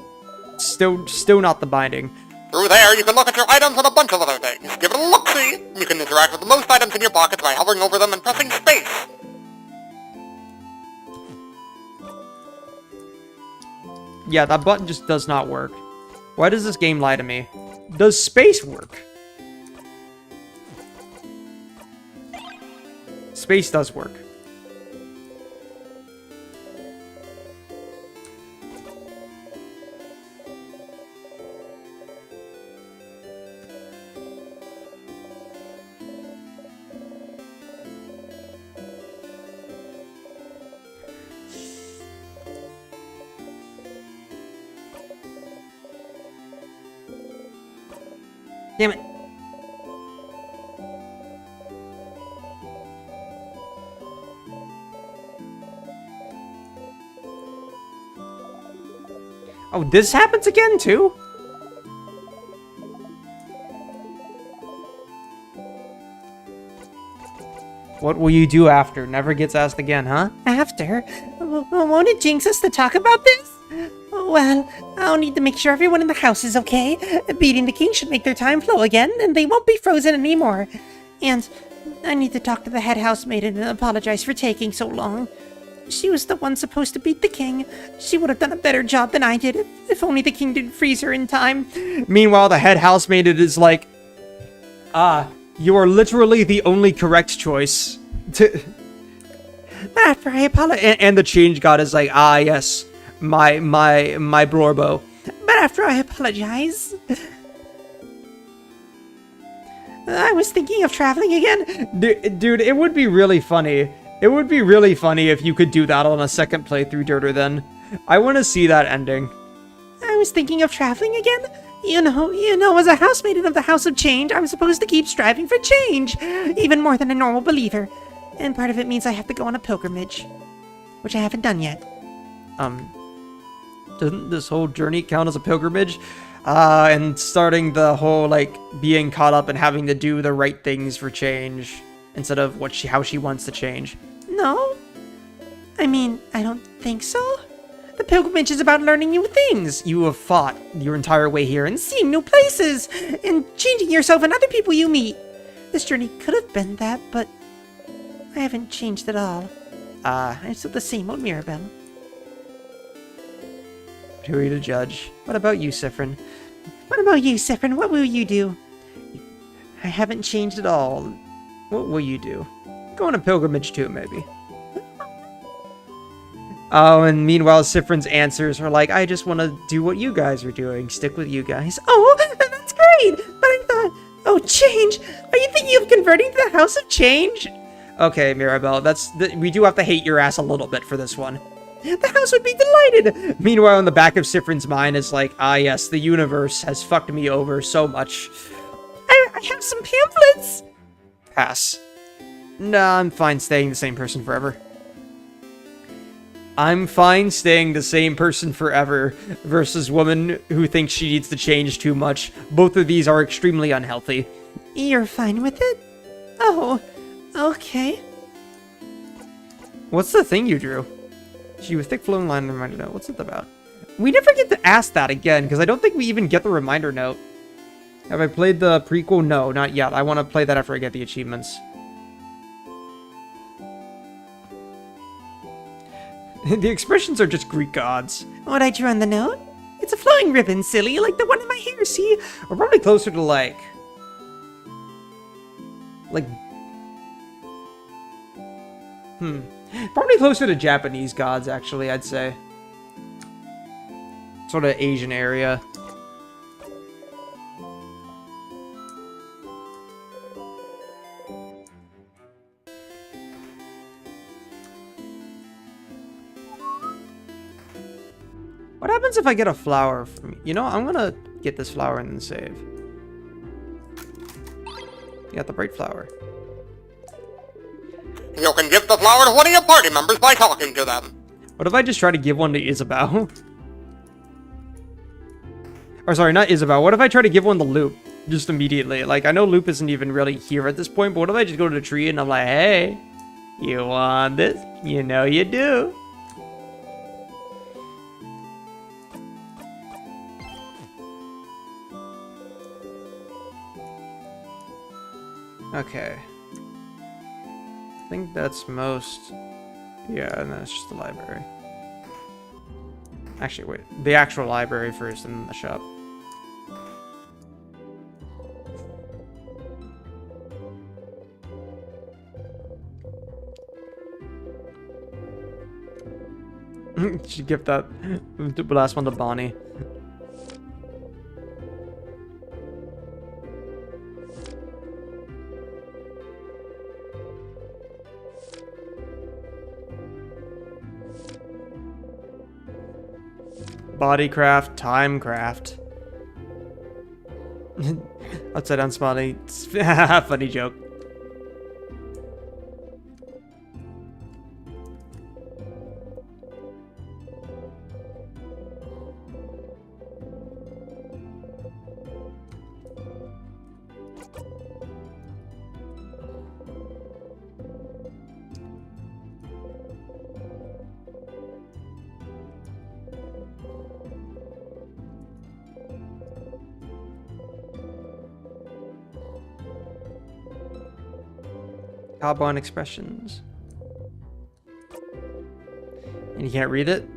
Still not the binding. Through there, you can look at your items and a bunch of other things. Give it a look-see. You can interact with most items in your pockets by hovering over them and pressing space. Yeah, that button just does not work. Why does this game lie to me? Does space work? Space does work. Damn it. Oh, this happens again, too? What will you do after? Never gets asked again, huh? After? Won't it jinx us to talk about this? Well, I'll need to make sure everyone in the house is okay. Beating the king should make their time flow again, and they won't be frozen anymore. And I need to talk to the head housemaid and apologize for taking so long. She was the one supposed to beat the king. She would have done a better job than I did if only the king didn't freeze her in time. Meanwhile, the head housemaid is like, you are literally the only correct choice. After I apologize, And the change god is like, yes, my Brorbo. but after I apologize, I was thinking of traveling again. Dude, it would be really funny It would be really funny if you could do that on a second playthrough, Dirter, then. I want to see that ending. I was thinking of traveling again. You know, as a housemaiden of the House of Change, I'm supposed to keep striving for change, even more than a normal believer. And part of it means I have to go on a pilgrimage, which I haven't done yet. Doesn't this whole journey count as a pilgrimage? And starting the whole, like, being caught up and having to do the right things for change instead of how she wants to change. No. I mean, I don't think so. The pilgrimage is about learning new things. You have fought your entire way here and Seeing new places, and changing yourself and other people you meet. This journey could have been that, but I haven't changed at all. I'm still the same old Mirabelle. who are you to judge? What about you, Spamffrin? What about you, Spammerween? What will you do? I haven't changed at all. What will you do? Go on a pilgrimage too, maybe. Oh, and meanwhile, Spamffrin's answers are like, I just want to do what you guys are doing. Stick with you guys. Oh, that's great! But I thought, oh, change? Are you thinking of converting to the House of Change? Okay, Mirabelle, we do have to hate your ass a little bit for this one. The house would be delighted! Meanwhile, in the back of Spamffrin's mind is like, ah yes, the universe has fucked me over so much. I have some pamphlets! Pass. Nah, I'm fine staying the same person forever. I'm fine staying the same person forever versus woman who thinks she needs to change too much. Both of these are extremely unhealthy. You're fine with it? Oh, okay. What's the thing you drew? She with thick flowing line and reminder note. What's it about? We never get to ask that again, because I don't think we even get the reminder note. Have I played the prequel? No, not yet. I want to play that after I get the achievements. The expressions are just Greek gods. What I drew on the note? It's a flowing ribbon, silly, like the one in my hair, see? We're probably closer to like... Probably closer to Japanese gods, actually, I'd say. Sort of Asian area. What happens if I get a flower from... You know, I'm gonna get this flower and then save. You got the bright flower. You can give the flower to one of your party members by talking to them. What if I just try to give one to Isabel? Or sorry, not Isabel. What if I try to give one to Loop? Just immediately. Like, I know Loop isn't even really here at this point, but what if I just go to the tree and I'm like, hey, you want this? You know you do. Okay. I think that's most... Yeah, and then it's just the library. Actually, wait. The actual library first, and then the shop. Should give that the last one to Bonnie. Bodycraft, timecraft. Upside down smiley. Funny joke. Carbon expressions. And you can't read it?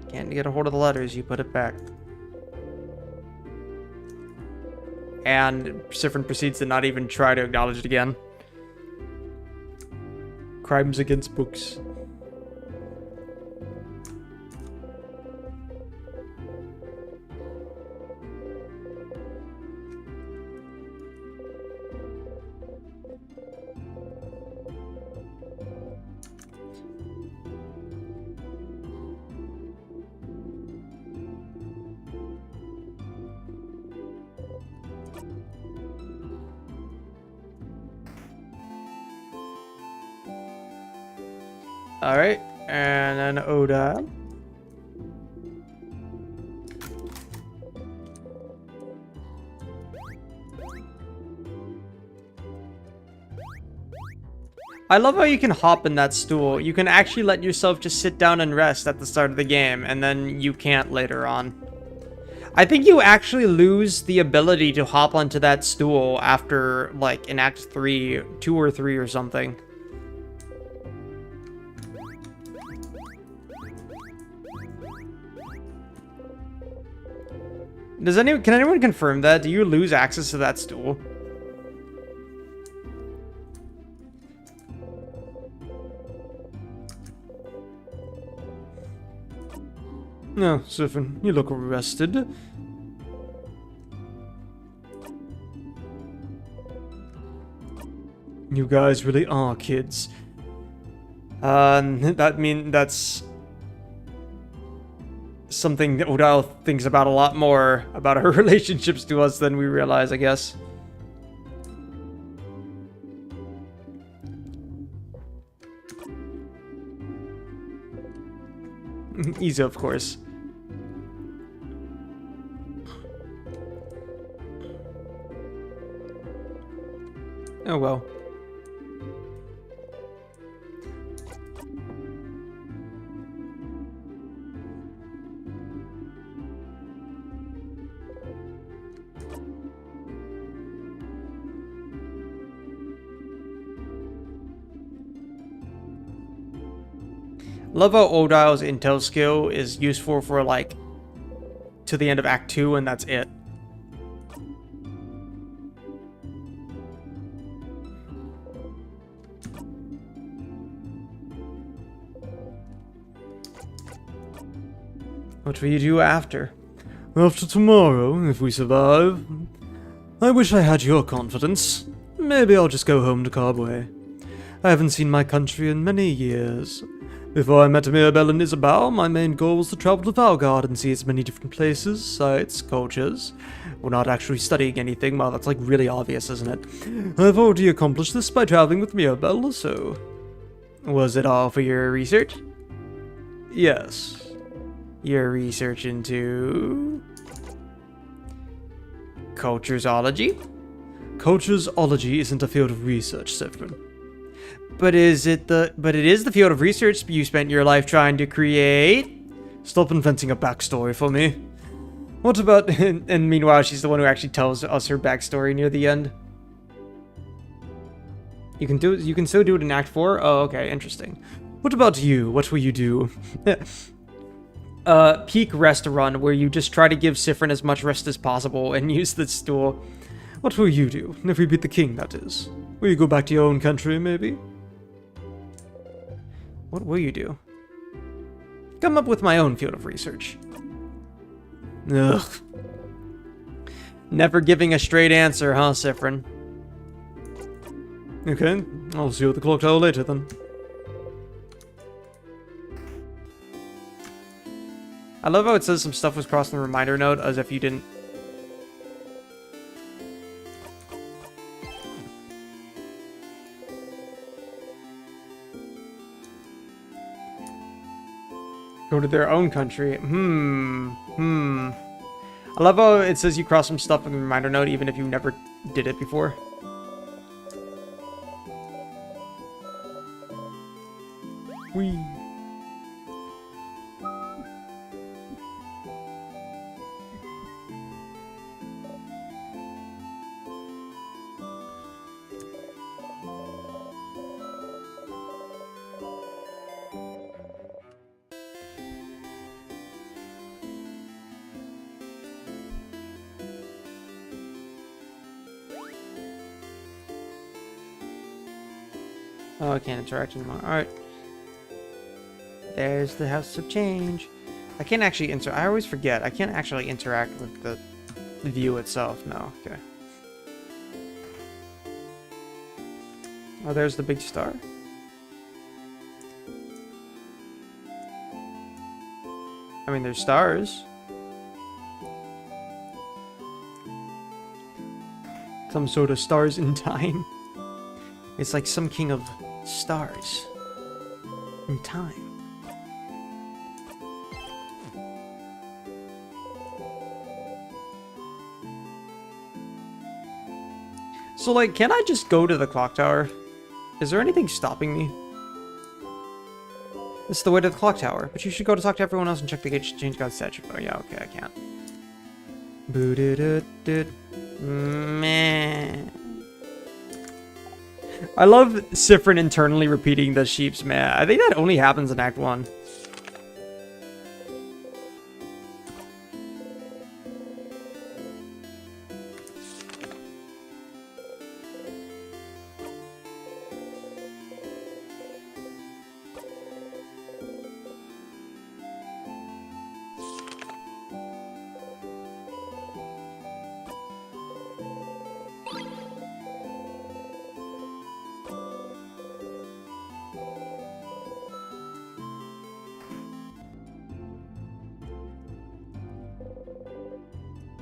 Can't get a hold of the letters, you put it back. And Spamffrin proceeds to not even try to acknowledge it again. Crimes against books. Alright, and then Oda. I love how you can hop in that stool. You can actually let yourself just sit down and rest at the start of the game, and then you can't later on. I think you actually lose the ability to hop onto that stool after, like, in Act 3, 2 or 3 or something. Can anyone confirm that? Do you lose access to that stool? No, Spamffrin, you look rested. You guys really are kids. That's something that Odile thinks about a lot more about our relationships to us than we realize, I guess. Easy, of course. Oh well. Love how Odile's intel skill is useful for, like, to the end of Act 2, and that's it. What will you do after? After tomorrow, if we survive. I wish I had your confidence. Maybe I'll just go home to Carbway. I haven't seen my country in many years. Before I met Mirabelle and Isabel, my main goal was to travel to Valgard and see its many different places, sites, cultures. We're not actually studying anything, well, that's like really obvious, isn't it? I've already accomplished this by traveling with Mirabelle, so... Was it all for your research? Yes. Your research into... Culturesology? Culturesology isn't a field of research, Spammerween. But it is the field of research you spent your life trying to create. Stop inventing a backstory for me. What about... And meanwhile, she's the one who actually tells us her backstory near the end. You can still do it in Act 4? Oh, okay, interesting. What about you? What will you do? Peak rest run, where you just try to give Spammerween as much rest as possible and use the stool. What will you do? If we beat the king, that is. Will you go back to your own country, maybe? What will you do? Come up with my own field of research. Ugh. Never giving a straight answer, huh, Spammerween? Okay, I'll see you at the clock tower later then. I love how it says some stuff was crossed in the reminder note, as if you didn't... Go to their own country. I love how it says you cross some stuff in the reminder note, even if you never did it before. Whee. Oh, I can't interact anymore. Alright. There's the House of Change. I can't actually I always forget. I can't actually interact with the view itself. No. Okay. Oh, there's the big star. I mean, there's stars. Some sort of stars in time. It's like some king of stars. in time. So, like, can I just go to the clock tower? Is there anything stopping me? This is the way to the clock tower, but you should go to talk to everyone else and check the gate to change God's statute. Oh, yeah, okay, I can't. Meh. I love Spamffrin internally repeating the sheep's meh. I think that only happens in Act 1.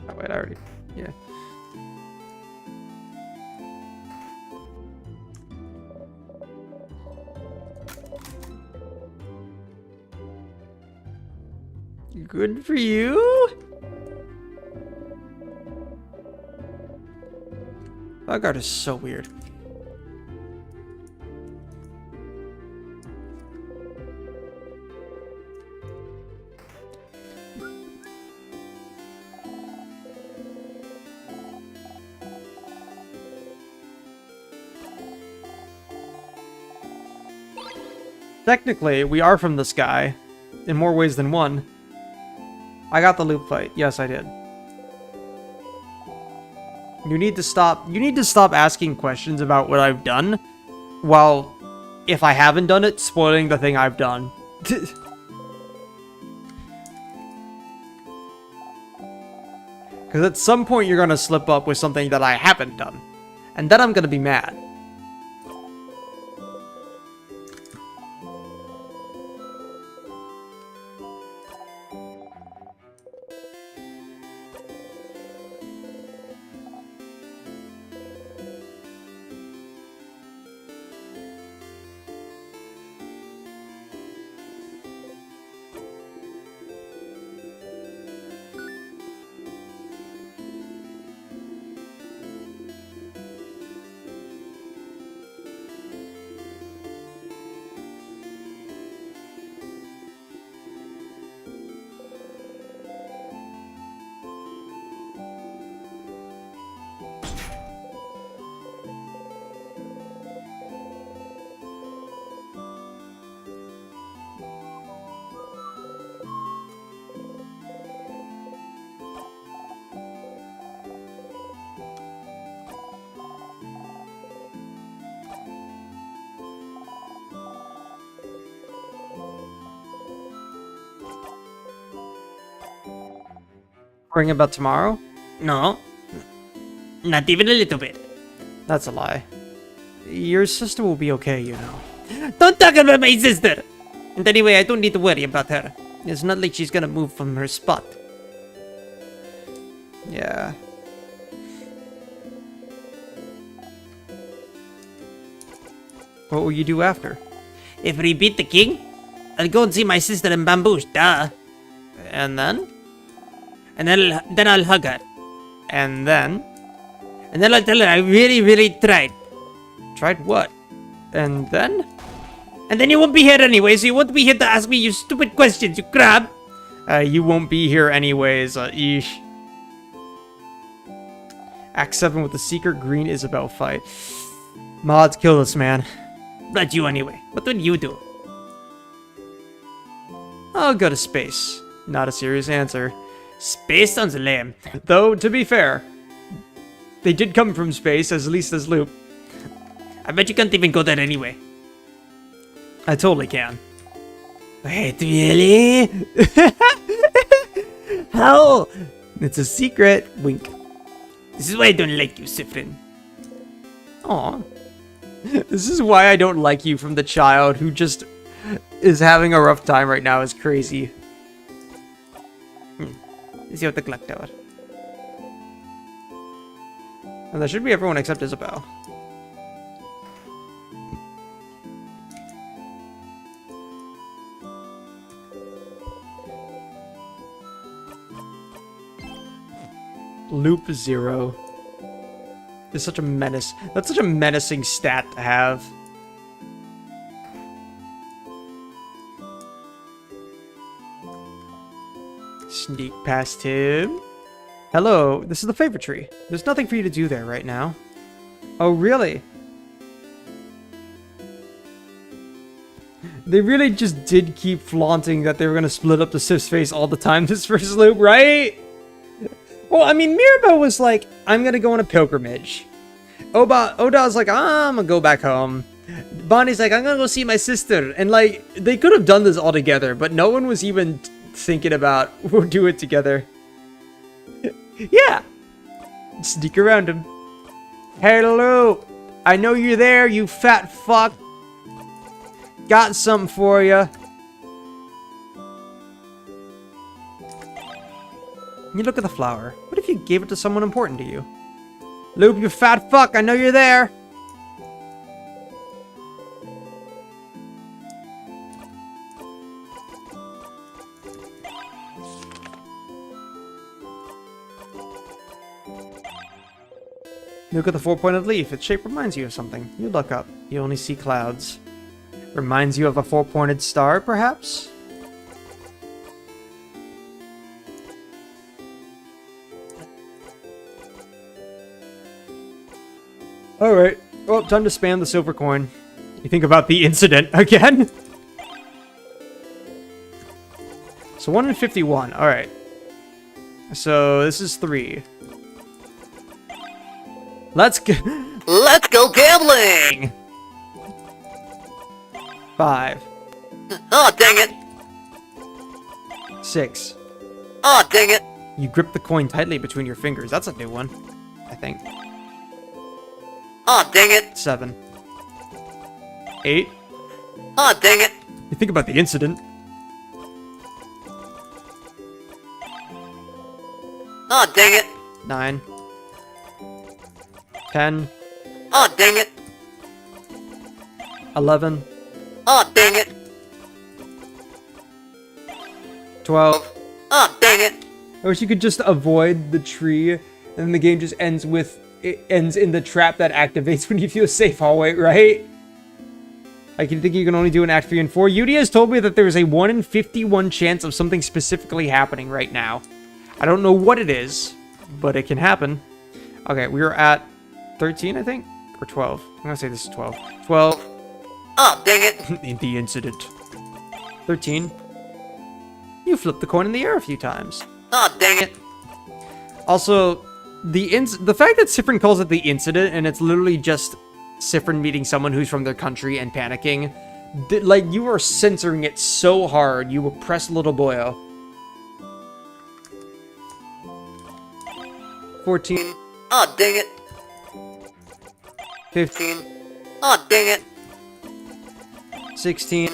Oh, wait, I already... Yeah. Good for you? That guard is so weird. Technically, we are from the sky, in more ways than one. I got the loop fight. Yes, I did. You need to stop asking questions about what I've done, while, if I haven't done it, spoiling the thing I've done. Because at some point you're gonna slip up with something that I haven't done, and then I'm gonna be mad. Worrying about tomorrow? No. Not even a little bit. That's a lie. Your sister will be okay, you know. Don't talk about my sister! And anyway, I don't need to worry about her. It's not like she's gonna move from her spot. Yeah. What will you do after? If we beat the king, I'll go and see my sister in Bamboosh, duh. And then? And then I'll hug her. And then? And then I'll tell her I really, really tried. Tried what? And then? And then you won't be here anyway, so you won't be here to ask me your stupid questions, you crab. You won't be here anyways, eesh. Act 7 with the secret green Isabel fight. Mods, kill this man. Not you anyway. What would you do? I'll go to space. Not a serious answer. Space sounds lame. Though, to be fair, they did come from space, at least as Loop. I bet you can't even go there anyway. I totally can. Wait, really? How? It's a secret. Wink. This is why I don't like you, Spammerween. Aw. This is why I don't like you from the child who just is having a rough time right now. Is crazy. Is he at the clock tower? And that should be everyone except Isabel. Loop 0. It's such a menace. That's such a menacing stat to have. Sneak past him. Hello, this is the favorite tree. There's nothing for you to do there right now. Oh, really? They really just did keep flaunting that they were going to split up the Sif's face all the time this first loop, right? Well, I mean, Mirabelle was like, I'm going to go on a pilgrimage. Oda's like, I'm going to go back home. Bonnie's like, I'm going to go see my sister. And like, they could have done this all together, but no one was even thinking about, we'll do it together. Yeah. Sneak around him. Hello. I know you're there, you fat fuck. Got something for you. You look at the flower. What if you gave it to someone important to you? Loop, you fat fuck, I know you're there. Look at the four-pointed leaf. Its shape reminds you of something. You look up. You only see clouds. Reminds you of a four-pointed star, perhaps? Alright. Well, time to spam the silver coin. You think about the incident again? So 1 in 51. Alright. So this is 3. Let's go gambling! 5. Oh, dang it! 6. Oh, dang it! You grip the coin tightly between your fingers. That's a new one, I think. Oh, dang it! 7. 8. Oh, dang it! You think about the incident. Oh, dang it! 9. 10. Oh, dang it! 11. Oh, dang it! 12. Oh, dang it! I wish you could just avoid the tree, and then the game just ends with... It ends in the trap that activates when you feel a safe hallway, right? I can think you can only do an Act 3 and 4. Yudi has told me that there's a 1 in 51 chance of something specifically happening right now. I don't know what it is, but it can happen. Okay, we are at 13, I think? Or 12. I'm gonna say this is 12. 12. Oh, dang it! In the incident. 13. You flipped the coin in the air a few times. Oh, dang it! Also, the fact that Spamffrin calls it the incident, and it's literally just Spamffrin meeting someone who's from their country and panicking, like, you are censoring it so hard, you oppressed little boyo. 14. Oh, dang it! 15. Oh, dang it! 16.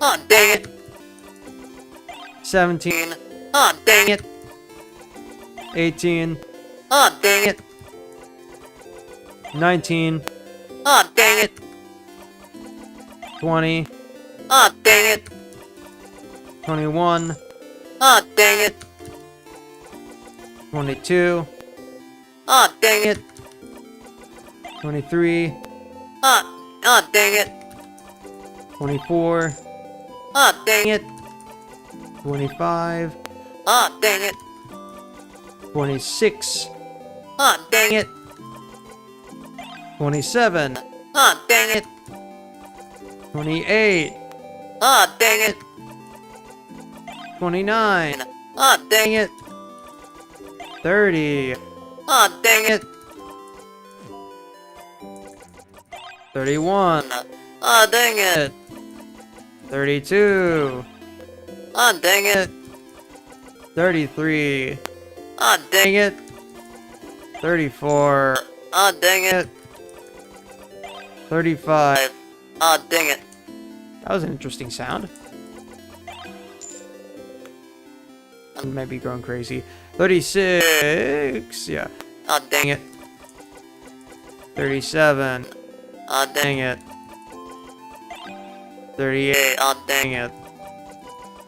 Oh, dang it! 17. Oh, dang it! 18. Oh, dang it! 19. Oh, dang it! 20. Oh, dang it! 21. Oh, dang it! 22. Oh, dang it! 23. Oh, dang it! 24. Oh, dang it! 25. Oh, dang it! 26. Oh, dang it! 27. Oh, dang it! 28. Oh, dang it! 29. Oh, dang it! 30. Oh, dang it! 31. Oh, dang it! 32. Oh, dang it! 33. Oh, dang Dang it. 34. Oh, dang it! 35. Oh, dang it! That was an interesting sound. I might be going crazy. 36. Yeah. Oh, dang it! 37. Oh, dang Dang it. 38. Oh, dang Dang it.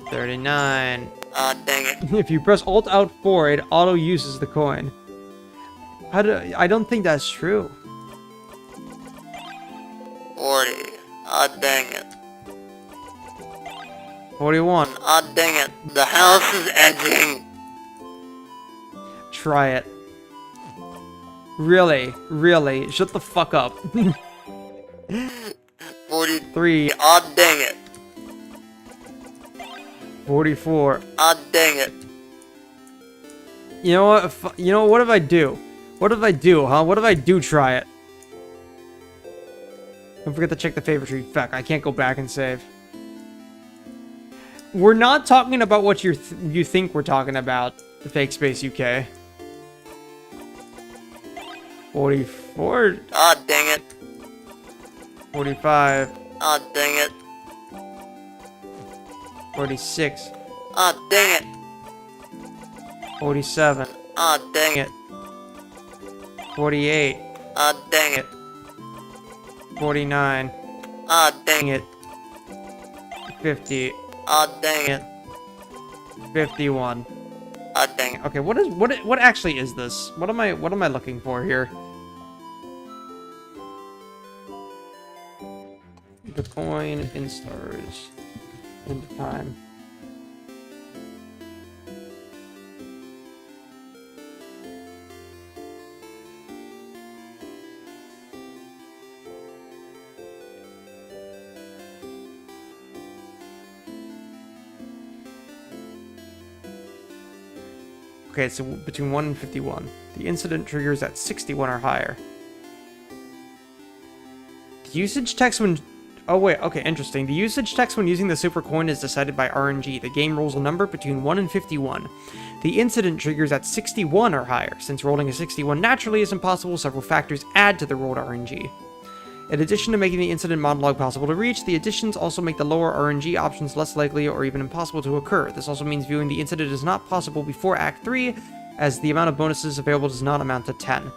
39. Oh, dang it! If you press Alt Out 4, it auto uses the coin. I don't think that's true. 40. Ah, dang it. 41. Ah, dang it. The house is edging. Try it. Really? Really? Shut the fuck up. 43. Ah, dang it. 44. Ah, dang it. You know what? You know what if I do? What if I do, huh? What if I do try it? Don't forget to check the favorite tree. Fuck, I can't go back and save. We're not talking about what you think we're talking about. The Fake Space UK. 44. Ah, dang it. 45. Ah, dang it. 46. Ah, dang it. 47. Ah, dang it. 48. Ah, dang it. 49. Ah, dang Dang it. it. 50. Ah, dang it. 51. Ah, dang it. Okay, what actually is this? What am I looking for here? The coin in stars. End time. Okay, so between 1 and 51. The incident triggers at 61 or higher. The usage text when... Oh wait, okay, interesting. The usage text when using the super coin is decided by RNG. The game rolls a number between 1 and 51. The incident triggers at 61 or higher. Since rolling a 61 naturally is impossible, several factors add to the rolled RNG. In addition to making the incident monologue possible to reach, the additions also make the lower RNG options less likely or even impossible to occur. This also means viewing the incident is not possible before Act 3, as the amount of bonuses available does not amount to 10.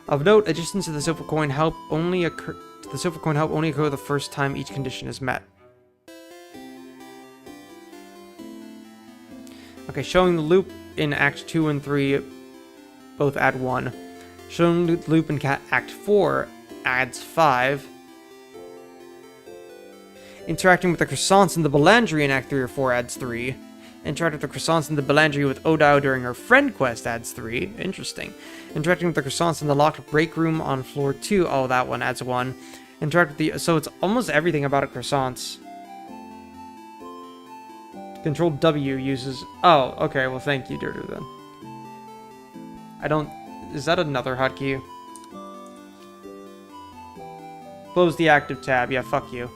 Of note, additions to the silver coin help only occur the first time each condition is met. Okay, showing the loop in Act 2 and 3 both add 1. Showing the loop in Act 4 adds 5. Interacting with the croissants in the Belandry in Act 3 or 4 adds 3. Interacting with the croissants in the Belandry with Odao during her friend quest adds 3. Interesting. Interacting with the croissants in the locked break room on floor 2. Oh, that one adds 1. Interact with the... So it's almost everything about a croissants. Control W uses... Oh, okay. Well, thank you, Dirter, then. I don't... Is that another hotkey? Close the active tab. Yeah, fuck you.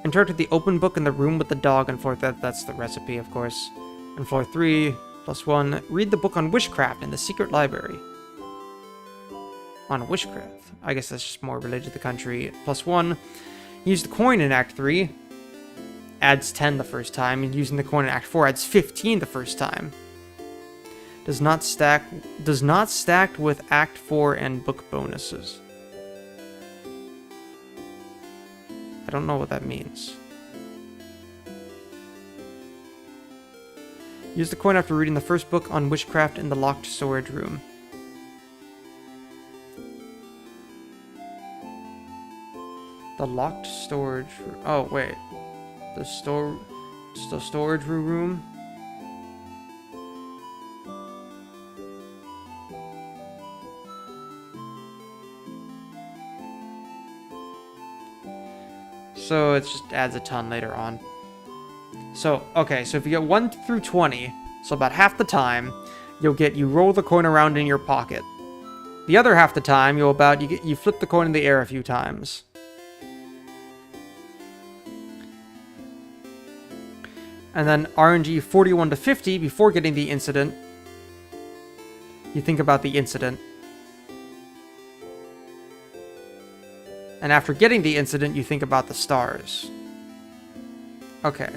Interact with the open book in the room with the dog on floor... That's the recipe, of course. On floor 3, +1. Read the book on witchcraft in the secret library. On witchcraft. I guess that's just more related to the country. +1. Use the coin in Act 3. Adds 10 the first time. And using the coin in Act 4 adds 15 the first time. Does not stack with Act 4 and book bonuses. I don't know what that means. Use the coin after reading the first book on witchcraft in the locked storage room. The locked storage room. Oh, wait. The storage room? So it just adds a ton later on. So, okay, so if you get 1 through 20, so about half the time, you roll the coin around in your pocket. The other half the time, you flip the coin in the air a few times. And then RNG 41 to 50, before getting the incident, you think about the incident. And after getting the incident, you think about the stars. Okay.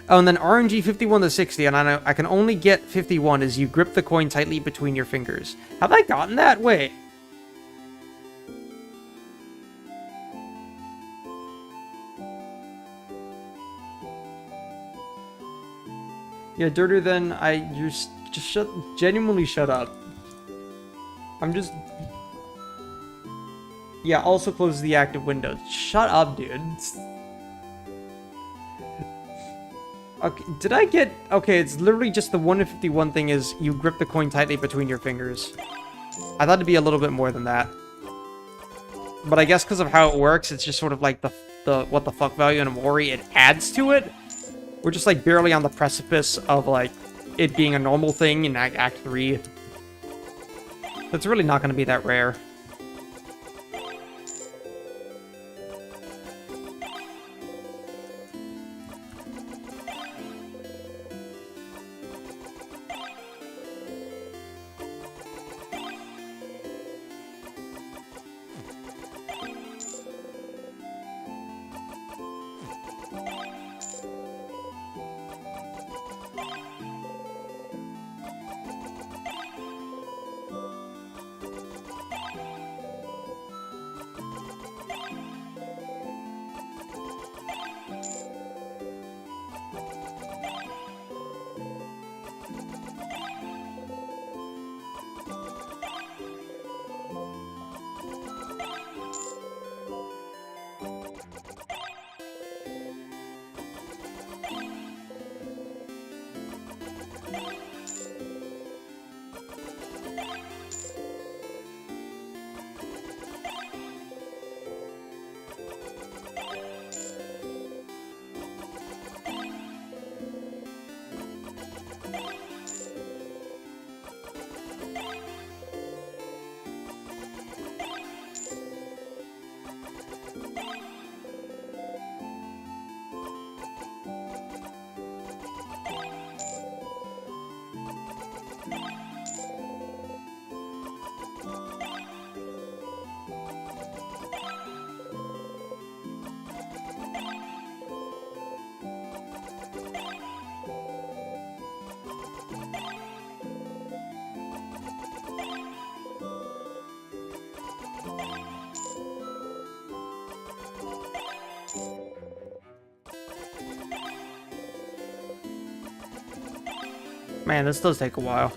Oh, and then RNG 51 to 60, and I can only get 51 as you grip the coin tightly between your fingers. Have I gotten that? Wait. Yeah, dirtier than just shut, genuinely shut up. I'm just... Yeah, also close the active windows. Shut up, dude. Okay, did I get... Okay, it's literally just the 1 in 51 thing is you grip the coin tightly between your fingers. I thought it'd be a little bit more than that. But I guess because of how it works, it's just sort of like the what the fuck value in Amori, it adds to it. We're just like barely on the precipice of like it being a normal thing in Act 3. It's really not going to be that rare. Man, this does take a while.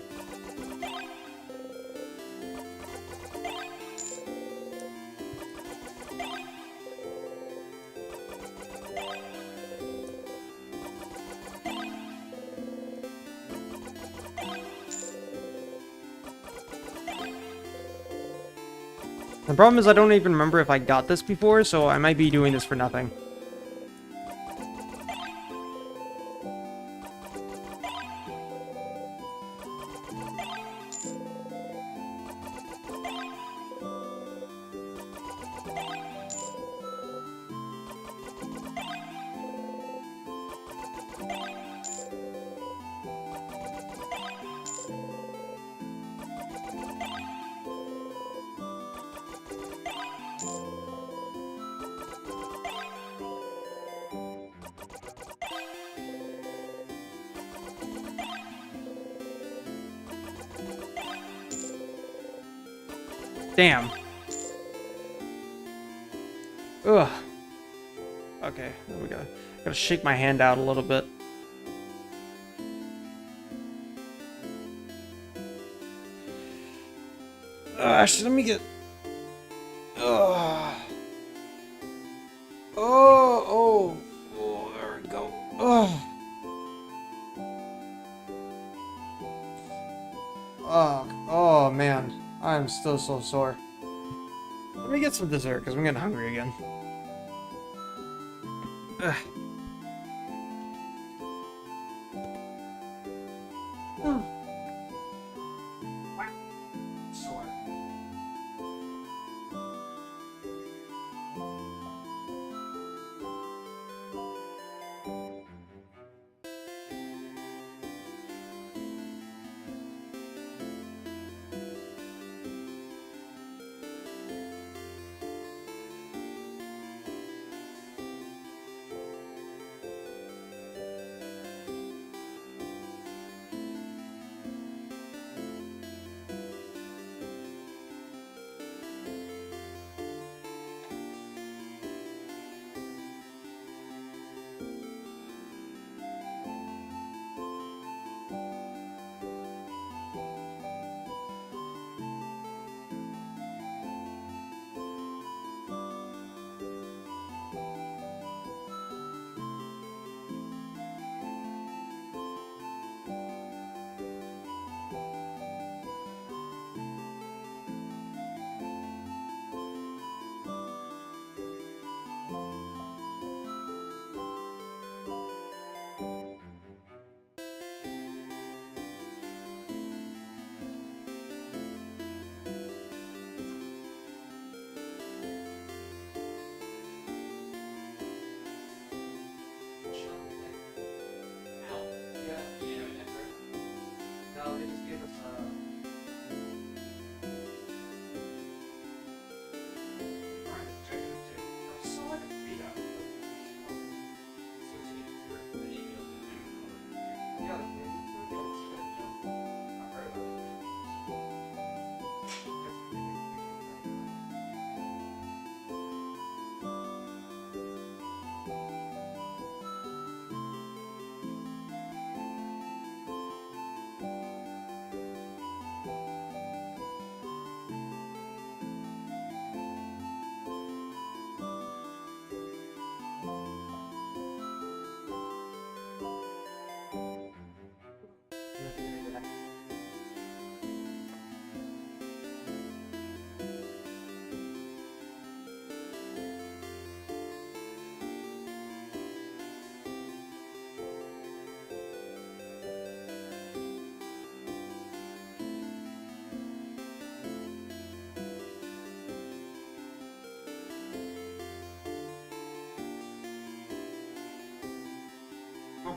The problem is I don't even remember if I got this before, so I might be doing this for nothing. Damn. Ugh. Okay, there we go. Gotta shake my hand out a little bit. Actually, let me get... Oh, there we go. Oh, man. I'm still so sore. Let me get some dessert, because I'm getting hungry again. Ugh. Sore.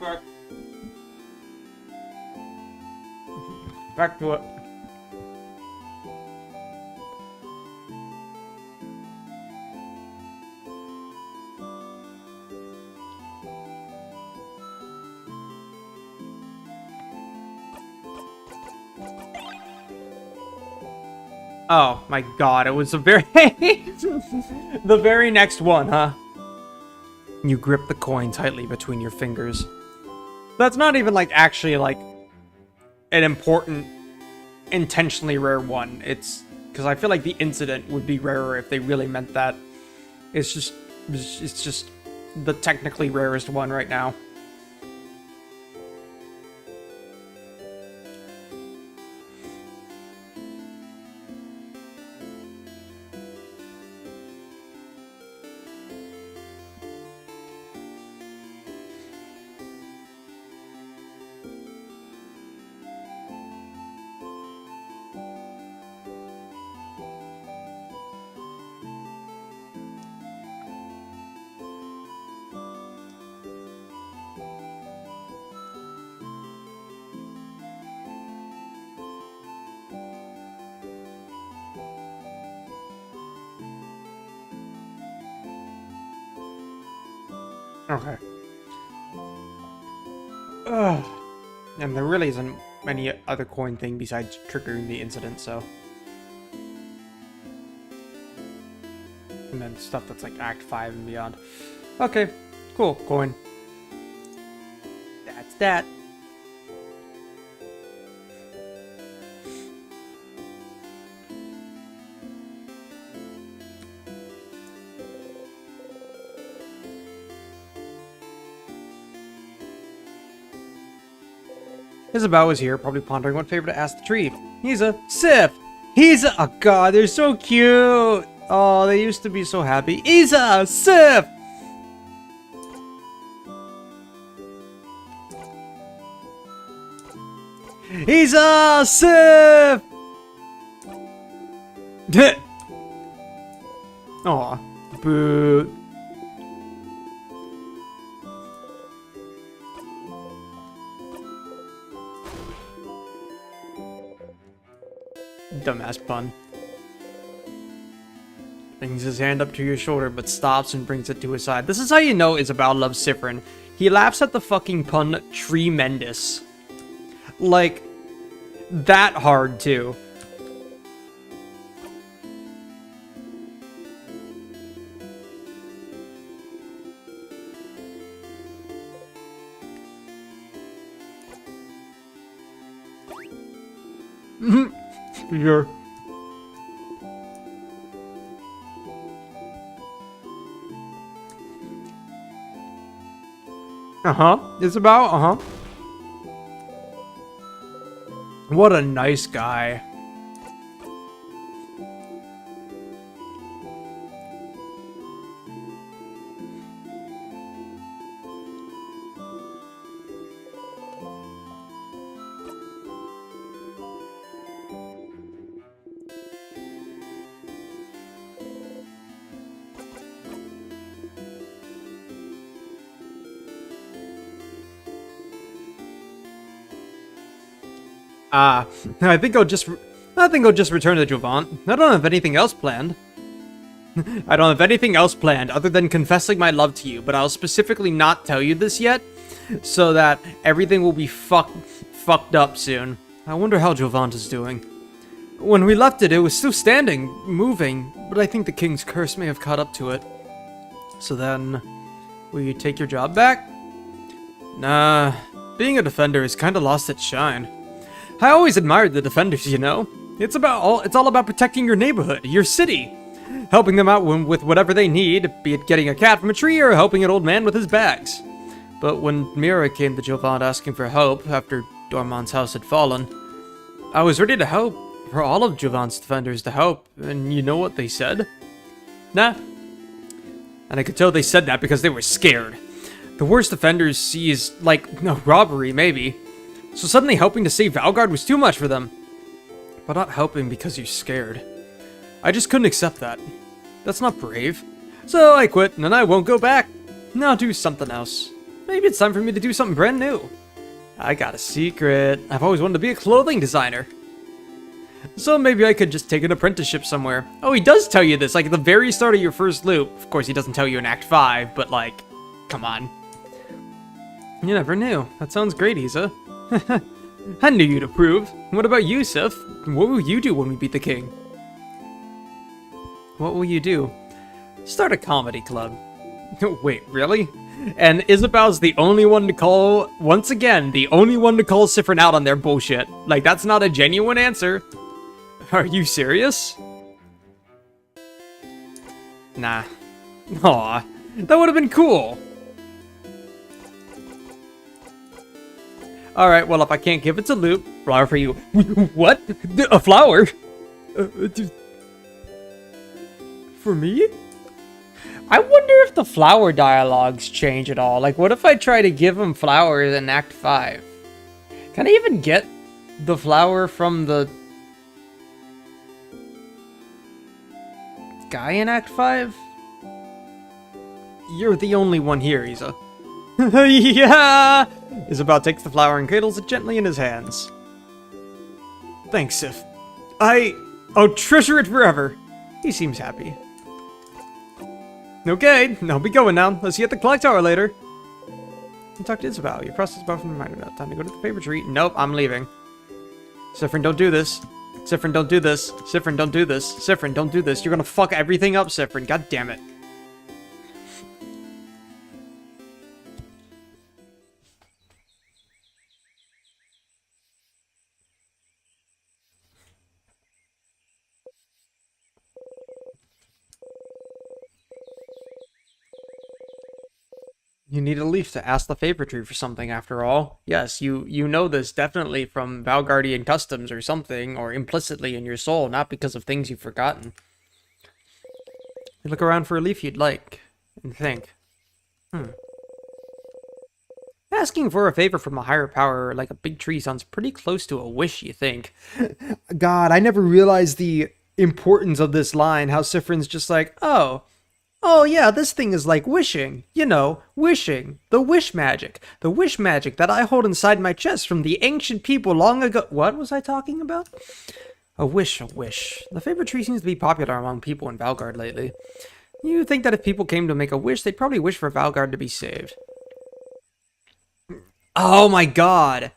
Okay. Back to it. Oh my god, it was the very the very next one, huh? You grip the coin tightly between your fingers. That's not even like actually like an important intentionally rare one. It's because I feel like the incident would be rarer if they really meant that. It's just the technically rarest one right now. Okay. Ugh. And there really isn't any other coin thing besides triggering the incident, so. And then stuff that's like Act 5 and beyond. Okay, cool, coin. That's that. Isabel was here, probably pondering what favor to ask the tree. He's a Sif! He's a— oh god, they're so cute! Oh, they used to be so happy. He's a Sif! He's a Sif! Aw, boo. Dumbass pun. Brings his hand up to your shoulder, but stops and brings it to his side. This is how you know Isabel loves Spammerween. He laughs at the fucking pun tremendous. Like, that hard, too. Sure. Isabel, What a nice guy. I think I'll just return to Jovant. I don't have anything else planned. I don't have anything else planned other than confessing my love to you, but I'll specifically not tell you this yet, so that everything will be fucked up soon. I wonder how Jovant is doing. When we left it, it was still standing, moving, but I think the king's curse may have caught up to it. So then, will you take your job back? Nah, being a defender has kinda lost its shine. I always admired the defenders, you know. It's all about protecting your neighborhood, your city. Helping them out with whatever they need, be it getting a cat from a tree or helping an old man with his bags. But when Mira came to Jovant asking for help after Dormont's house had fallen, I was ready to help, for all of Jovant's defenders to help, and you know what they said? Nah. And I could tell they said that because they were scared. The worst offenders see is, like, robbery, maybe. So suddenly helping to save Valgard was too much for them. But not helping because you're scared. I just couldn't accept that. That's not brave. So I quit, and I won't go back. I'll do something else. maybe it's time for me to do something brand new. I got a secret. I've always wanted to be a clothing designer. So maybe I could just take an apprenticeship somewhere. Oh, he does tell you this, like at the very start of your first loop. Of course, he doesn't tell you in Act 5, but like, come on. You never knew. That sounds great, Isa. I knew you'd approve. What about you, Sif? What will you do when we beat the king? What will you do? Start a comedy club. Wait, really? And Isabel's the only one to call, once again, the only one to call Spamffrin out on their bullshit. Like, that's not a genuine answer. Are you serious? Nah. Aw, that would have been cool. Alright, well, if I can't give it to Loop, flower for you. What? A flower? For me? I wonder if the flower dialogues change at all. Like, what if I try to give him flowers in Act 5? Can I even get the flower from the guy in Act 5? You're the only one here, Isa. Yeah! Isabel takes the flower and cradles it gently in his hands. Thanks, Sif. I'll treasure it forever. He seems happy. Okay, I'll be going now. Let's see you at the clock tower later. You talk to Isabel. You process about from the reminder note. Time to go to the favorite tree. Nope, I'm leaving. Spamffrin, don't do this. Spamffrin, don't do this. Spamffrin, don't do this. Spamffrin, don't do this. You're gonna fuck everything up, Spamffrin. God damn it. You need a leaf to ask the favorite tree for something, after all. Yes, you know this definitely from Valgardian customs or something, or implicitly in your soul, not because of things you've forgotten. You look around for a leaf you'd like, and think. Asking for a favor from a higher power, like a big tree, sounds pretty close to a wish, you think. God, I never realized the importance of this line, how Spamffrin's just like, Oh yeah, this thing is like wishing. You know, wishing. The wish magic. The wish magic that I hold inside my chest from the ancient people long ago. What was I talking about? A wish, a wish. The favorite tree seems to be popular among people in Valgard lately. You think that if people came to make a wish, they'd probably wish for Valgard to be saved. Oh my god!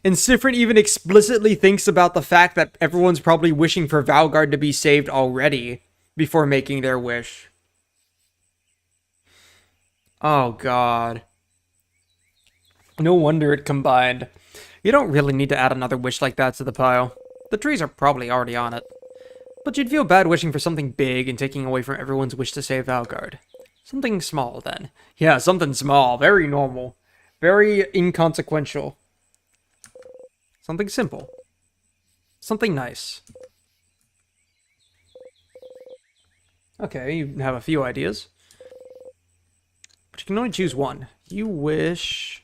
And Spamffrin even explicitly thinks about the fact that everyone's probably wishing for Valgard to be saved already before making their wish. Oh, God. No wonder it combined. You don't really need to add another wish like that to the pile. The trees are probably already on it. But you'd feel bad wishing for something big and taking away from everyone's wish to save Valgard. Something small, then. Yeah, something small. Very normal. Very inconsequential. Something simple. Something nice. Okay, you have a few ideas. But you can only choose one. You wish...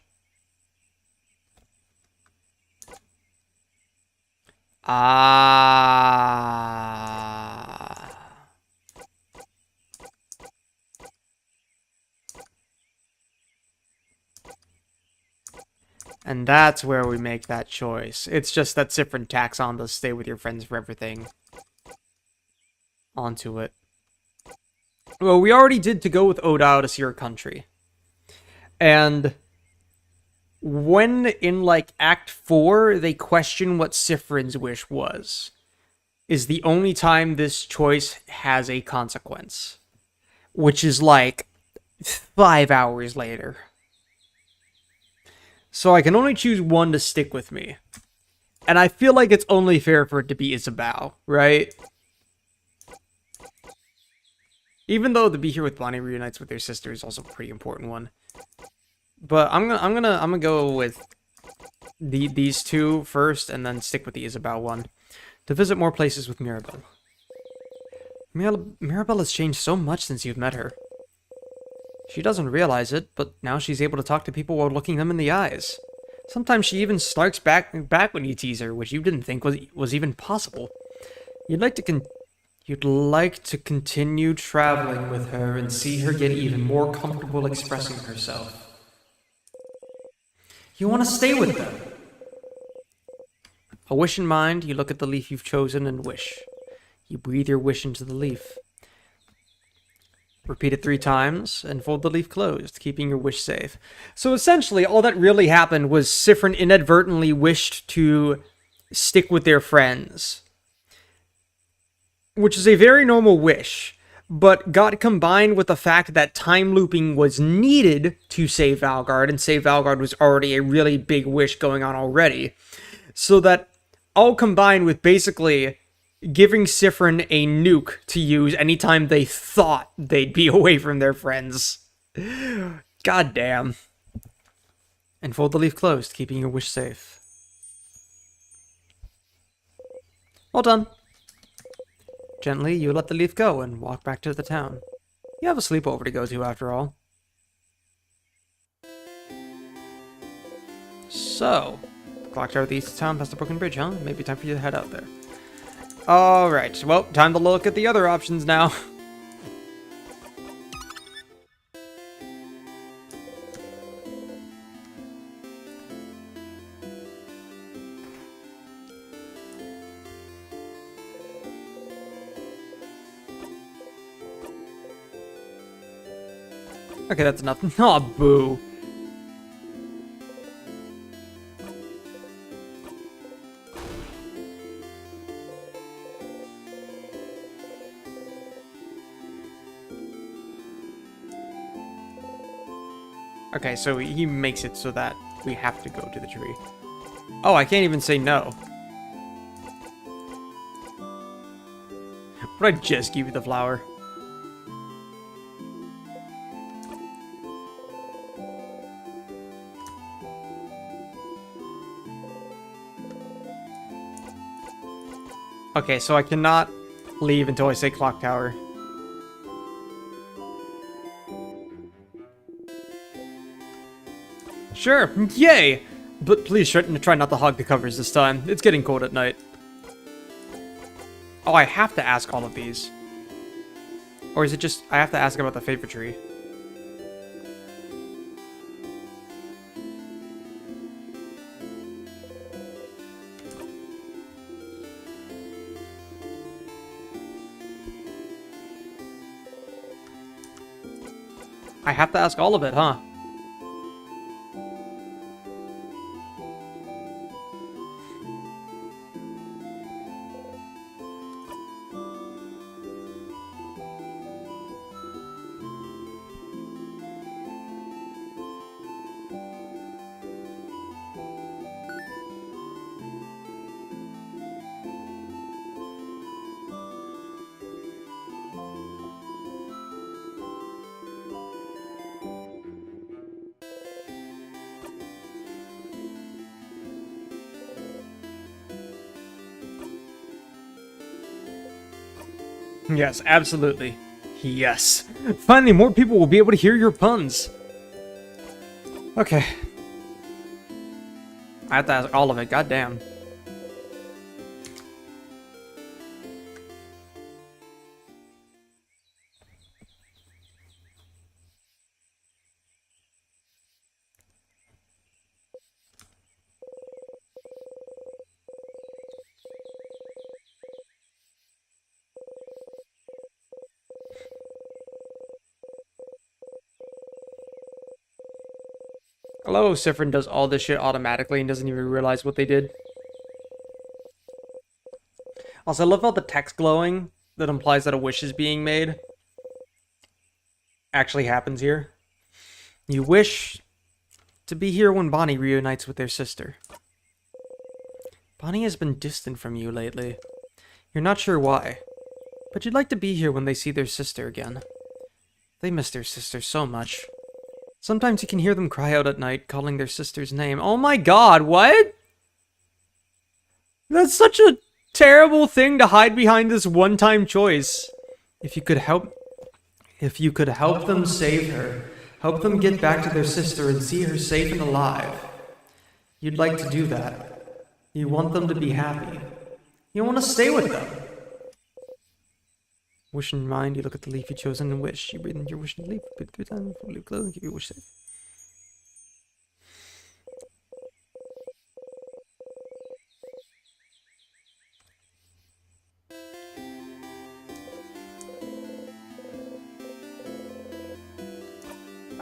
And that's where we make that choice. It's just that Spamffrin tacks on the stay with your friends for everything onto it. Well, we already did to go with Odao to see her country. And when in, like, Act 4, they question what Spamffrin's wish was, is the only time this choice has a consequence. Which is, like, 5 hours later. So I can only choose one to stick with me. And I feel like it's only fair for it to be Isabel, right? Even though the Be Here with Bonnie reunites with their sister is also a pretty important one. But I'm gonna go with these two first, and then stick with the Isabel one. To visit more places with Mirabelle. Mirabelle has changed so much since you've met her. She doesn't realize it, but now she's able to talk to people while looking them in the eyes. Sometimes she even snarks back when you tease her, which you didn't think was even possible. You'd like to continue traveling with her and see her get even more comfortable expressing herself. You want to stay with them. A wish in mind, you look at the leaf you've chosen and wish. You breathe your wish into the leaf. Repeat it 3 times, and fold the leaf closed, keeping your wish safe. So essentially, all that really happened was Spamffrin inadvertently wished to stick with their friends. Which is a very normal wish, but got combined with the fact that time looping was needed to save Valgard, and save Valgard was already a really big wish going on already. So that all combined with basically giving Spamffrin a nuke to use anytime they thought they'd be away from their friends. God damn. And fold the leaf closed, keeping your wish safe. Well done. Gently, you let the leaf go and walk back to the town. You have a sleepover to go to, after all. So, clock tower at the east of town past the broken bridge, huh? Maybe time for you to head out there. Alright, well, time to look at the other options now. Okay, that's enough. Aw, boo. Okay, so he makes it so that we have to go to the tree. Oh, I can't even say no. Would I just give you the flower? Okay, so I cannot leave until I say clock tower. Sure, yay! But please try not to hog the covers this time. It's getting cold at night. Oh, I have to ask all of these. Or is it just, I have to ask about the favorite tree? I have to ask all of it, huh? Yes, absolutely. Yes. Finally, more people will be able to hear your puns. Okay. I have to ask all of it, goddamn. Hello, Spamffrin does all this shit automatically and doesn't even realize what they did. Also, I love how the text glowing that implies that a wish is being made actually happens here. You wish to be here when Bonnie reunites with their sister. Bonnie has been distant from you lately. You're not sure why, but you'd like to be here when they see their sister again. They miss their sister so much. Sometimes you can hear them cry out at night, calling their sister's name. Oh my god, what? That's such a terrible thing to hide behind this one-time choice. If you could help them save her, help them get back to their sister and see her safe and alive. You'd like to do that. You want them to be happy. You want to stay with them. Wish in mind, you look at the leaf you chosen and wish. You breathe in your wish and leaf. Repeat 3 times. Leave close and keep your wish safe.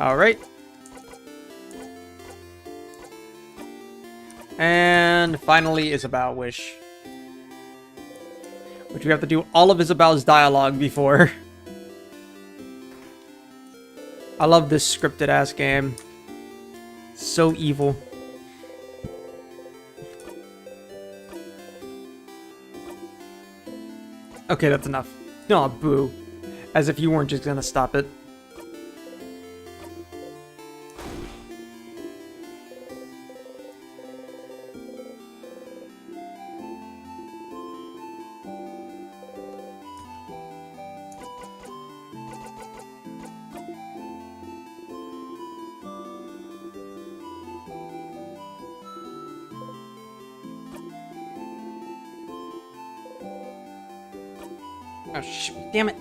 Alright. And finally, Isabel Wish. Which we have to do all of Isabel's dialogue before. I love this scripted ass game. So evil. Okay, that's enough. No, boo. As if you weren't just gonna stop it. Oh, damn it.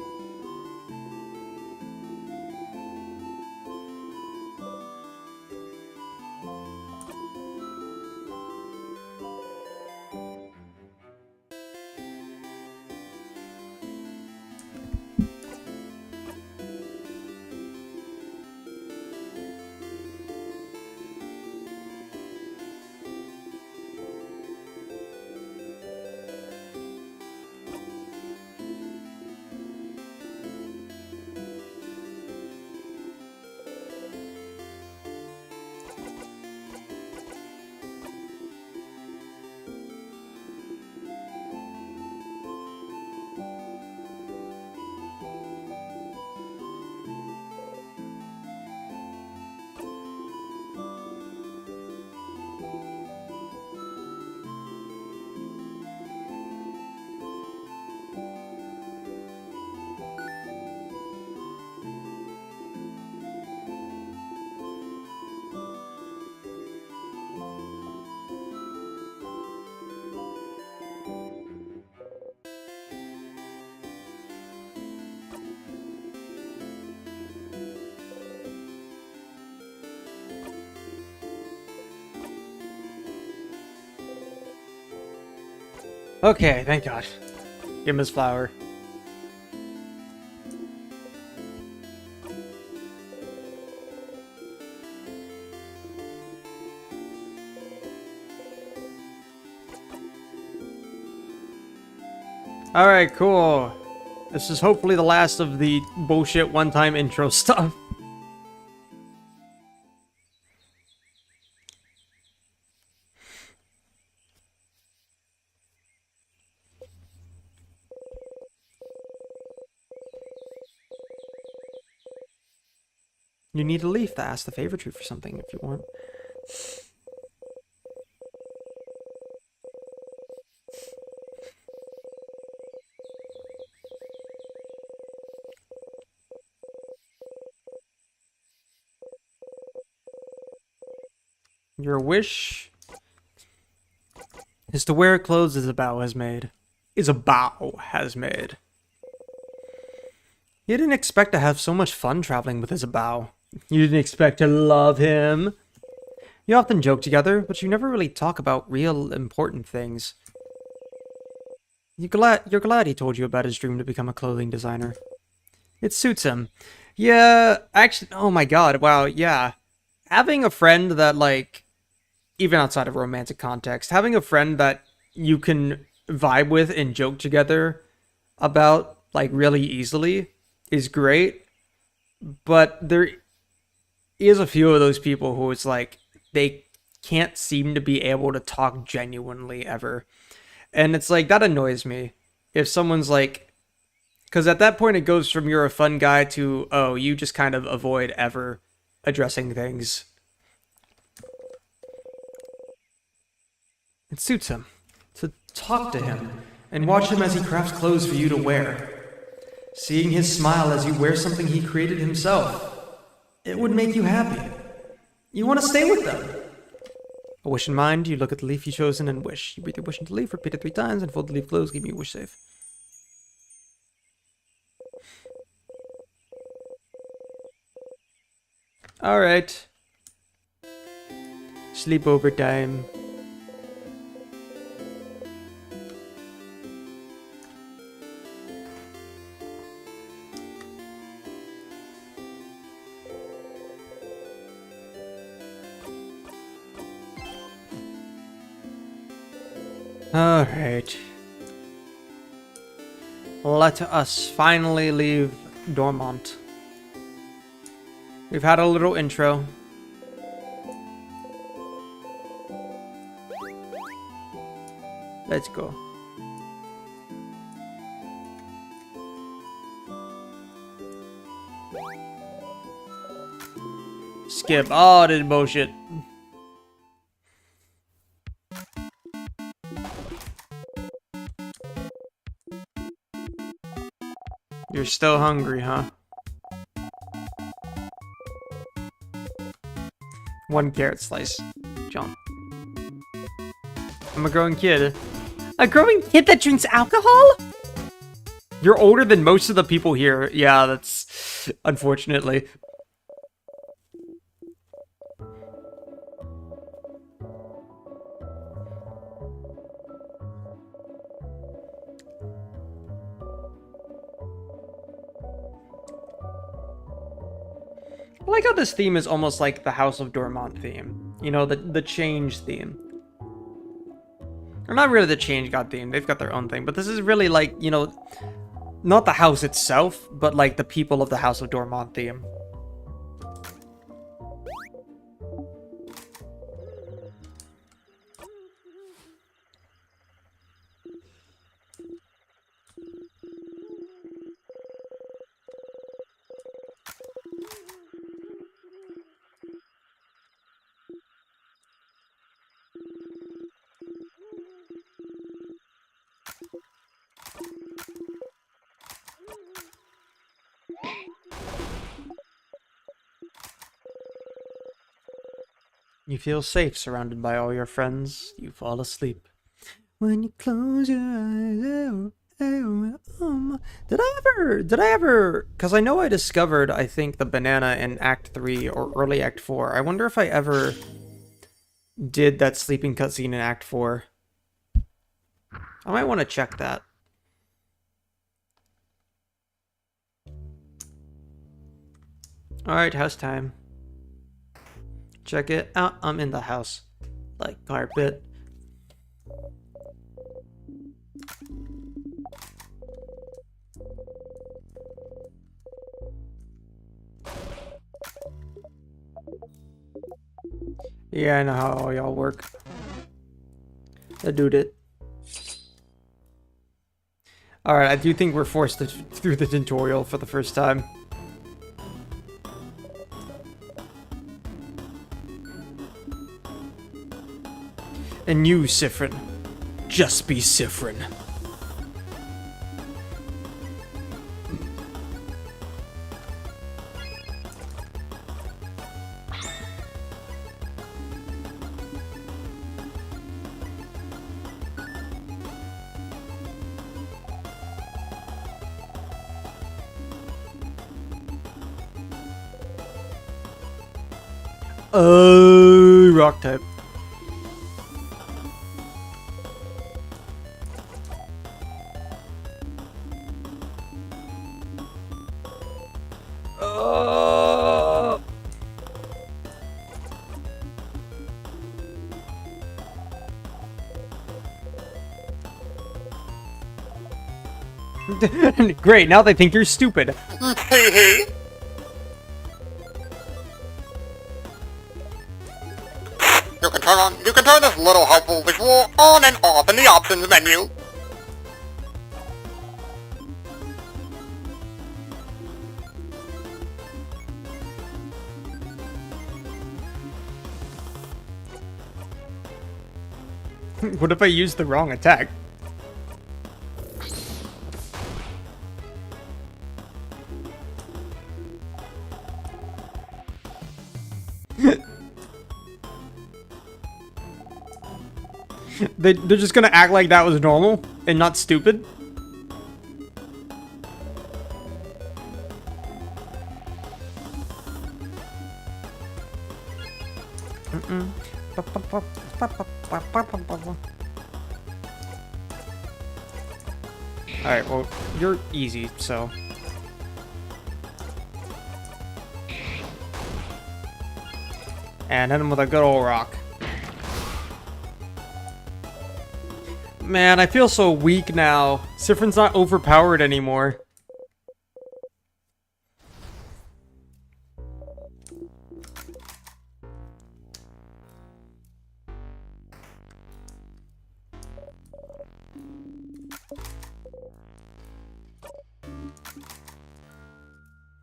Okay, thank God. Give him his flower. Alright, cool. This is hopefully the last of the bullshit one-time intro stuff. You need a leaf to ask the favor tree for something if you want. Your wish is to wear clothes Isabel has made. Isabel has made. You didn't expect to have so much fun traveling with Isabel. You didn't expect to love him. You often joke together, but you never really talk about real important things. You're glad he told you about his dream to become a clothing designer. It suits him. Yeah, actually, oh my god, wow, yeah. Having a friend that, like, even outside of romantic context, having a friend that you can vibe with and joke together about, like, really easily is great. But there is a few of those people who it's like, they can't seem to be able to talk genuinely ever. And it's like, that annoys me. If someone's like, because at that point it goes from you're a fun guy to, oh, you just kind of avoid ever addressing things. It suits him to talk to him and watch him as he crafts clothes for you to wear. Seeing his smile as you wear something he created himself, it would make you happy. You want to stay with them. A wish in mind, you look at the leaf you've chosen and wish. You breathe your wish into the leaf, repeat it 3 times, and fold the leaf closed, keeping your wish safe. Alright. Sleepover time. Alright. Let us finally leave Dormont. We've had a little intro. Let's go. Skip. Oh, this bullshit. You're still hungry, huh? 1 carrot slice. John. I'm a growing kid. A growing kid that drinks alcohol? You're older than most of the people here. Yeah, that's... unfortunately. I like how this theme is almost like the House of Dormont theme. You know, the change theme. Or not really the change god theme, they've got their own thing, but this is really like, you know, not the house itself, but like the people of the House of Dormont theme. You feel safe surrounded by all your friends. You fall asleep. When you close your eyes, did I ever, because I know I discovered, I think, the banana in Act 3 or early Act 4. I wonder if I ever did that sleeping cutscene in Act 4. I might want to check that. Alright, house time. Check it out, I'm in the house. Like carpet. Yeah, I know how all y'all work. I do it. Alright, I do think we're forced through the tutorial for the first time. And you, Spamffrin, just be Spamffrin. Rock type. Great, now they think you're stupid. Hey. You can turn this little helpful visual on and off in the options menu. What if I use the wrong attack? They're just gonna act like that was normal and not stupid? Alright, well, you're easy, so... And hit him with a good old rock. Man, I feel so weak now. Spamffrin's not overpowered anymore.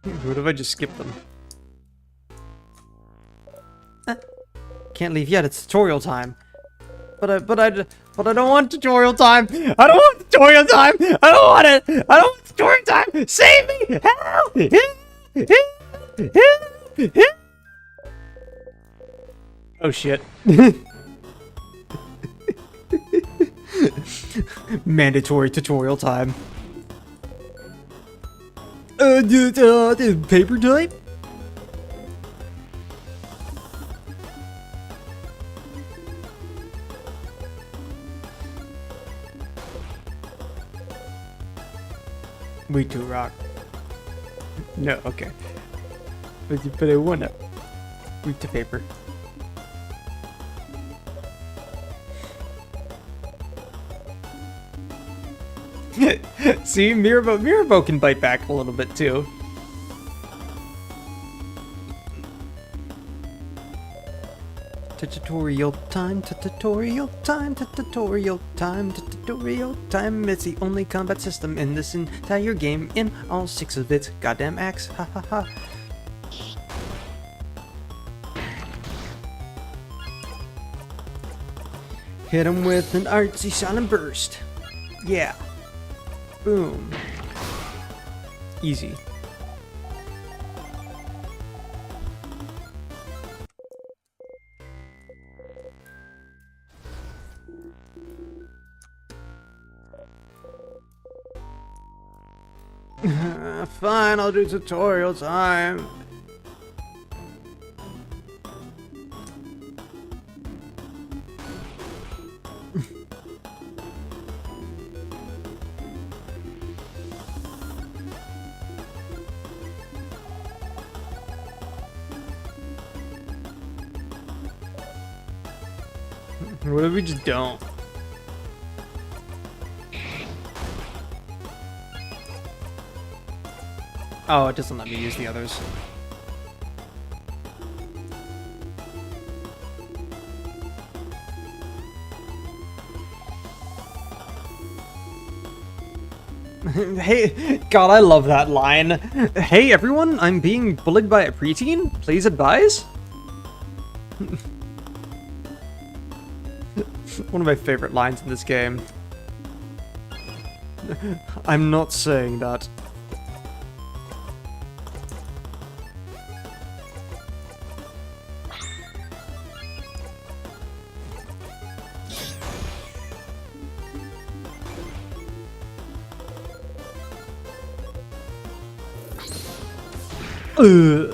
What if I just skip them? Can't leave yet. It's tutorial time. But I don't want tutorial time. I don't want tutorial time. I don't want it. I don't want tutorial time. Save me. Help. Oh shit. Mandatory tutorial time. Paper type? We too rock. No, okay. But I wanna. Weak to paper. See, Mirabo can bite back a little bit too. Tutorial time, tutorial time, tutorial time, tutorial time. It's the only combat system in this entire game, in all 6 of its goddamn acts. Ha ha ha. Hit him with an artsy silent burst. Yeah. Boom. Easy. Fine, I'll do tutorial time. What if we just don't? Oh, it doesn't let me use the others. Hey, God, I love that line. Hey, everyone, I'm being bullied by a preteen. Please advise? One of my favorite lines in this game. I'm not saying that. Ugh.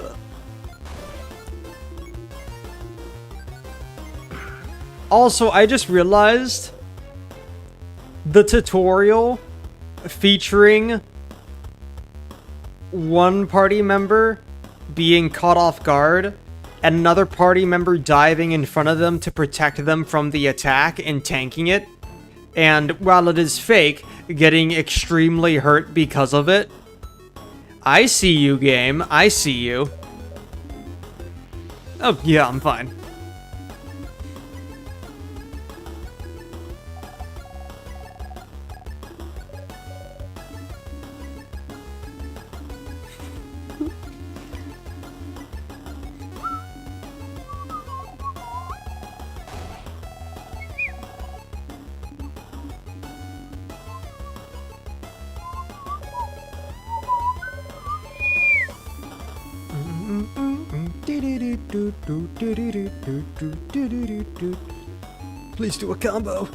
Also, I just realized the tutorial featuring one party member being caught off guard and another party member diving in front of them to protect them from the attack and tanking it, and while it is fake, getting extremely hurt because of it. I see you, game. I see you. Oh, yeah, I'm fine. Please do a combo.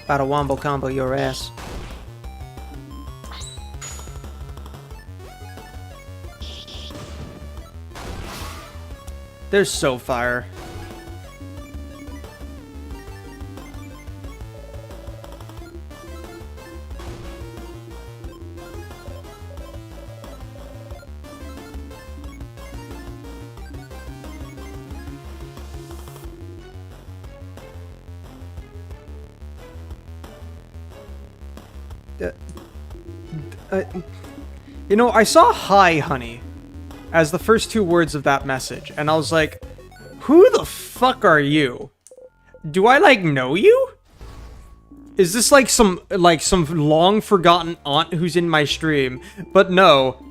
About a wombo combo your ass. They're so fire. You know, I saw "Hi, honey" as the first two words of that message, and I was like, who the fuck are you? Do I, like, know you? Is this like some long forgotten aunt who's in my stream? But no.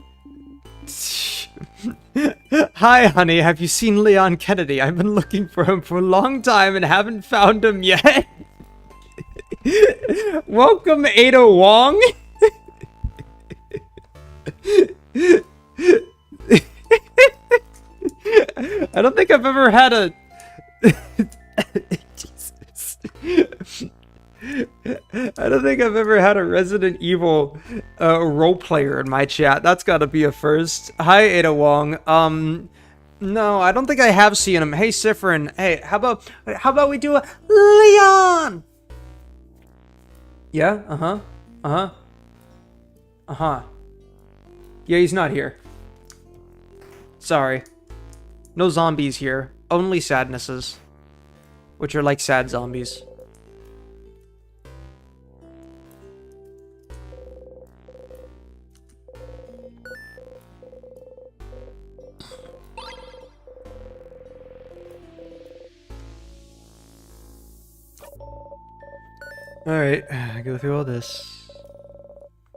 Hi, honey, have you seen Leon Kennedy? I've been looking for him for a long time and haven't found him yet. Welcome, Ada Wong. I don't think I've ever had a... Jesus. I don't think I've ever had a Resident Evil role player in my chat. That's gotta be a first. Hi, Ada Wong. No, I don't think I have seen him. Hey, Spammerween. Hey, how about we do a Leon? Yeah? Uh-huh. Uh-huh. Uh-huh. Yeah, he's not here. Sorry. No zombies here. Only sadnesses. Which are like sad zombies. Alright, go through all this.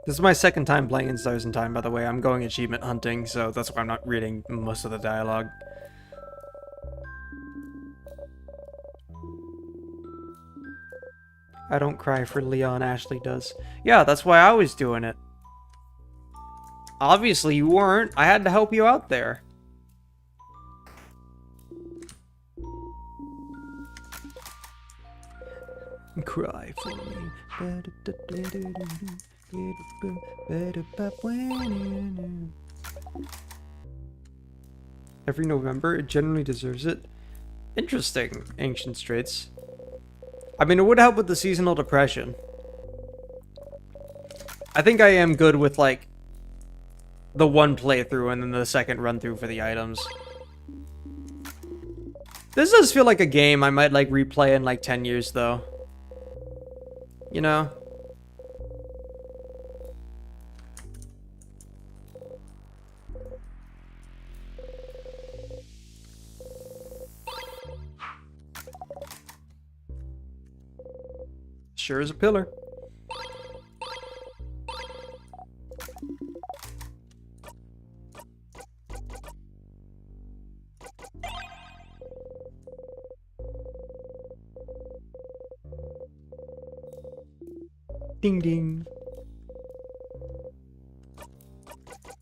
This is my second time playing In Stars in Time, by the way. I'm going achievement hunting, so that's why I'm not reading most of the dialogue. I don't cry for Leon, Ashley does. Yeah, that's why I was doing it. Obviously you weren't. I had to help you out there. Cry for me. Every November, it generally deserves it. Interesting, Ancient Straits. I mean, it would help with the seasonal depression. I think I am good with, like, the one playthrough and then the second run-through for the items. This does feel like a game I might, like, replay in, like, 10 years, though. You know? Sure is a pillar. Ding ding.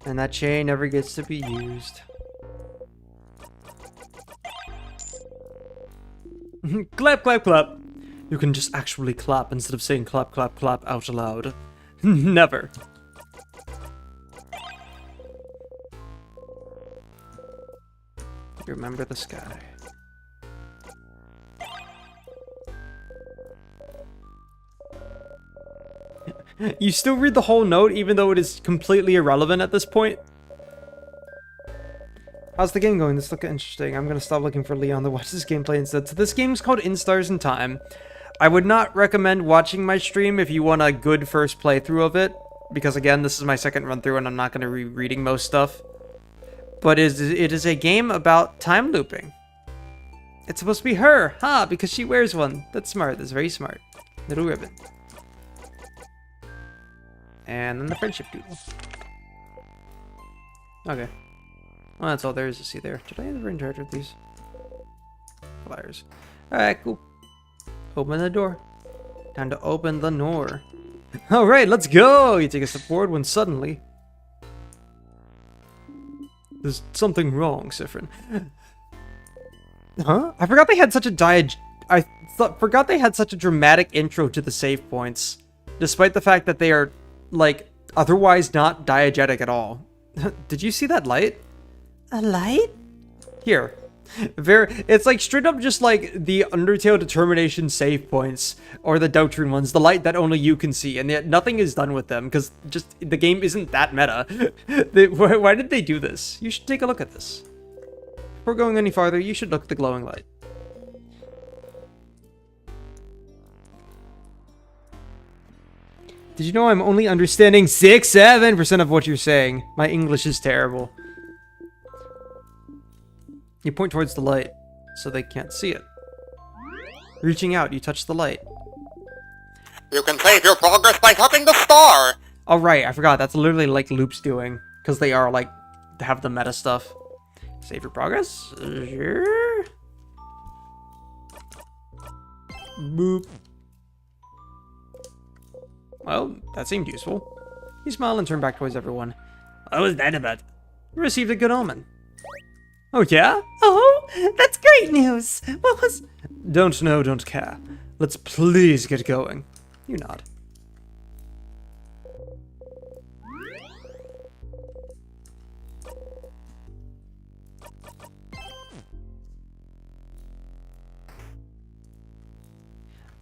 And that chain never gets to be used. Clap, clap, clap. You can just actually clap instead of saying clap, clap, clap out loud. Never. Remember the sky. You still read the whole note even though it is completely irrelevant at this point? How's the game going? This looks interesting. I'm gonna stop looking for Leon to watch this gameplay instead. So this game's called In Stars in Time. I would not recommend watching my stream if you want a good first playthrough of it. Because again, this is my second run through and I'm not gonna be reading most stuff. But it is a game about time looping. It's supposed to be her, huh? Because she wears one. That's smart. That's very smart. Little ribbon. And then the friendship doodle. Okay. Well, that's all there is to see there. Did I ever in charge of these? Flyers. Alright, cool. Open the door. Time to open the door. Alright, let's go! You take a step forward when suddenly... There's something wrong, Spammerween. Huh? I forgot they had such a forgot they had such a dramatic intro to the save points. Despite the fact that they are, like, otherwise not diegetic at all. Did you see that light? A light? Here. It's like straight up just like the Undertale Determination save points, or the Doutrine ones, the light that only you can see, and yet nothing is done with them, because just, the game isn't that meta. Why did they do this? You should take a look at this. Before going any farther, you should look at the glowing light. Did you know I'm only understanding 7% of what you're saying? My English is terrible. You point towards the light, so they can't see it. Reaching out, you touch the light. You can save your progress by touching the star. Oh, right, I forgot. That's literally like Loop's doing. Because they are, like, have the meta stuff. Save your progress? Sure. Boop. Well, that seemed useful. You smile and turn back towards everyone. What was that about? You received a good omen. Oh, yeah? Oh, that's great news. What was... Don't know, don't care. Let's please get going. You nod.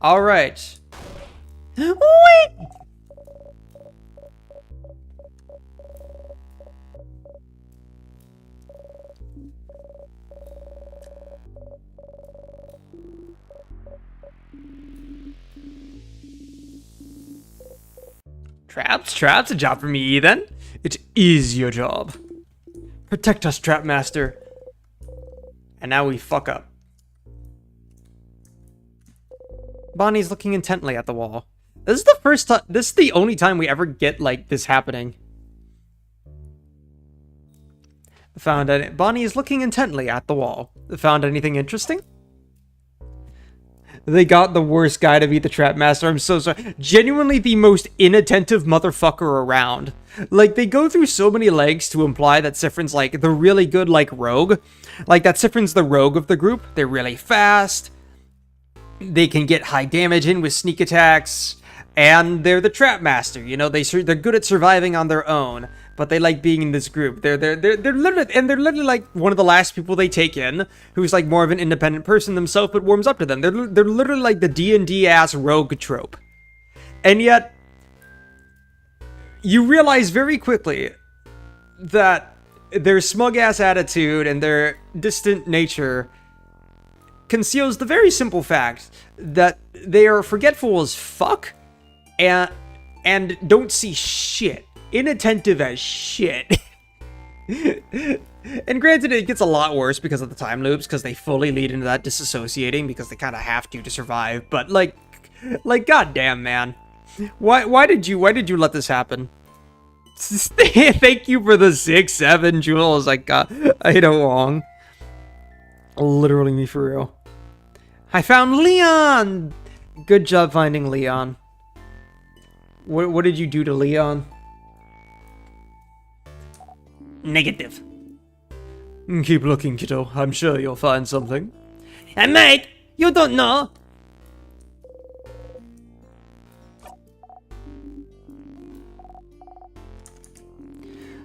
All right. Wait! Traps, a job for me then. It is your job. Protect us, Trap Master. And now we fuck up. Bonnie's looking intently at the wall. This is the first time, this is the only time we ever get, like, this happening. Bonnie is looking intently at the wall. Found anything interesting? They got the worst guy to be the Trap Master. I'm so sorry. Genuinely the most inattentive motherfucker around. Like, they go through so many lengths to imply that Spamffrin's, like, the really good, like, rogue. Like, that Spamffrin's the rogue of the group. They're really fast. They can get high damage in with sneak attacks. And they're the Trap Master. You know, they're good at surviving on their own. But they like being in this group. They're literally like one of the last people they take in, who's like more of an independent person themselves, but warms up to them. They're literally like the D&D ass rogue trope. And yet, you realize very quickly that their smug ass attitude and their distant nature conceals the very simple fact that they are forgetful as fuck and don't see shit. Inattentive as shit. And granted, it gets a lot worse because of the time loops, because they fully lead into that disassociating because they kind of have to survive. But like, goddamn, man, why did you let this happen? Thank you for the 6-7, Jules. I don't wrong. Literally me for real. I found Leon. Good job finding Leon. What did you do to Leon? Negative. Keep looking, kiddo. I'm sure you'll find something. And mate, you don't know.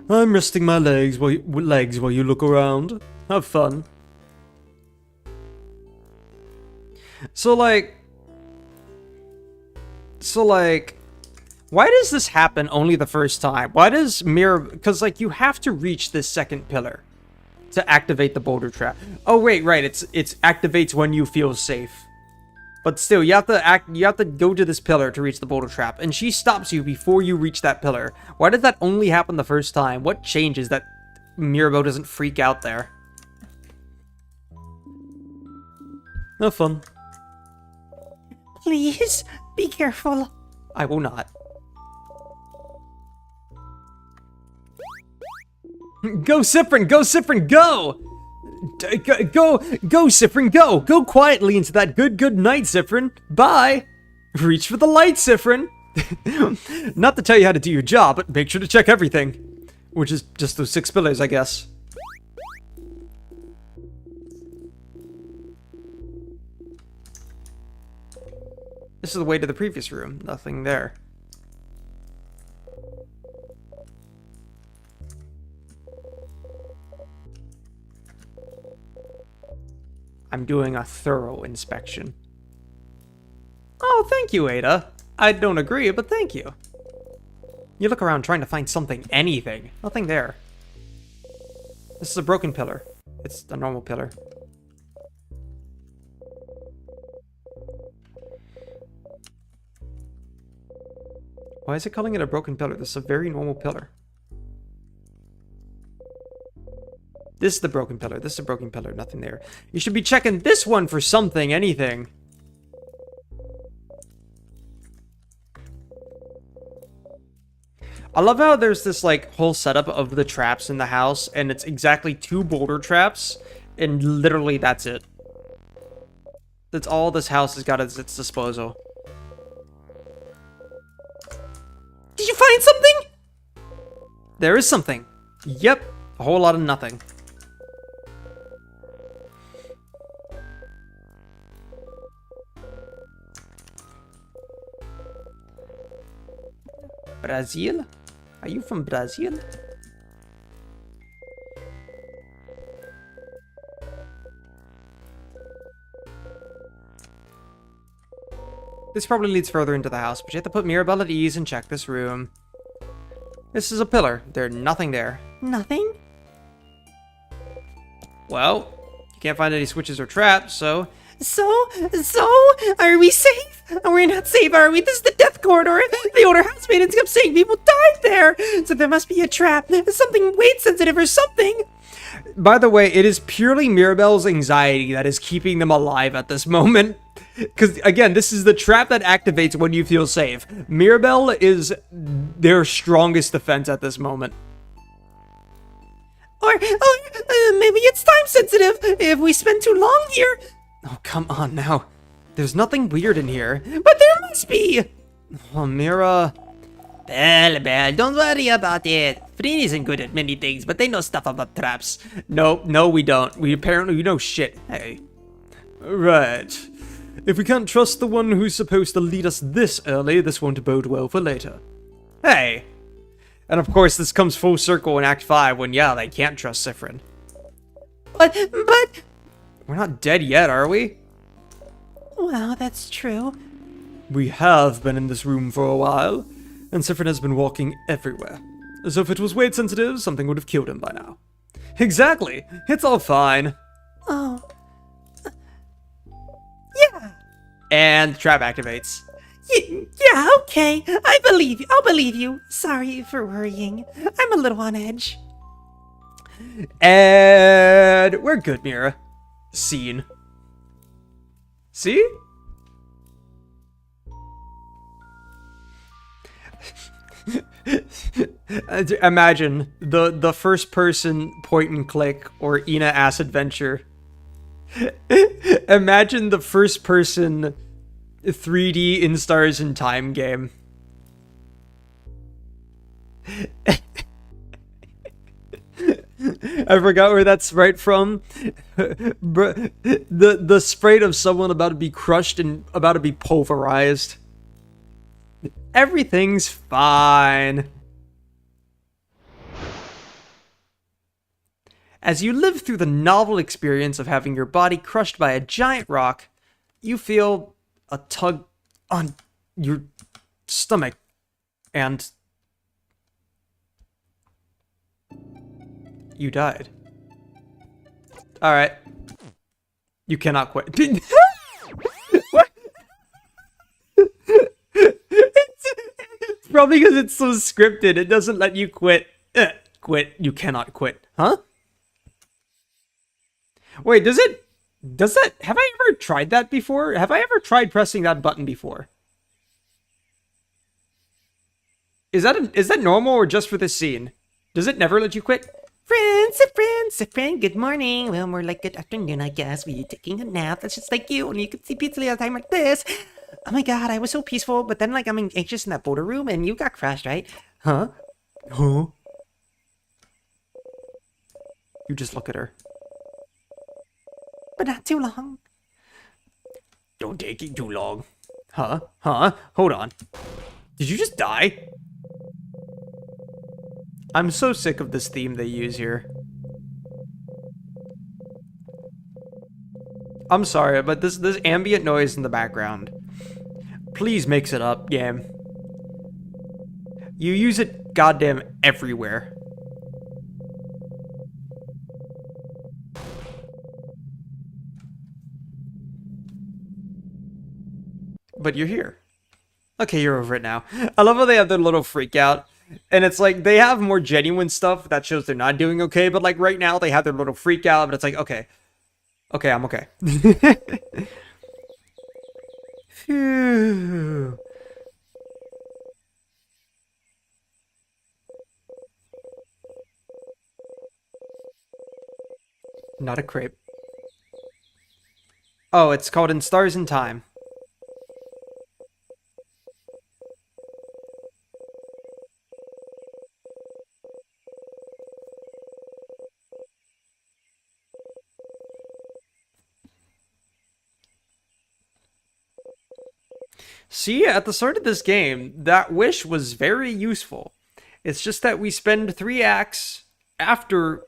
I'm resting my legs while you look around. Have fun. So like, why does this happen only the first time? Why does mirror? Because like you have to reach this second pillar to activate the boulder trap. Oh wait, right. It's activates when you feel safe. But still, you have to go to this pillar to reach the boulder trap, and she stops you before you reach that pillar. Why did that only happen the first time? What changes that Mirabo doesn't freak out there? No fun. Please, be careful. I will not. Go, Spamffrin! Go, Spamffrin! Go! Go, Spamffrin! Go! Go quietly into that good night, Spamffrin! Bye! Reach for the light, Spamffrin! Not to tell you how to do your job, but make sure to check everything. Which is just those 6 pillars, I guess. This is the way to the previous room. Nothing there. I'm doing a thorough inspection. Oh, thank you, Ada. I don't agree, but thank you. You look around trying to find something, anything. Nothing there. This is a broken pillar. It's a normal pillar. Why is it calling it a broken pillar? This is a very normal pillar. This is the broken pillar. This is a broken pillar. Nothing there. You should be checking this one for something, anything. I love how there's this, like, whole setup of the traps in the house, and it's exactly 2 boulder traps, and literally that's it. That's all this house has got at its disposal. Did you find something? There is something. Yep. A whole lot of nothing. Brazil? Are you from Brazil? This probably leads further into the house, but you have to put Mirabelle at ease and check this room. This is a pillar. There's nothing there. Nothing? Well, you can't find any switches or traps, so... So, are we safe? We're not safe, are we? This is the death corridor. The older house maintenance kept saying people died there. So there must be a trap. Something weight sensitive or something. By the way, it is purely Mirabelle's anxiety that is keeping them alive at this moment. Because, again, this is the trap that activates when you feel safe. Mirabelle is their strongest defense at this moment. Or maybe it's time sensitive. If we spend too long here. Oh, come on now. There's nothing weird in here. But there must be. Oh, Mira. Belle, don't worry about it. Frin isn't good at many things, but they know stuff about traps. No, we don't. We know shit. Hey. Right. If we can't trust the one who's supposed to lead us this early, this won't bode well for later. Hey. And of course, this comes full circle in Act 5 when, yeah, they can't trust Spammerween. But... We're not dead yet, are we? Well, that's true. We have been in this room for a while, and Spammerween has been walking everywhere. So if it was weight sensitive, something would have killed him by now. Exactly. It's all fine. Oh. Yeah. And the trap activates. Yeah, okay. I believe you. I'll believe you. Sorry for worrying. I'm a little on edge. And we're good, Mira. Scene. See? Imagine the first person point and click or Ina Ass Adventure. Imagine the first person 3D in Stars in Time game. I forgot where that's right from. The sprite of someone about to be crushed and about to be pulverized. Everything's fine. As you live through the novel experience of having your body crushed by a giant rock, you feel a tug on your stomach, and you died. Alright. You cannot quit. What? It's probably because it's so scripted, it doesn't let you quit. Quit. You cannot quit. Huh? Wait, does that, have I ever tried that before? Have I ever tried pressing that button before? Is that normal or just for this scene? Does it never let you quit? Friend, good morning. Well, more like good afternoon, I guess. Were you taking a nap? That's just like you, and you could see peacefully at a time like this. Oh my god, I was so peaceful, but then, like, I'm anxious in that boulder room, and you got crashed, right? Huh? Huh? You just look at her. But not too long. Don't take it too long. Huh? Huh? Hold on. Did you just die? I'm so sick of this theme they use here. I'm sorry, but this ambient noise in the background. Please mix it up, game. You use it goddamn everywhere. But you're here. Okay, you're over it now. I love how they have their little freak out. And it's like, they have more genuine stuff that shows they're not doing okay, but like right now they have their little freak out, but it's like, okay. Okay, I'm okay. Phew. Not a crepe. Oh, it's called In Stars in Time. See, at the start of this game, that wish was very useful. It's just that we spend 3 acts after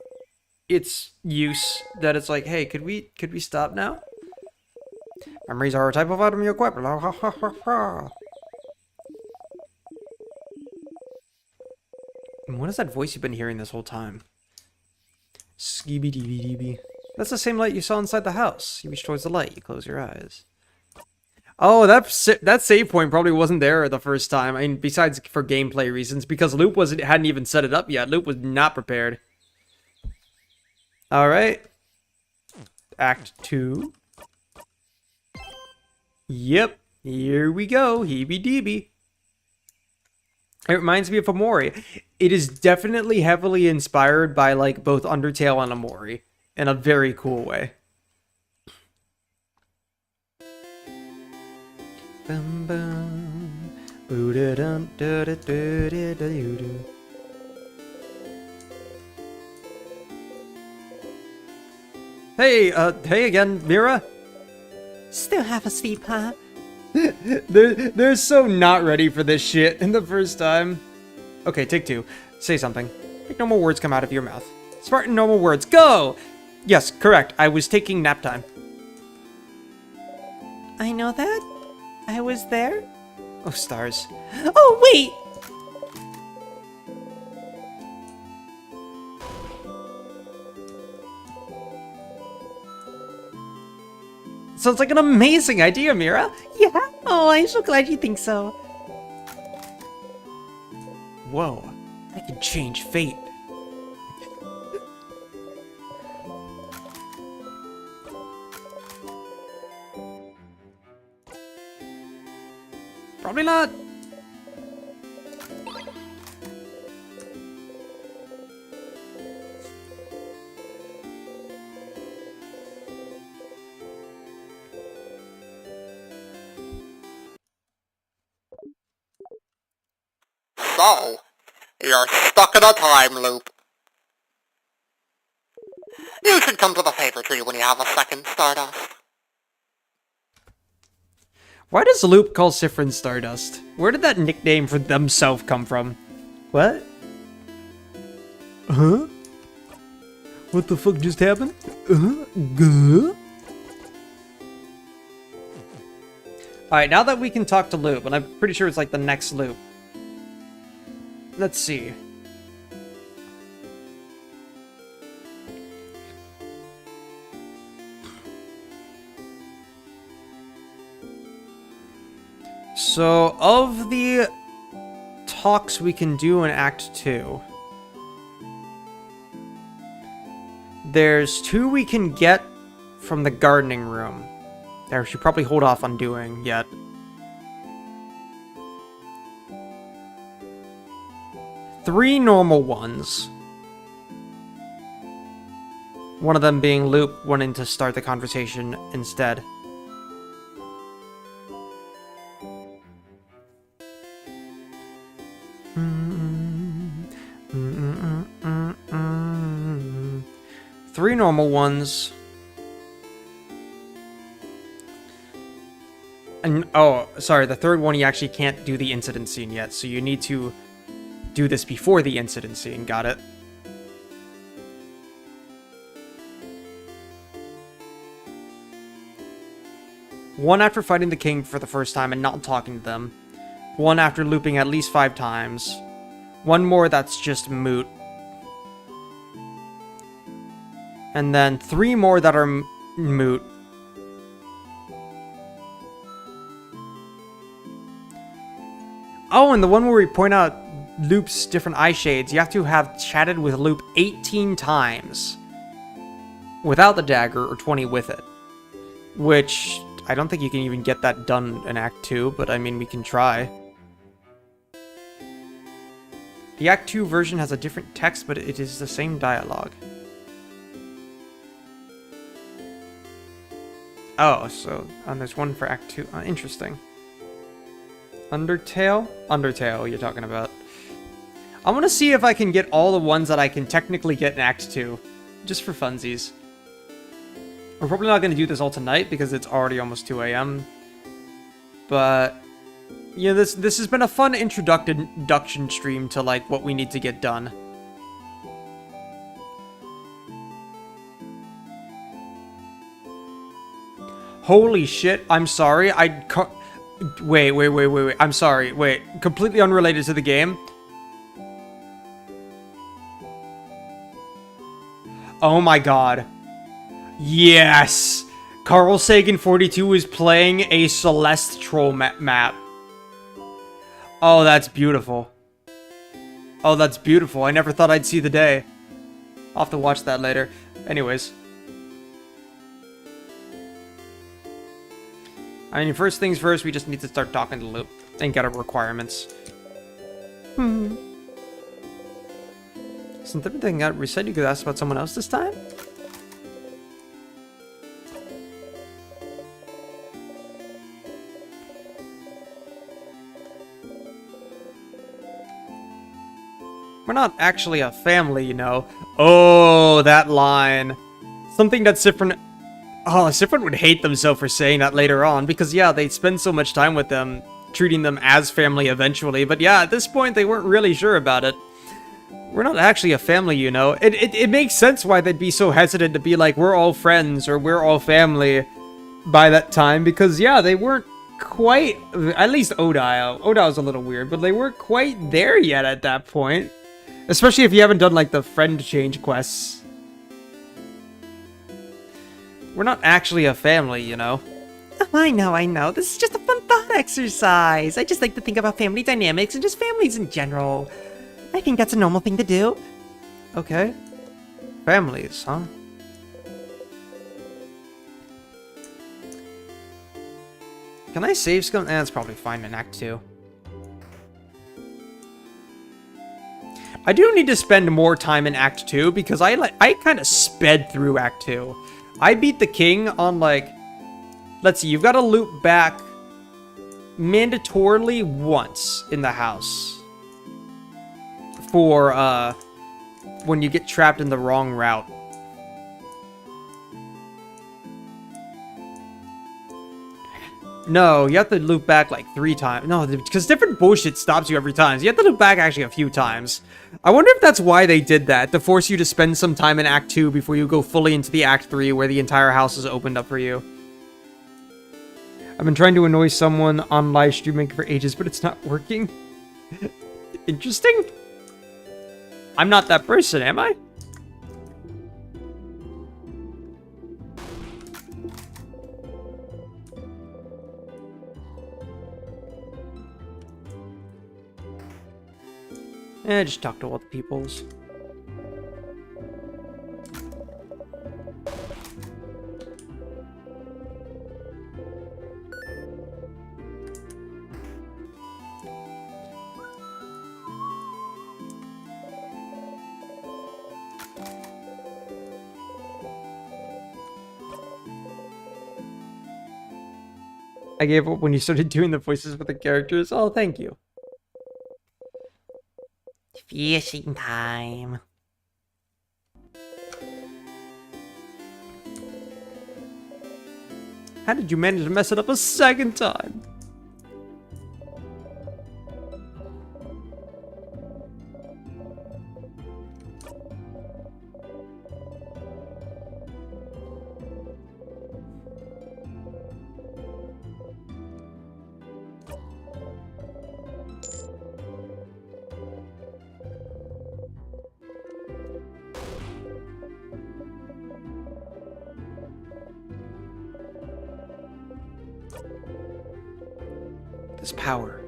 its use that it's like, hey, could we stop now? Memories are a type of item you equip. And what is that voice you've been hearing this whole time? Skibby dee dee. That's the same light you saw inside the house. You reach towards the light, you close your eyes. Oh, that save point probably wasn't there the first time. I mean, besides for gameplay reasons, because Loop hadn't even set it up yet. Loop was not prepared. All right. Act 2. Yep. Here we go. Heebie-deebie. It reminds me of Amori. It is definitely heavily inspired by like both Undertale and Amori in a very cool way. Bum, bum. Boo-da-dum-da-da-da-da-da-da-da. Hey again, Mira. Still half asleep, huh? They're so not ready for this shit in the first time. Okay, take 2. Say something. Make normal words come out of your mouth. Spartan normal words. Go! Yes, correct. I was taking nap time. I know that. I was there. Oh, stars. Oh, wait! Sounds like an amazing idea, Mira. Yeah? Oh, I'm so glad you think so. Whoa, I can change fate. Probably not. So, you're stuck in a time loop. You should come to the favor tree when you have a second, Stardust. Why does Loop call Spammerween Stardust? Where did that nickname for themselves come from? What? Huh? What the fuck just happened? Guh? Alright, now that we can talk to Loop, and I'm pretty sure it's like the next Loop. Let's see. So, of the talks we can do in Act 2, there's 2 we can get from the gardening room. That we should probably hold off on doing yet. Three normal ones. One of them being Loop wanting to start the conversation instead. Three normal ones. And, oh, sorry, the third one you actually can't do the incident scene yet, so you need to do this before the incident scene, got it? One after fighting the king for the first time and not talking to them. One after looping at least 5 times. One more that's just moot. And then 3 more that are moot. Oh, and the one where we point out Loop's different eye shades, you have to have chatted with Loop 18 times without the dagger or 20 with it. Which, I don't think you can even get that done in Act 2, but I mean, we can try. The Act 2 version has a different text, but it is the same dialogue. Oh, so there's one for Act 2. Interesting. Undertale? Undertale, you're talking about. I want to see if I can get all the ones that I can technically get in Act 2. Just for funsies. We're probably not going to do this all tonight because it's already almost 2 a.m. But, you know, this has been a fun introduction stream to, like, what we need to get done. Holy shit, I'm sorry. Wait. I'm sorry. Wait, completely unrelated to the game. Oh my god. Yes! Carl Sagan 42 is playing a Celeste Troll map. Oh, that's beautiful. Oh, that's beautiful. I never thought I'd see the day. I'll have to watch that later. Anyways. I mean, first things first, we just need to start talking to Loop and get our requirements. Since everything got reset, you could ask about someone else this time? We're not actually a family, you know. Oh, that line. Something that Spamffrin... Oh, Spamffrin would hate themselves for saying that later on, because yeah, they'd spend so much time with them, treating them as family eventually, but yeah, at this point, they weren't really sure about it. We're not actually a family, you know. It makes sense why they'd be so hesitant to be like, we're all friends, or we're all family by that time, because yeah, they weren't quite... At least Odile. Odile's a little weird, but they weren't quite there yet at that point. Especially if you haven't done, like, the friend change quests. We're not actually a family, you know. Oh, I know. This is just a fun thought exercise. I just like to think about family dynamics and just families in general. I think that's a normal thing to do. Okay. Families, huh? Can I save scum? That's probably fine in Act 2. I do need to spend more time in Act 2 because I kind of sped through Act 2. I beat the king on, like... Let's see, you've got to loop back mandatorily once in the house. For, when you get trapped in the wrong route. No, you have to loop back like 3 times. No, because different bullshit stops you every time. So you have to loop back actually a few times. I wonder if that's why they did that, to force you to spend some time in Act 2 before you go fully into the Act 3 where the entire house is opened up for you. I've been trying to annoy someone on live streaming for ages, but it's not working. Interesting. I'm not that person, am I? Just talk to all the peoples. I gave up when you started doing the voices for the characters. Oh, thank you. Fishing time. How did you manage to mess it up a second time? This power.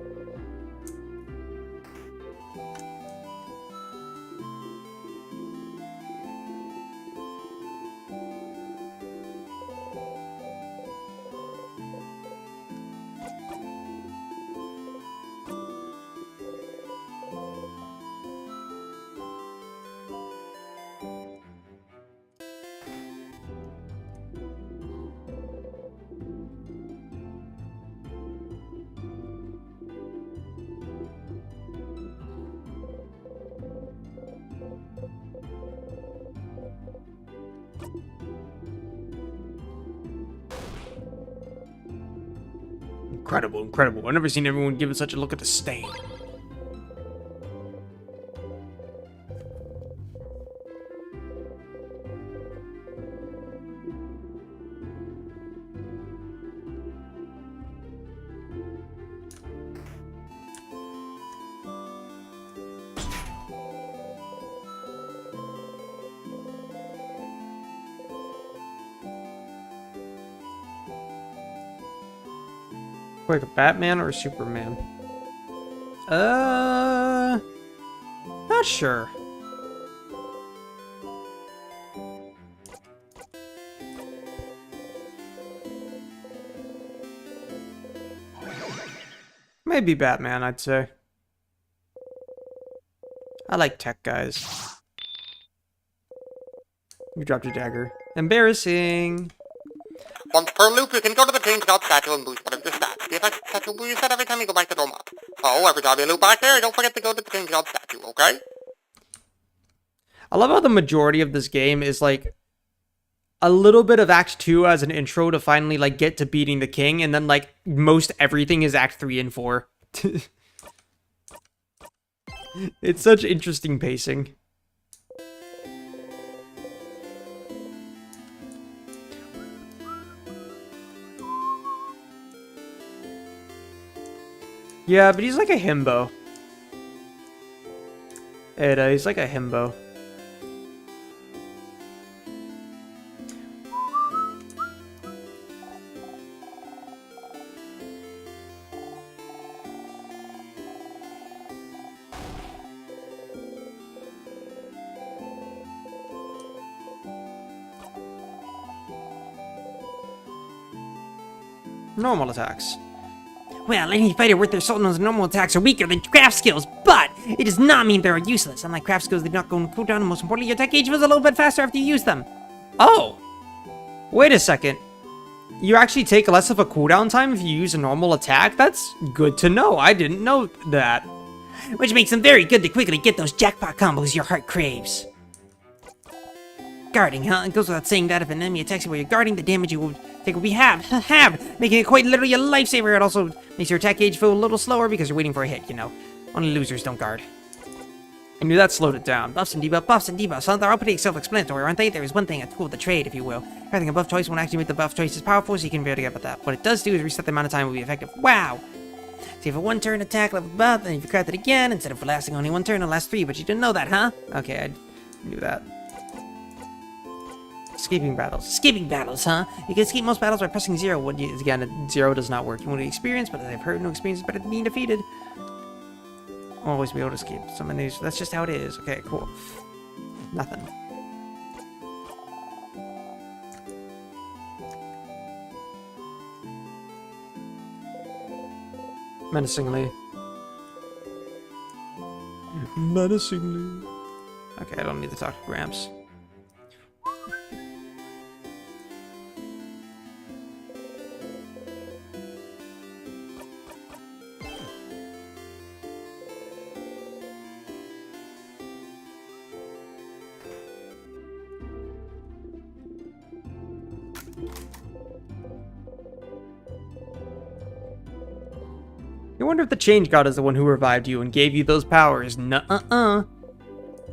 incredible, incredible. I've never seen everyone give it such a look at the stain. Like a Batman or a Superman? Not sure. Maybe Batman, I'd say. I like tech guys. You dropped your dagger. Embarrassing. Once per loop, you can go to the Change God statue and boost one of your stats. The effect statue will reset every time you go back to the map. So, every time you loop back there, don't forget to go to the Change God statue, okay? I love how the majority of this game is like a little bit of Act 2 as an intro to finally like get to beating the king, and then like most everything is Act 3 and 4. It's such interesting pacing. Yeah, but he's like a himbo. He's like a himbo. Normal attacks. Well, any fighter worth their salt knows normal attacks are weaker than craft skills, but it does not mean they're useless. Unlike craft skills, they do not go on cooldown, and most importantly, your attack gauge was a little bit faster after you use them. Oh! Wait a second. You actually take less of a cooldown time if you use a normal attack? That's good to know. I didn't know that. Which makes them very good to quickly get those jackpot combos your heart craves. Guarding, huh? It goes without saying that if an enemy attacks you while you're guarding, the damage you will take will be halved, making it quite literally a lifesaver. It also makes your attack gauge feel a little slower because you're waiting for a hit, you know. Only losers don't guard. I knew that slowed it down. Buffs and debuffs, huh? They're all pretty self-explanatory, aren't they? There is one thing that's cool with the trade, if you will. Having a buff choice won't actually make the buff choices powerful, so you can barely get about that. What it does do is reset the amount of time it will be effective. Wow! So you have a one-turn attack level buff, and if you craft it again, instead of lasting only one turn, it'll last 3, but you didn't know that, huh? Okay, I knew that. Escaping battles. Escaping battles, huh? You can escape most battles by pressing 0. Again, 0 does not work. You want to experience, but as I've heard, no experience is better than being defeated. Always be able to escape some of these. That's just how it is. Okay, cool. Nothing. Menacingly. Menacingly. Okay, I don't need to talk to Gramps. You wonder if the Change God is the one who revived you and gave you those powers. Nuh-uh-uh.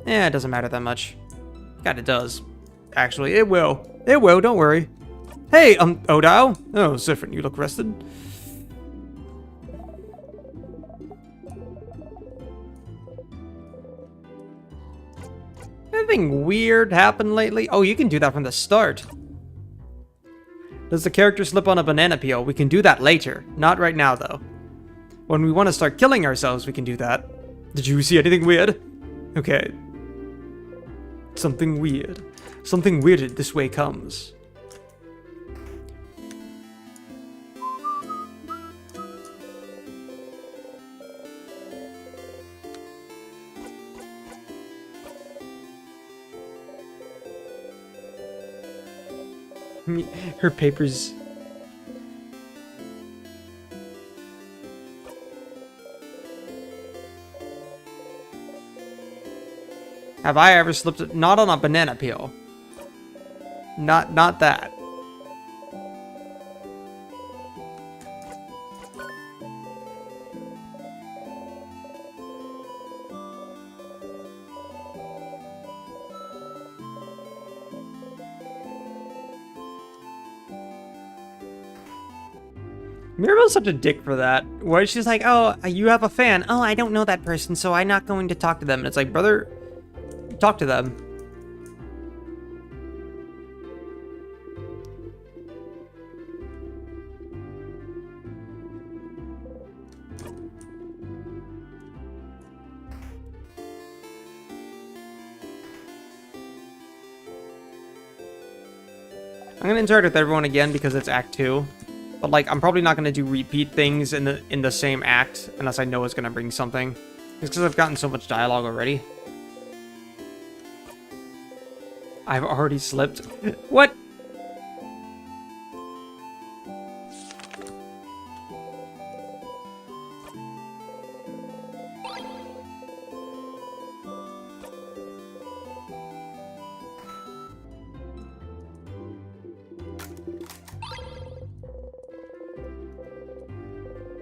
Yeah, it doesn't matter that much. God, it does. Actually, it will. It will, don't worry. Hey, Odile? Oh, Spammerween, you look rested. Anything weird happened lately? Oh, you can do that from the start. Does the character slip on a banana peel? We can do that later. Not right now, though. When we want to start killing ourselves, we can do that. Did you see anything weird? Okay. Something weird. Something weirded this way comes. Her papers. Have I ever slipped? Not on a banana peel. Not that. Mirabel's such a dick for that. Where she's like, oh, you have a fan. Oh, I don't know that person, so I'm not going to talk to them. And it's like, brother, talk to them. I'm gonna interact with everyone again because it's Act 2. But like, I'm probably not gonna do repeat things in the same act unless I know it's gonna bring something. It's because I've gotten so much dialogue already. I've already slipped. What?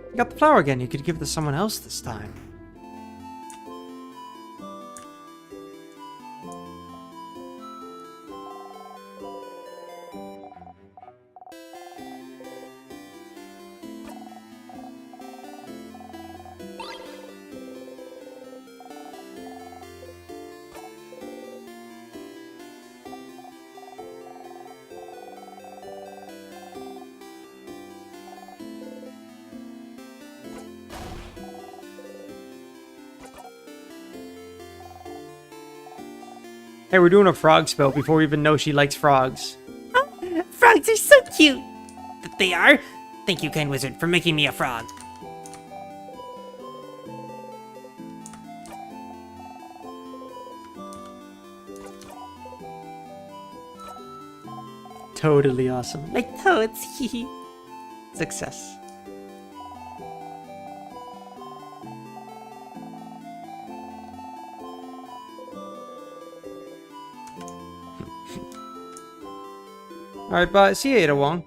You got the flower again. You could give it to someone else this time. Hey, we're doing a frog spell before we even know she likes frogs. Oh, frogs are so cute. They are? Thank you, kind wizard, for making me a frog. Totally awesome. Like toads, hee. Success. Alright, bye. See you, Ada Wong.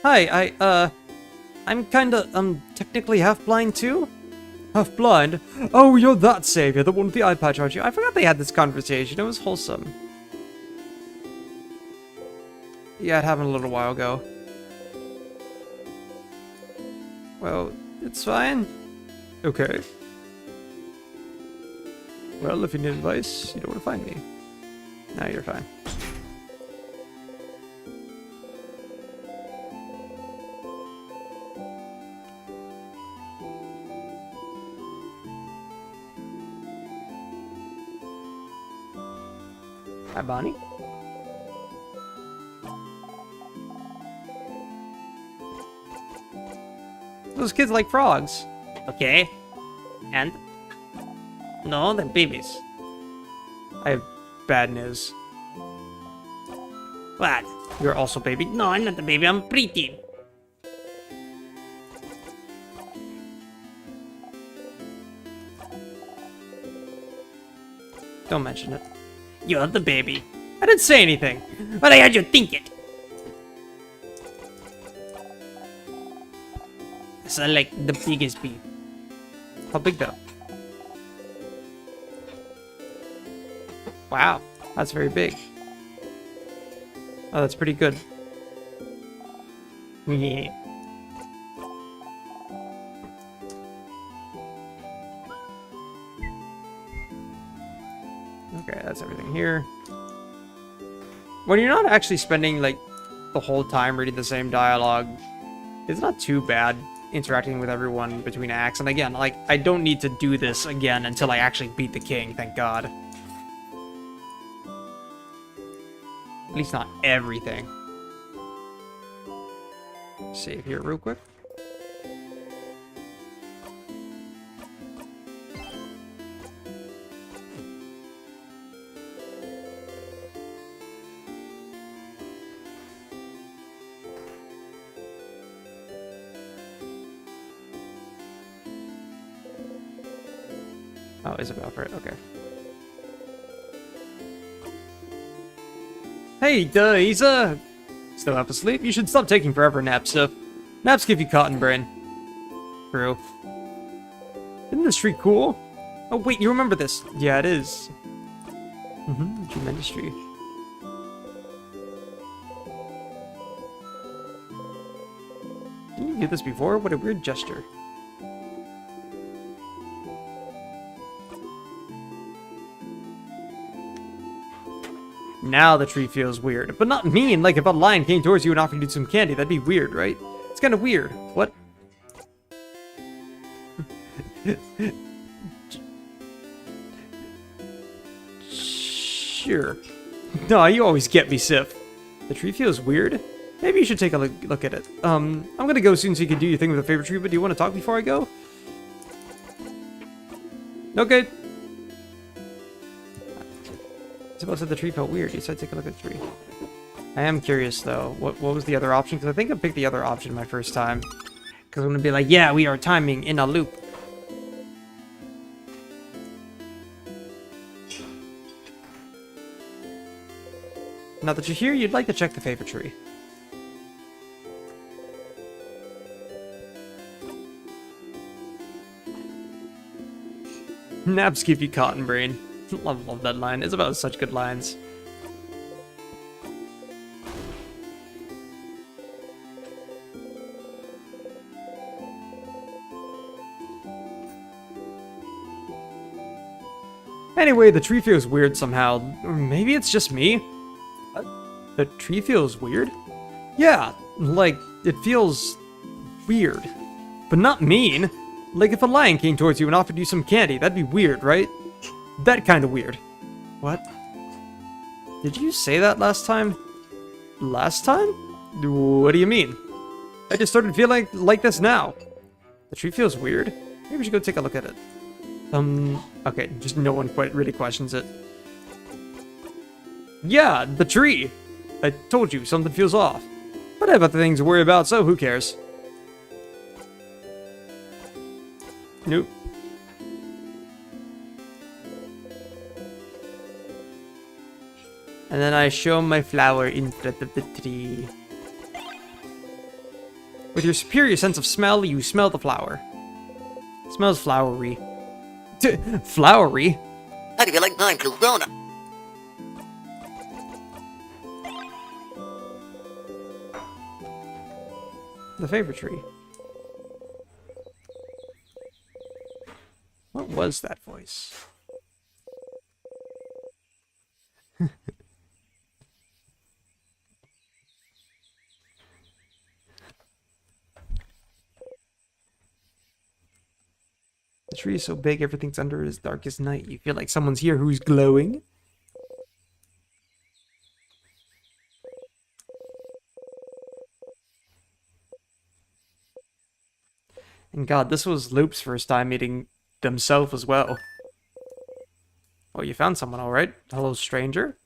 Hi, I'm kinda, technically half-blind too? Half-blind? Oh, you're that savior, the one with the eye patch, aren't you? I forgot they had this conversation. It was wholesome. Yeah, it happened a little while ago. Well, it's fine. Okay. Well, if you need advice, you know where to find me. Now you're fine. Hi, Bonnie. Those kids like frogs. Okay. And? No, they're babies. I have bad news. What? You're also baby. No, I'm not a baby, I'm pretty. Don't mention it. You're the baby. I didn't say anything. But I heard you think it. So like the biggest bee. How big though? Wow, that's very big. Oh, that's pretty good. Yeah. Okay, that's everything here. When you're not actually spending like the whole time reading the same dialogue, it's not too bad interacting with everyone between acts. And again, like, I don't need to do this again until I actually beat the king, thank God. At least not everything. Save here real quick. Oh, Isabel, right, okay. Hey, Isa! Still half asleep? You should stop taking forever naps, stuff. Naps give you cotton brain. True. Isn't this tree cool? Oh, wait, you remember this? Yeah, it is. Tremendous tree. Didn't you do this before? What a weird gesture. Now the tree feels weird. But not mean, like if a lion came towards you and offered you some candy, that'd be weird, right? It's kind of weird. What? Sure. No, you always get me, Sif. The tree feels weird. Maybe you should take a look at it. I'm gonna go soon so you can do your thing with the favorite tree, but do you want to talk before I go? Okay. Isabel said the tree felt weird. You said take a look at the tree. I am curious, though. What was the other option? Because I think I picked the other option my first time. Because I'm gonna be like, yeah, we are timing in a loop. Now that you're here, you'd like to check the favorite tree. Naps keep you cotton brain. Love that line. It's about such good lines. Anyway, the tree feels weird somehow. Or maybe it's just me. The tree feels weird? Yeah, like, it feels weird. But not mean. Like if a lion came towards you and offered you some candy, that'd be weird, right? That kind of weird. What? Did you say that last time? Last time? What do you mean? I just started feeling like this now. The tree feels weird. Maybe we should go take a look at it. Okay, just no one quite really questions it. Yeah, the tree! I told you, something feels off. But I have other things to worry about, so who cares? Nope. And then I show my flower in front of the tree. With your superior sense of smell, you smell the flower. It smells flowery. Flowery? How do you like mine, Corona? The favorite tree. What was that voice? The tree is so big, everything's under as dark as night. You feel like someone's here who's glowing. And God, this was Loop's first time meeting themselves as well. Well, you found someone, alright. Hello, stranger.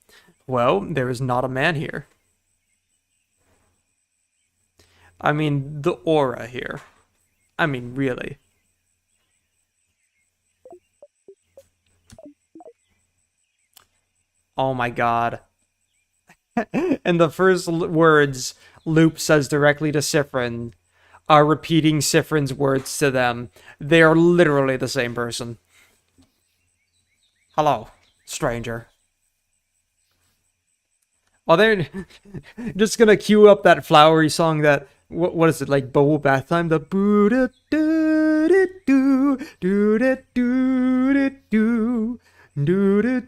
Well, there is not a man here. I mean, the aura here. I mean, really. Oh my God. And the first words Loop says directly to Spammerween are repeating Spammerween's words to them. They are literally the same person. Hello, stranger. Oh, they're just gonna cue up that flowery song that, what is it, like bubble bath time? The boo da do do do do do do do do do do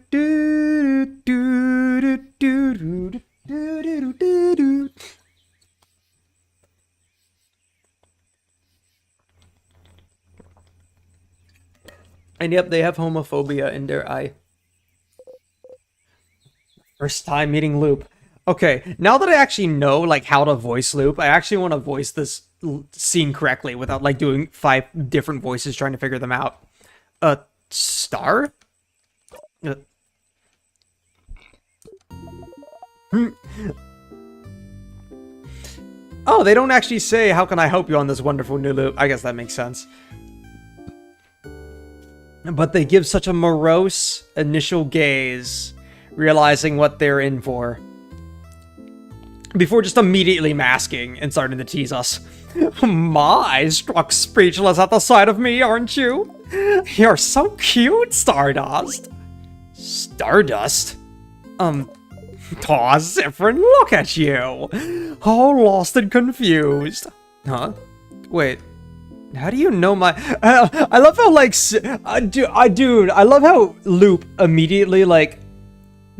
do do do do. And yep, they have homophobia in their eye. First time meeting Loop. Okay, now that I actually know like how to voice Loop, I actually want to voice this scene correctly without like doing 5 different voices trying to figure them out. Star? Oh, they don't actually say, how can I help you on this wonderful new Loop? I guess that makes sense. But they give such a morose initial gaze, realizing what they're in for, before just immediately masking and starting to tease us. My, struck speechless at the sight of me, aren't you? You're so cute, Stardust. Stardust? Aw, Spammerween, look at you! All lost and confused. Huh? Wait. How do you know my... I love how, like... Dude, I love how Loop immediately, like,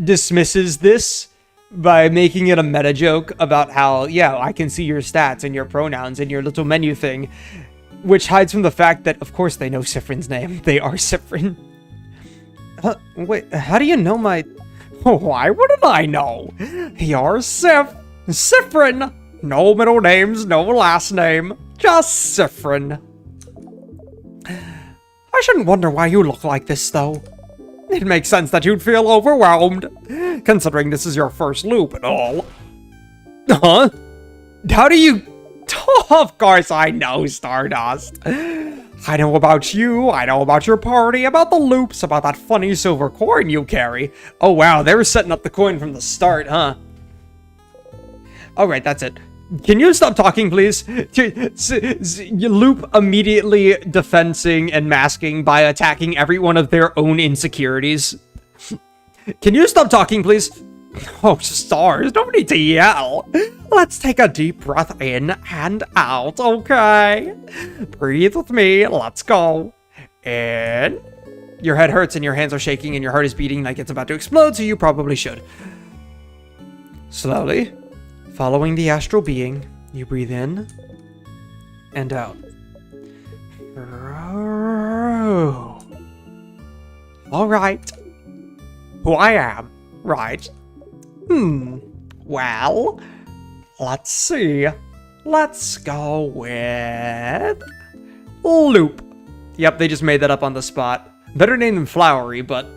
dismisses this by making it a meta joke about how, yeah, I can see your stats and your pronouns and your little menu thing, which hides from the fact that, of course, they know Spammerween's name. They are Spammerween. Wait, how do you know my... Why wouldn't I know? You're Spammerween. No middle names, no last name. Just Spammerween. I shouldn't wonder why you look like this, though. It makes sense that you'd feel overwhelmed, considering this is your first loop and all. Huh? How do you... Of course I know, Stardust. I know about you, I know about your party, about the loops, about that funny silver coin you carry. Oh wow, they were setting up the coin from the start, huh? Alright, that's it. Can you stop talking, please? You Loop immediately defensing and masking by attacking every one of their own insecurities. Can you stop talking, please? Oh, stars, don't need to yell. Let's take a deep breath in and out, okay? Breathe with me, let's go. In. Your head hurts and your hands are shaking and your heart is beating like it's about to explode, so you probably should. Slowly. Following the astral being, you breathe in and out. Alright. Who I am, right? Well, let's see. Let's go with... Loop. Yep, they just made that up on the spot. Better name than Flowery, but...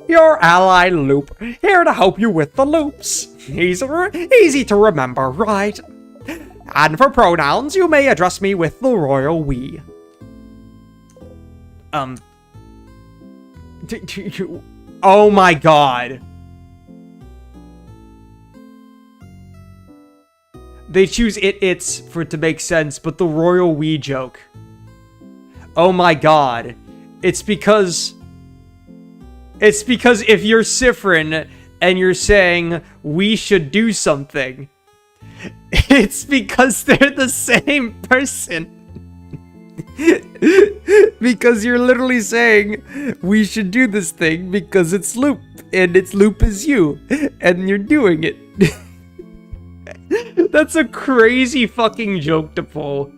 Your ally Loop, here to help you with the loops. Easy to remember, right? And for pronouns, you may address me with the royal we. Oh my god. They choose it's for it to make sense, but the royal we joke. Oh my god. It's because if you're Spammerween and you're saying we should do something, it's because they're the same person. Because you're literally saying we should do this thing because it's Loop and its Loop is you and you're doing it. That's a crazy fucking joke to pull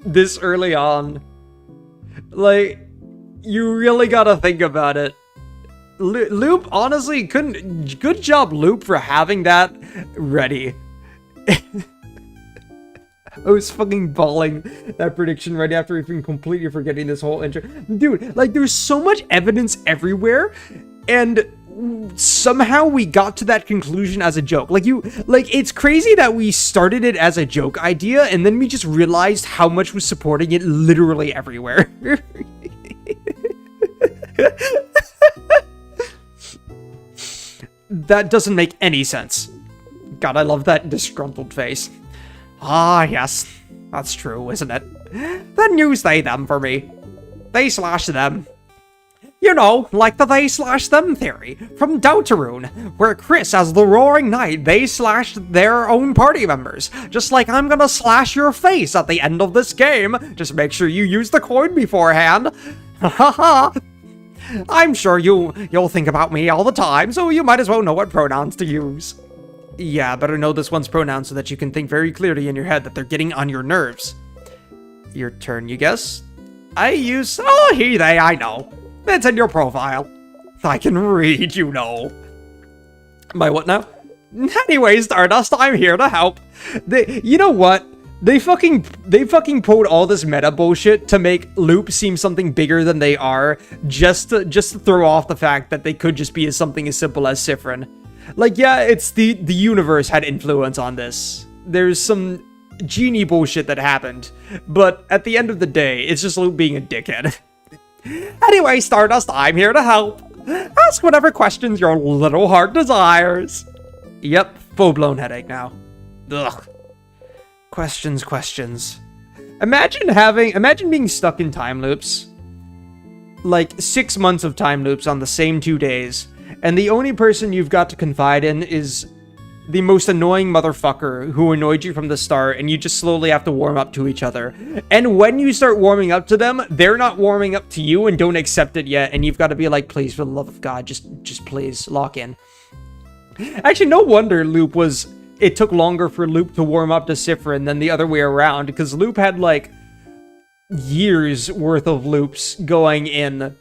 this early on. Like, you really gotta think about it. Loop honestly couldn't... Good job, Loop, for having that ready. I was fucking bawling that prediction right after even completely forgetting this whole intro. Dude, like, there's so much evidence everywhere, and somehow we got to that conclusion as a joke. Like, it's crazy that we started it as a joke idea, and then we just realized how much was supporting it literally everywhere. That doesn't make any sense. God, I love that disgruntled face. Ah, yes. That's true, isn't it? Then use they them for me. They slash them. You know, like the they slash them theory from Deltarune, where Chris as the Roaring Knight, they slashed their own party members. Just like I'm gonna slash your face at the end of this game. Just make sure you use the coin beforehand. Haha. I'm sure you'll think about me all the time, so you might as well know what pronouns to use. Yeah, better know this one's pronouns so that you can think very clearly in your head that they're getting on your nerves. Your turn, you guess? I use... Oh, he, they, I know. It's in your profile. I can read, you know. My what now? Anyway, Stardust, I'm here to help. You know what? They fucking pulled all this meta bullshit to make Loop seem something bigger than they are, just to throw off the fact that they could just be something as simple as Spammerween. Like, yeah, it's the universe had influence on this. There's some genie bullshit that happened, but at the end of the day, it's just Loop being a dickhead. Anyway, Stardust, I'm here to help. Ask whatever questions your little heart desires. Yep, full-blown headache now. Ugh. Questions. Imagine being stuck in time loops. Like 6 months of time loops on the same 2 days. And the only person you've got to confide in is the most annoying motherfucker who annoyed you from the start, and you just slowly have to warm up to each other. And when you start warming up to them, they're not warming up to you and don't accept it yet, and you've got to be like, please, for the love of God, just please, lock in. Actually, no wonder it took longer for Loop to warm up to Spamffrin than the other way around, because Loop had, like, years worth of loops going in.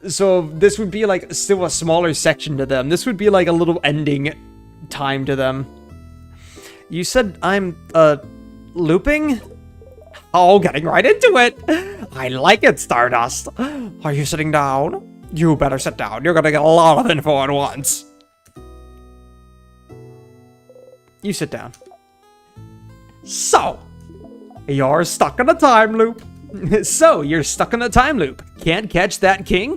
So this would be, like, still a smaller section to them. This would be, like, a little ending time to them. You said I'm, looping? Oh, getting right into it. I like it, Stardust. Are you sitting down? You better sit down. You're gonna get a lot of info at once. You sit down. So, you're stuck in a time loop. Can't catch that king?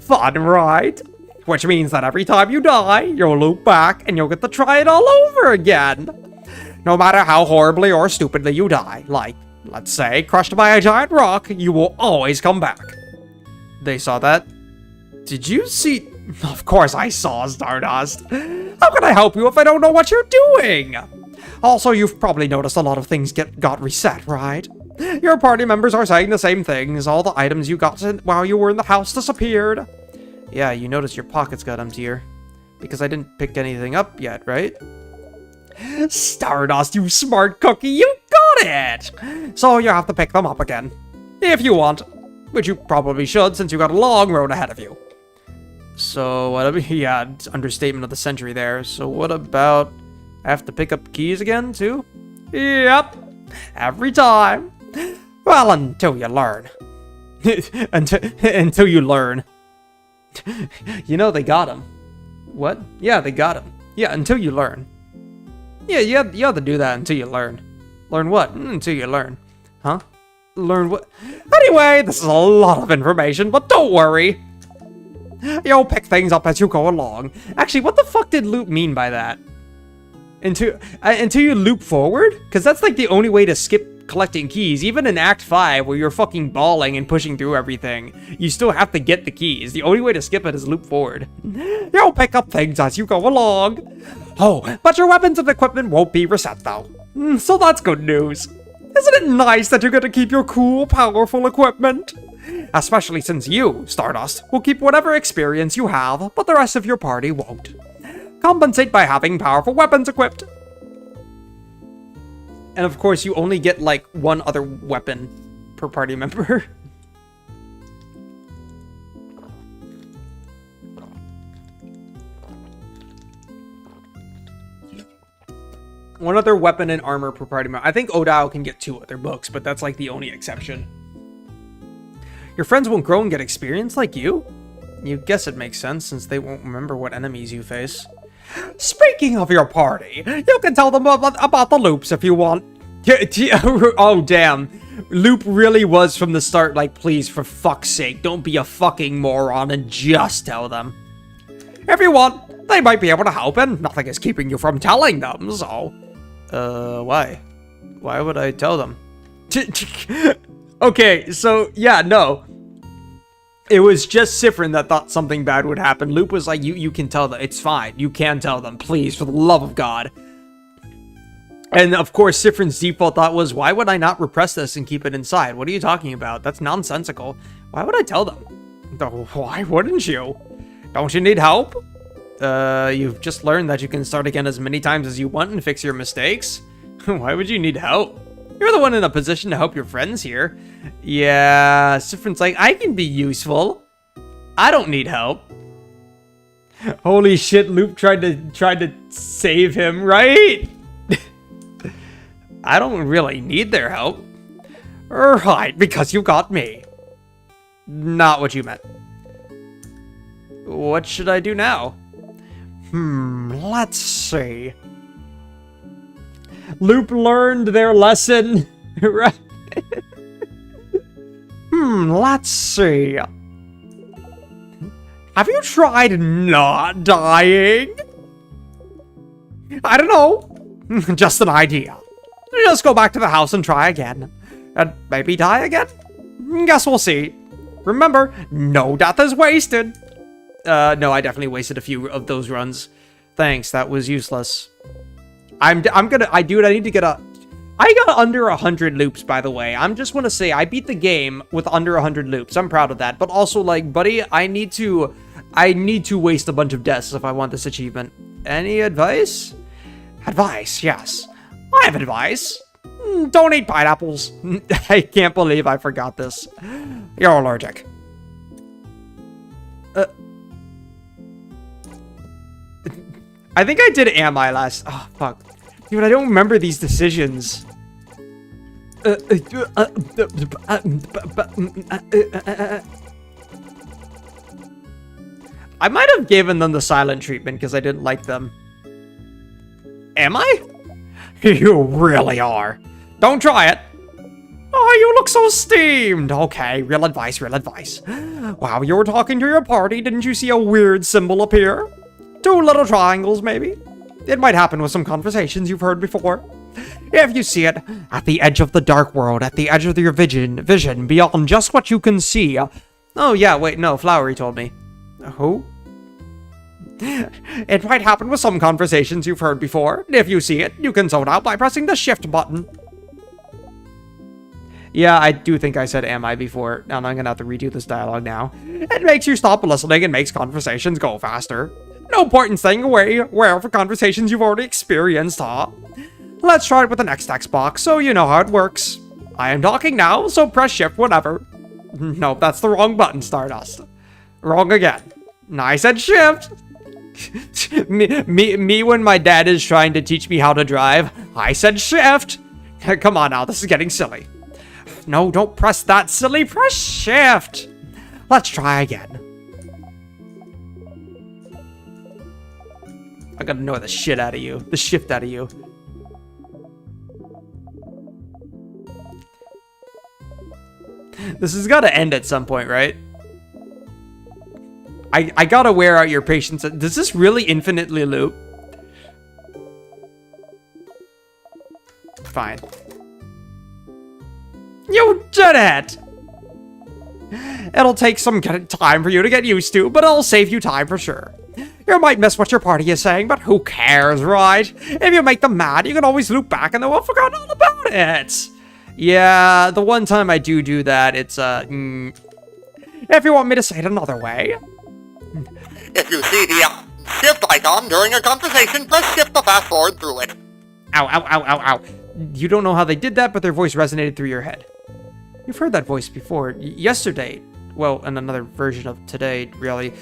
Fun, right? Which means that every time you die, you'll loop back and you'll get to try it all over again. No matter how horribly or stupidly you die, like, let's say, crushed by a giant rock, you will always come back. They saw that? Did you see? Of course I saw, Stardust. How can I help you if I don't know what you're doing? Also, you've probably noticed a lot of things got reset, right? Your party members are saying the same things. All the items you got while you were in the house disappeared. Yeah, you noticed your pockets got emptier. Because I didn't pick anything up yet, right? Stardust, you smart cookie, you got it! So you have to pick them up again. If you want. Which you probably should, since you got a long road ahead of you. So, yeah, understatement of the century there. So what about, I have to pick up keys again, too? Yep, every time. Well, until you learn. until you learn. You know, they got him. What? Yeah, they got him. Yeah, until you learn. Yeah, you have to do that until you learn. Learn what? Until you learn. Huh? Learn what? Anyway, this is a lot of information, but don't worry. You'll pick things up as you go along. Actually, what the fuck did loop mean by that? Until you loop forward? Because that's like the only way to skip collecting keys. Even in Act 5, where you're fucking bawling and pushing through everything, you still have to get the keys. The only way to skip it is loop forward. You'll pick up things as you go along. Oh, but your weapons and equipment won't be reset though. So that's good news. Isn't it nice that you're gonna keep your cool, powerful equipment? Especially since you, Stardust, will keep whatever experience you have, but the rest of your party won't. Compensate by having powerful weapons equipped. And of course, you only get, like, one other weapon per party member. One other weapon and armor per party member. I think Odao can get 2 other books, but that's, like, the only exception. Your friends won't grow and get experience like you? You guess it makes sense, since they won't remember what enemies you face. Speaking of your party, you can tell them about the loops if you want. Oh, damn. Loop really was from the start like, please, for fuck's sake, don't be a fucking moron and just tell them. If you want, they might be able to help, and nothing is keeping you from telling them, so... why? Why would I tell them? Okay, so, yeah, no. It was just Spamffrin that thought something bad would happen. Loop was like, you can tell them. It's fine. You can tell them. Please, for the love of God. And, of course, Spamffrin's default thought was, why would I not repress this and keep it inside? What are you talking about? That's nonsensical. Why would I tell them? Why wouldn't you? Don't you need help? You've just learned that you can start again as many times as you want and fix your mistakes. Why would you need help? You're the one in a position to help your friends here. Yeah, Spamffrin's like, I can be useful. I don't need help. Holy shit, Loop tried to save him, right? I don't really need their help. Right, because you got me. Not what you meant. What should I do now? Let's see. Loop learned their lesson. Right. Let's see. Have you tried not dying? I don't know. Just an idea. Just go back to the house and try again. And maybe die again? Guess we'll see. Remember, no death is wasted. No, I definitely wasted a few of those runs. Thanks, that was useless. I need to get I got under 100 loops, by the way. I'm just want to say, I beat the game with under 100 loops. I'm proud of that. But also, like, buddy, I need to waste a bunch of deaths if I want this achievement. Any advice? Advice, yes. I have advice. Don't eat pineapples. I can't believe I forgot this. You're allergic. I think I did Am I last. Oh, fuck. Dude, I don't remember these decisions. I might have given them the silent treatment because I didn't like them. Am I? You really are. Don't try it. Oh, you look so steamed. Okay, real advice, real advice. While you were talking to your party, didn't you see a weird symbol appear? 2 little triangles, maybe? It might happen with some conversations you've heard before. If you see it, at the edge of the dark world, at the edge of your vision beyond just what you can see. Oh yeah, wait, no, Flowery told me. Who? It might happen with some conversations you've heard before. If you see it, you can zone out by pressing the shift button. Yeah, I do think I said am I before, and I'm gonna have to redo this dialogue now. It makes you stop listening and makes conversations go faster. No point in staying aware for conversations you've already experienced, huh? Let's try it with the next text box, so you know how it works. I am talking now, so press shift whenever. Nope, that's the wrong button, Stardust. Wrong again. I said shift. me when my dad is trying to teach me how to drive, I said shift. Come on now, this is getting silly. No, don't press that, silly. Press shift. Let's try again. I gotta annoy the shit out of you. The shift out of you. This has got to end at some point, right? I gotta wear out your patience. Does this really infinitely loop? Fine. You did it! It'll take some time for you to get used to, but it'll save you time for sure. You might miss what your party is saying, but who cares, right? If you make them mad, you can always loop back and they will forget all about it. Yeah, the one time I do that, it's, if you want me to say it another way. If you see the shift icon during a conversation, press shift to fast forward through it. Ow, ow, ow, ow, ow. You don't know how they did that, but their voice resonated through your head. You've heard that voice before. Yesterday. Well, and another version of today, really.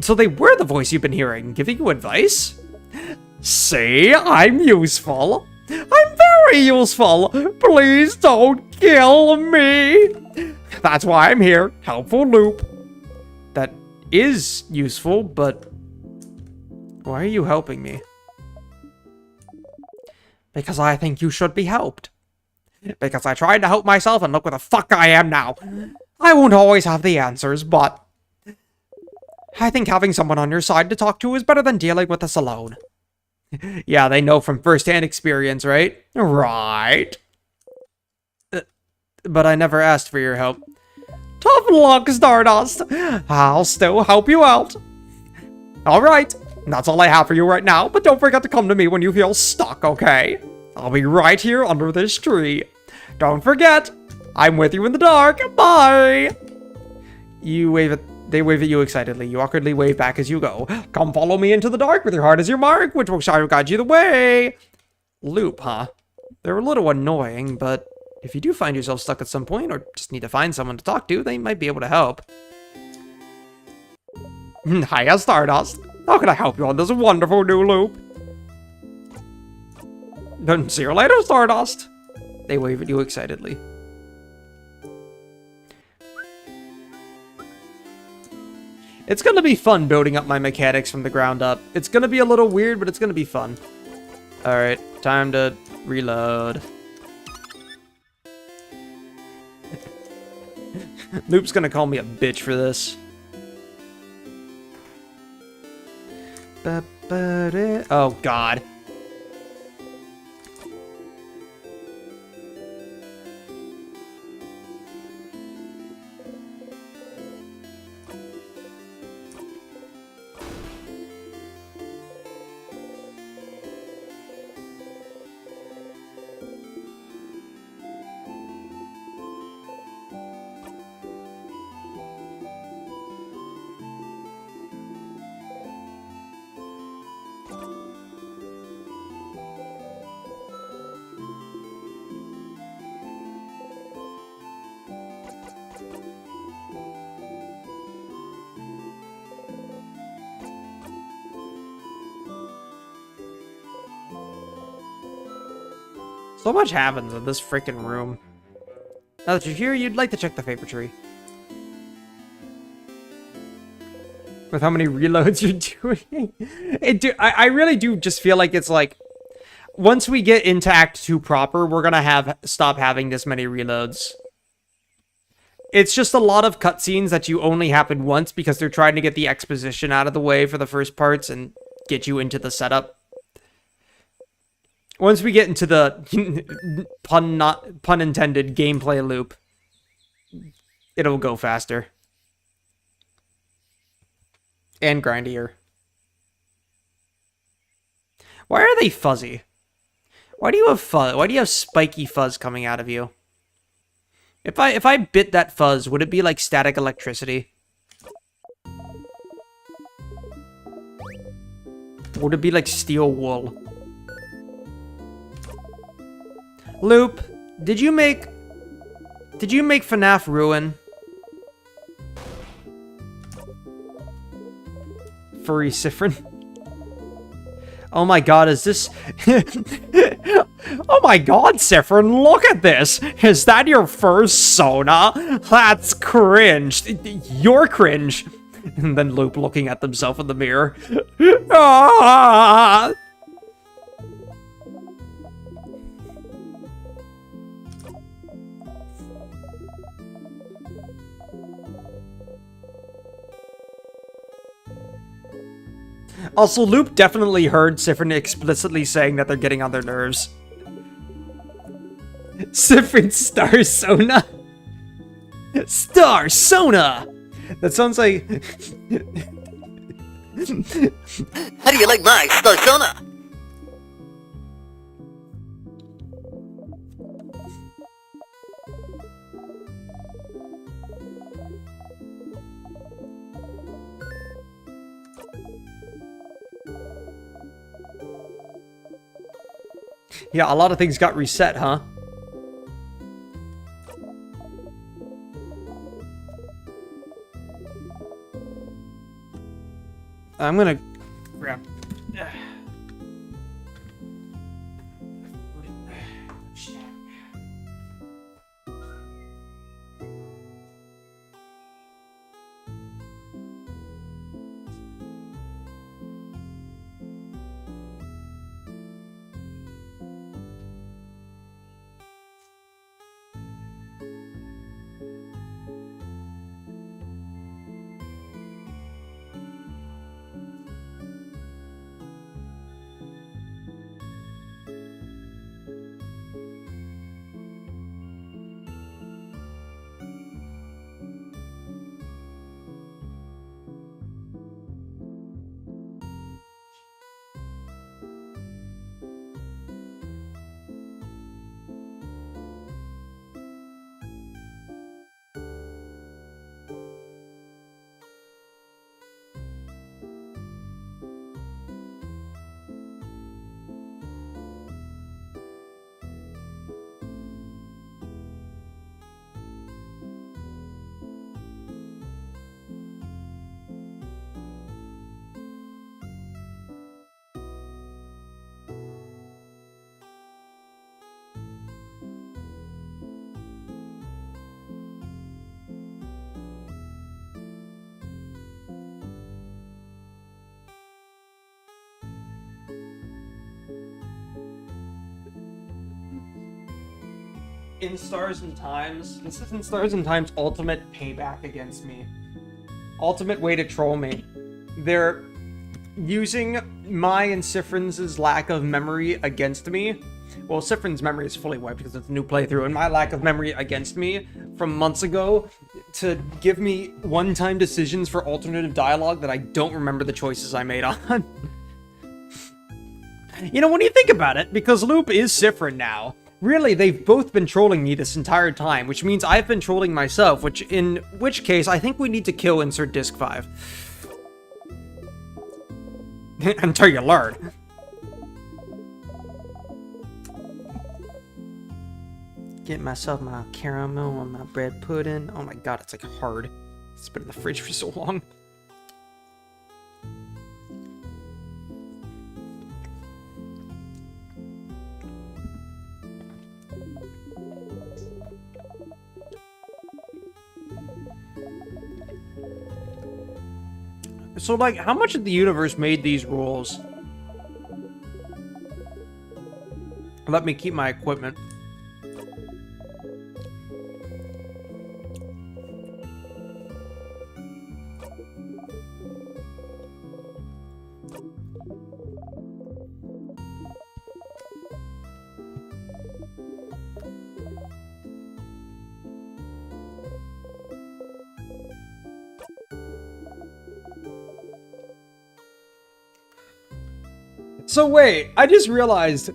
So they were the voice you've been hearing, giving you advice? See, I'm useful. I'm very useful. Please don't kill me. That's why I'm here. Helpful loop. That is useful, but why are you helping me? Because I think you should be helped. Because I tried to help myself and look where the fuck I am now. I won't always have the answers, but I think having someone on your side to talk to is better than dealing with this alone. Yeah, they know from first-hand experience, right? Right. But I never asked for your help. Tough luck, Stardust. I'll still help you out. Alright, that's all I have for you right now, but don't forget to come to me when you feel stuck, okay? I'll be right here under this tree. Don't forget, I'm with you in the dark. Bye! They wave at you excitedly. You awkwardly wave back as you go. Come follow me into the dark with your heart as your mark, which will shine guide you the way. Loop, huh? They're a little annoying, but if you do find yourself stuck at some point, or just need to find someone to talk to, they might be able to help. Hiya, Stardust. How can I help you on this wonderful new loop? Then see you later, Stardust. They wave at you excitedly. It's gonna be fun building up my mechanics from the ground up. It's gonna be a little weird, but it's gonna be fun. Alright, time to reload. Loop's gonna call me a bitch for this. Oh, God. So much happens in this freaking room. Now that you're here, you'd like to check the favor tree. With how many reloads you're doing. I really do just feel like it's like, once we get into Act 2 proper, we're gonna stop having this many reloads. It's just a lot of cutscenes that you only happen once because they're trying to get the exposition out of the way for the first parts and get you into the setup. Once we get into the pun intended gameplay loop, it'll go faster. And grindier. Why are they fuzzy? Why do you have fuzz? Why do you have spiky fuzz coming out of you? If I bit that fuzz, would it be like static electricity? Would it be like steel wool? Loop, did you make FNAF Ruin? Furry Spammerween. Oh my god, is this... Oh my god, Spammerween, look at this! Is that your first Sona? That's cringe. You're cringe. And then Loop looking at themselves in the mirror. Ah! Also, Loop definitely heard Spammerween explicitly saying that they're getting on their nerves. Spammerween Star Sona. Star Sona! That sounds like... How do you like my Star Sona? Yeah, a lot of things got reset, huh? I'm gonna grab... In Stars and Times, this is in Stars and Times ultimate payback against me. Ultimate way to troll me. They're using my and Spammerween's lack of memory against me. Well, Spammerween's memory is fully wiped because it's a new playthrough, and my lack of memory against me from months ago to give me one-time decisions for alternative dialogue that I don't remember the choices I made on. You know, when you think about it, because Loop is Spammerween now, really, they've both been trolling me this entire time, which means I've been trolling myself, in which case, I think we need to kill Insert Disc 5. Until you learn. Get myself my caramel and my bread pudding. Oh my god, it's like hard. It's been in the fridge for so long. So, like, how much of the universe made these rules? Let me keep my equipment. So wait, I just realized.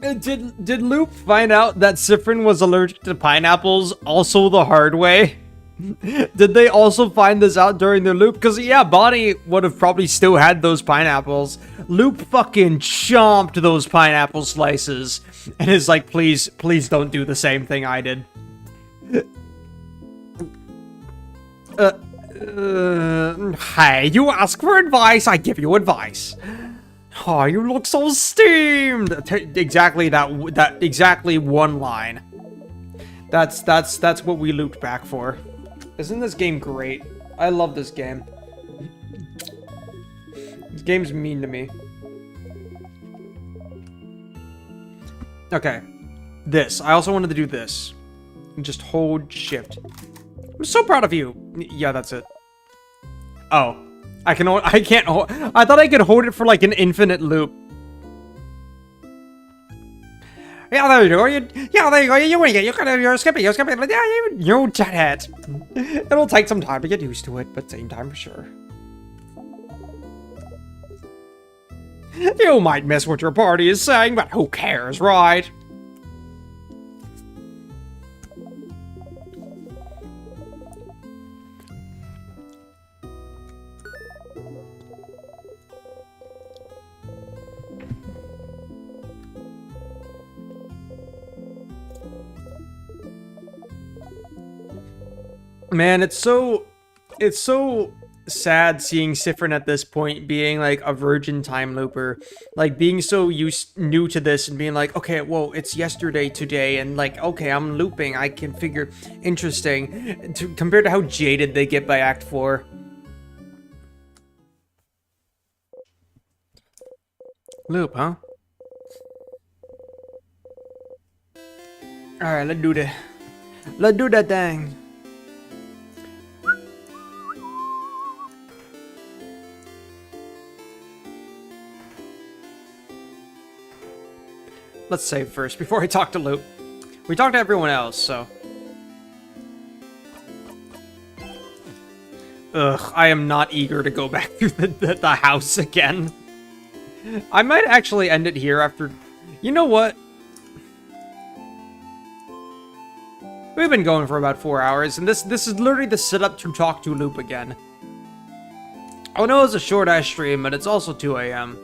Did Loop find out that Spamffrin was allergic to pineapples also the hard way? Did they also find this out during their loop? Because yeah, Bonnie would have probably still had those pineapples. Loop fucking chomped those pineapple slices and is like, please don't do the same thing I did. Hey, you ask for advice, I give you advice. Oh, you look so steamed. Exactly that exactly one line. That's what we looped back for. Isn't this game great? I love this game. This game's mean to me. Okay. This. I also wanted to do this. Just hold shift. I'm so proud of you. Yeah, that's it. Oh. I can't hold. I thought I could hold it for like an infinite loop. Yeah, there you go. Yeah, there you go. You're skipping. Yeah, you dead it. It'll take some time to get used to it, but same time for sure. You might miss what your party is saying, but who cares, right? Man, it's so sad seeing Spamffrin at this point being like a virgin time looper, like being so new to this and being like, okay, whoa, it's yesterday today, and like, okay, I'm looping, I can figure, interesting, compared to how jaded they get by Act 4. Loop, huh? Alright, let's do that. Let's do that thing. Let's save first before I talk to Loop. We talked to everyone else, so. Ugh, I am not eager to go back through the house again. I might actually end it here after... You know what? We've been going for about 4 hours, and this is literally the setup to talk to Loop again. I know it's a short-ass stream, but it's also 2 a.m.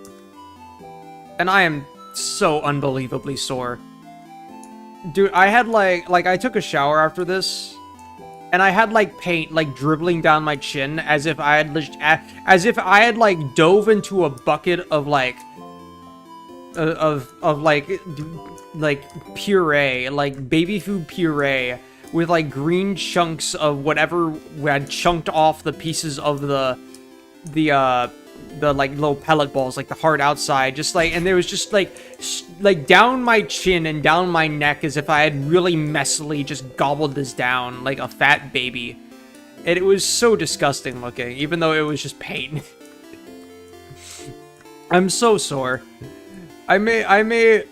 And I am so unbelievably sore. Dude, I had like I took a shower after this, and I had like paint like dribbling down my chin as if I had like dove into a bucket of like like puree, like baby food puree with like green chunks of whatever had chunked off the pieces of the like little pellet balls, like the hard outside, just like, and there was just like down my chin and down my neck as if I had really messily just gobbled this down like a fat baby. And it was so disgusting looking, even though it was just paint. I'm so sore. I may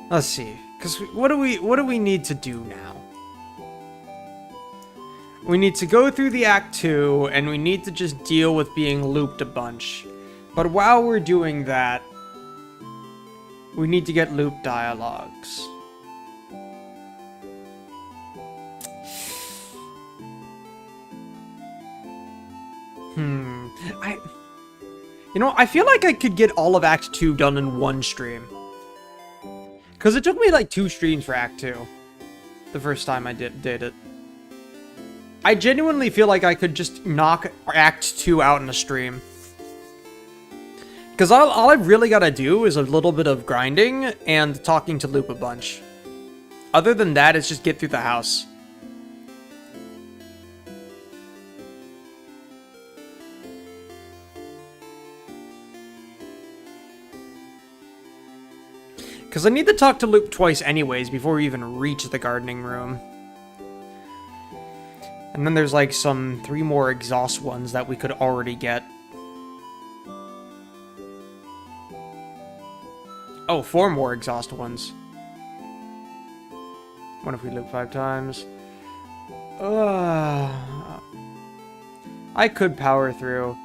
let's see, because what do we need to do now? We need to go through the Act 2, and we need to just deal with being looped a bunch. But while we're doing that, we need to get loop dialogues. I feel like I could get all of Act 2 done in one stream. Because it took me like 2 streams for Act 2. The first time I did it. I genuinely feel like I could just knock Act 2 out in a stream. Because all I've really got to do is a little bit of grinding and talking to Loop a bunch. Other than that, it's just get through the house. Because I need to talk to Loop twice anyways before we even reach the gardening room. And then there's like some 3 more exhaust ones that we could already get. Oh, 4 more exhaust ones. What if we loop 5 times? I could power through.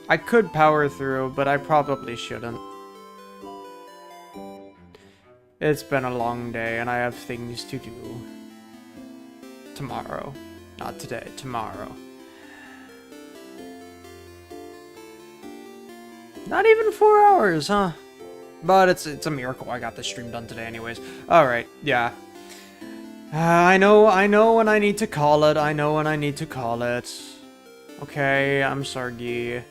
But I probably shouldn't. It's been a long day, and I have things to do. Tomorrow. Not today, tomorrow. Not even 4 hours, huh? But it's a miracle I got this stream done today anyways. Alright, yeah. I know when I need to call it. Okay, I'm sorry.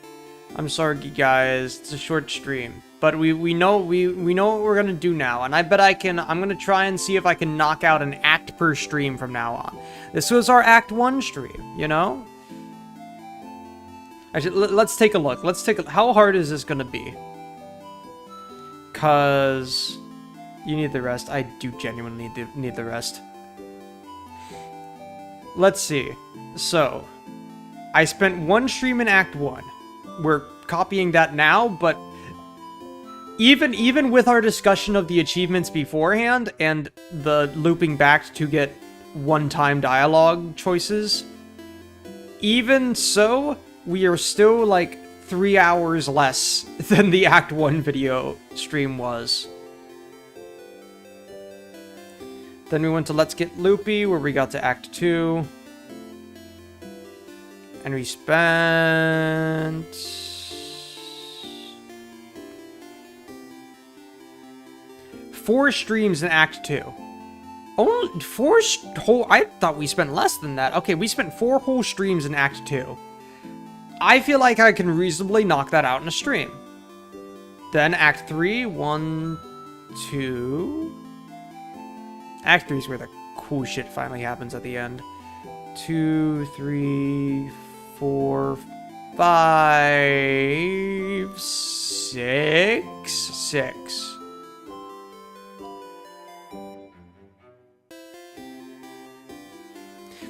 I'm sorry, guys. It's a short stream. But we know what we're gonna do now, and I bet I'm gonna try and see if I can knock out an act per stream from now on. This was our Act 1 stream, you know? Actually, let's take a look. How hard is this gonna be? Cause you need the rest. I do genuinely need the rest. Let's see. So, I spent 1 stream in Act 1. We're copying that now, but even with our discussion of the achievements beforehand and the looping back to get one-time dialogue choices, even so, we are still like 3 hours less than the Act 1 video stream was. Then we went to Let's Get Loopy, where we got to Act 2. And we spent 4 streams in Act 2. Only 4 whole... I thought we spent less than that. Okay, we spent 4 whole streams in Act 2. I feel like I can reasonably knock that out in a stream. Then Act 3, 1, 2... Act 3 is where the cool shit finally happens at the end. 2, 3, 4, 5, 6. 6.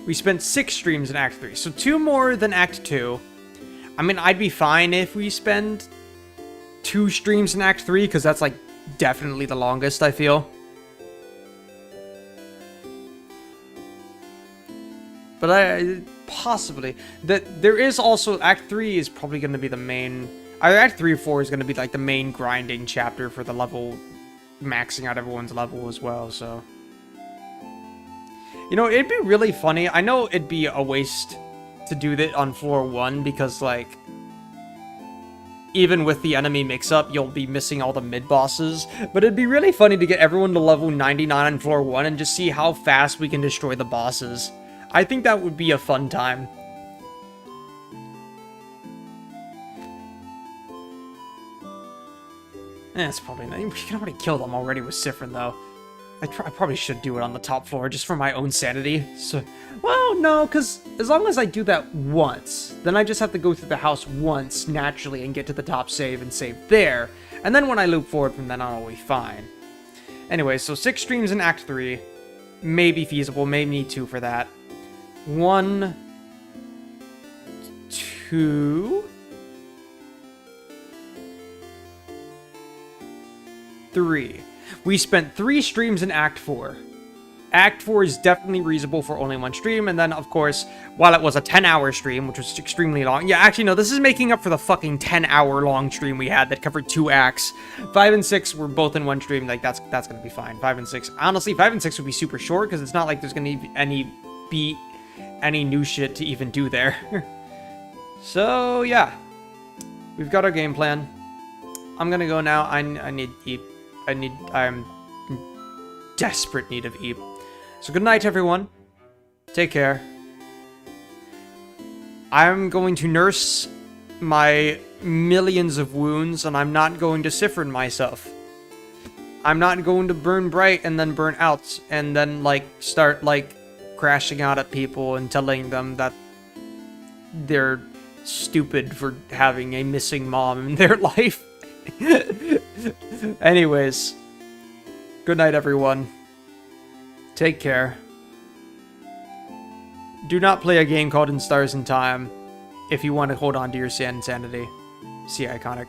We spent 6 streams in Act 3, so 2 more than Act 2. I mean, I'd be fine if we spend 2 streams in Act 3, because that's, like, definitely the longest, I feel. But possibly. There is also, Act 3 is probably going to be the main... Either Act 3 or 4 is going to be, like, the main grinding chapter for the level... maxing out everyone's level as well, so... You know, it'd be really funny. I know it'd be a waste to do that on floor 1 because, like, even with the enemy mix-up, you'll be missing all the mid-bosses. But it'd be really funny to get everyone to level 99 on floor 1 and just see how fast we can destroy the bosses. I think that would be a fun time. It's probably not. We can already kill them already with Spammerween, though. I probably should do it on the top floor, just for my own sanity. So, well, no, because as long as I do that once, then I just have to go through the house once, naturally, and get to the top save and save there. And then when I loop forward from then on, I'll be fine. Anyway, so 6 streams in Act 3. May be feasible, may need 2 for that. 1, 2... 3. We spent 3 streams in Act 4. Act 4 is definitely reasonable for only 1 stream, and then, of course, while it was a 10-hour stream, which was extremely long... Yeah, actually, no, this is making up for the fucking 10-hour-long stream we had that covered 2 acts. 5 and 6 were both in 1 stream, like, that's gonna be fine. 5 and 6... Honestly, 5 and 6 would be super short, because it's not like there's gonna be any new shit to even do there. So, yeah. We've got our game plan. I'm gonna go now. I need Eep. I'm in desperate need of Eep. So good night, everyone. Take care. I'm going to nurse my millions of wounds, and I'm not going to Spammerween myself. I'm not going to burn bright and then burn out, and then, like, start, like, crashing out at people and telling them that they're stupid for having a missing mom in their life. Anyways, good night, everyone. Take care. Do not play a game called In Stars in Time if you want to hold on to your sanity. See Iconic.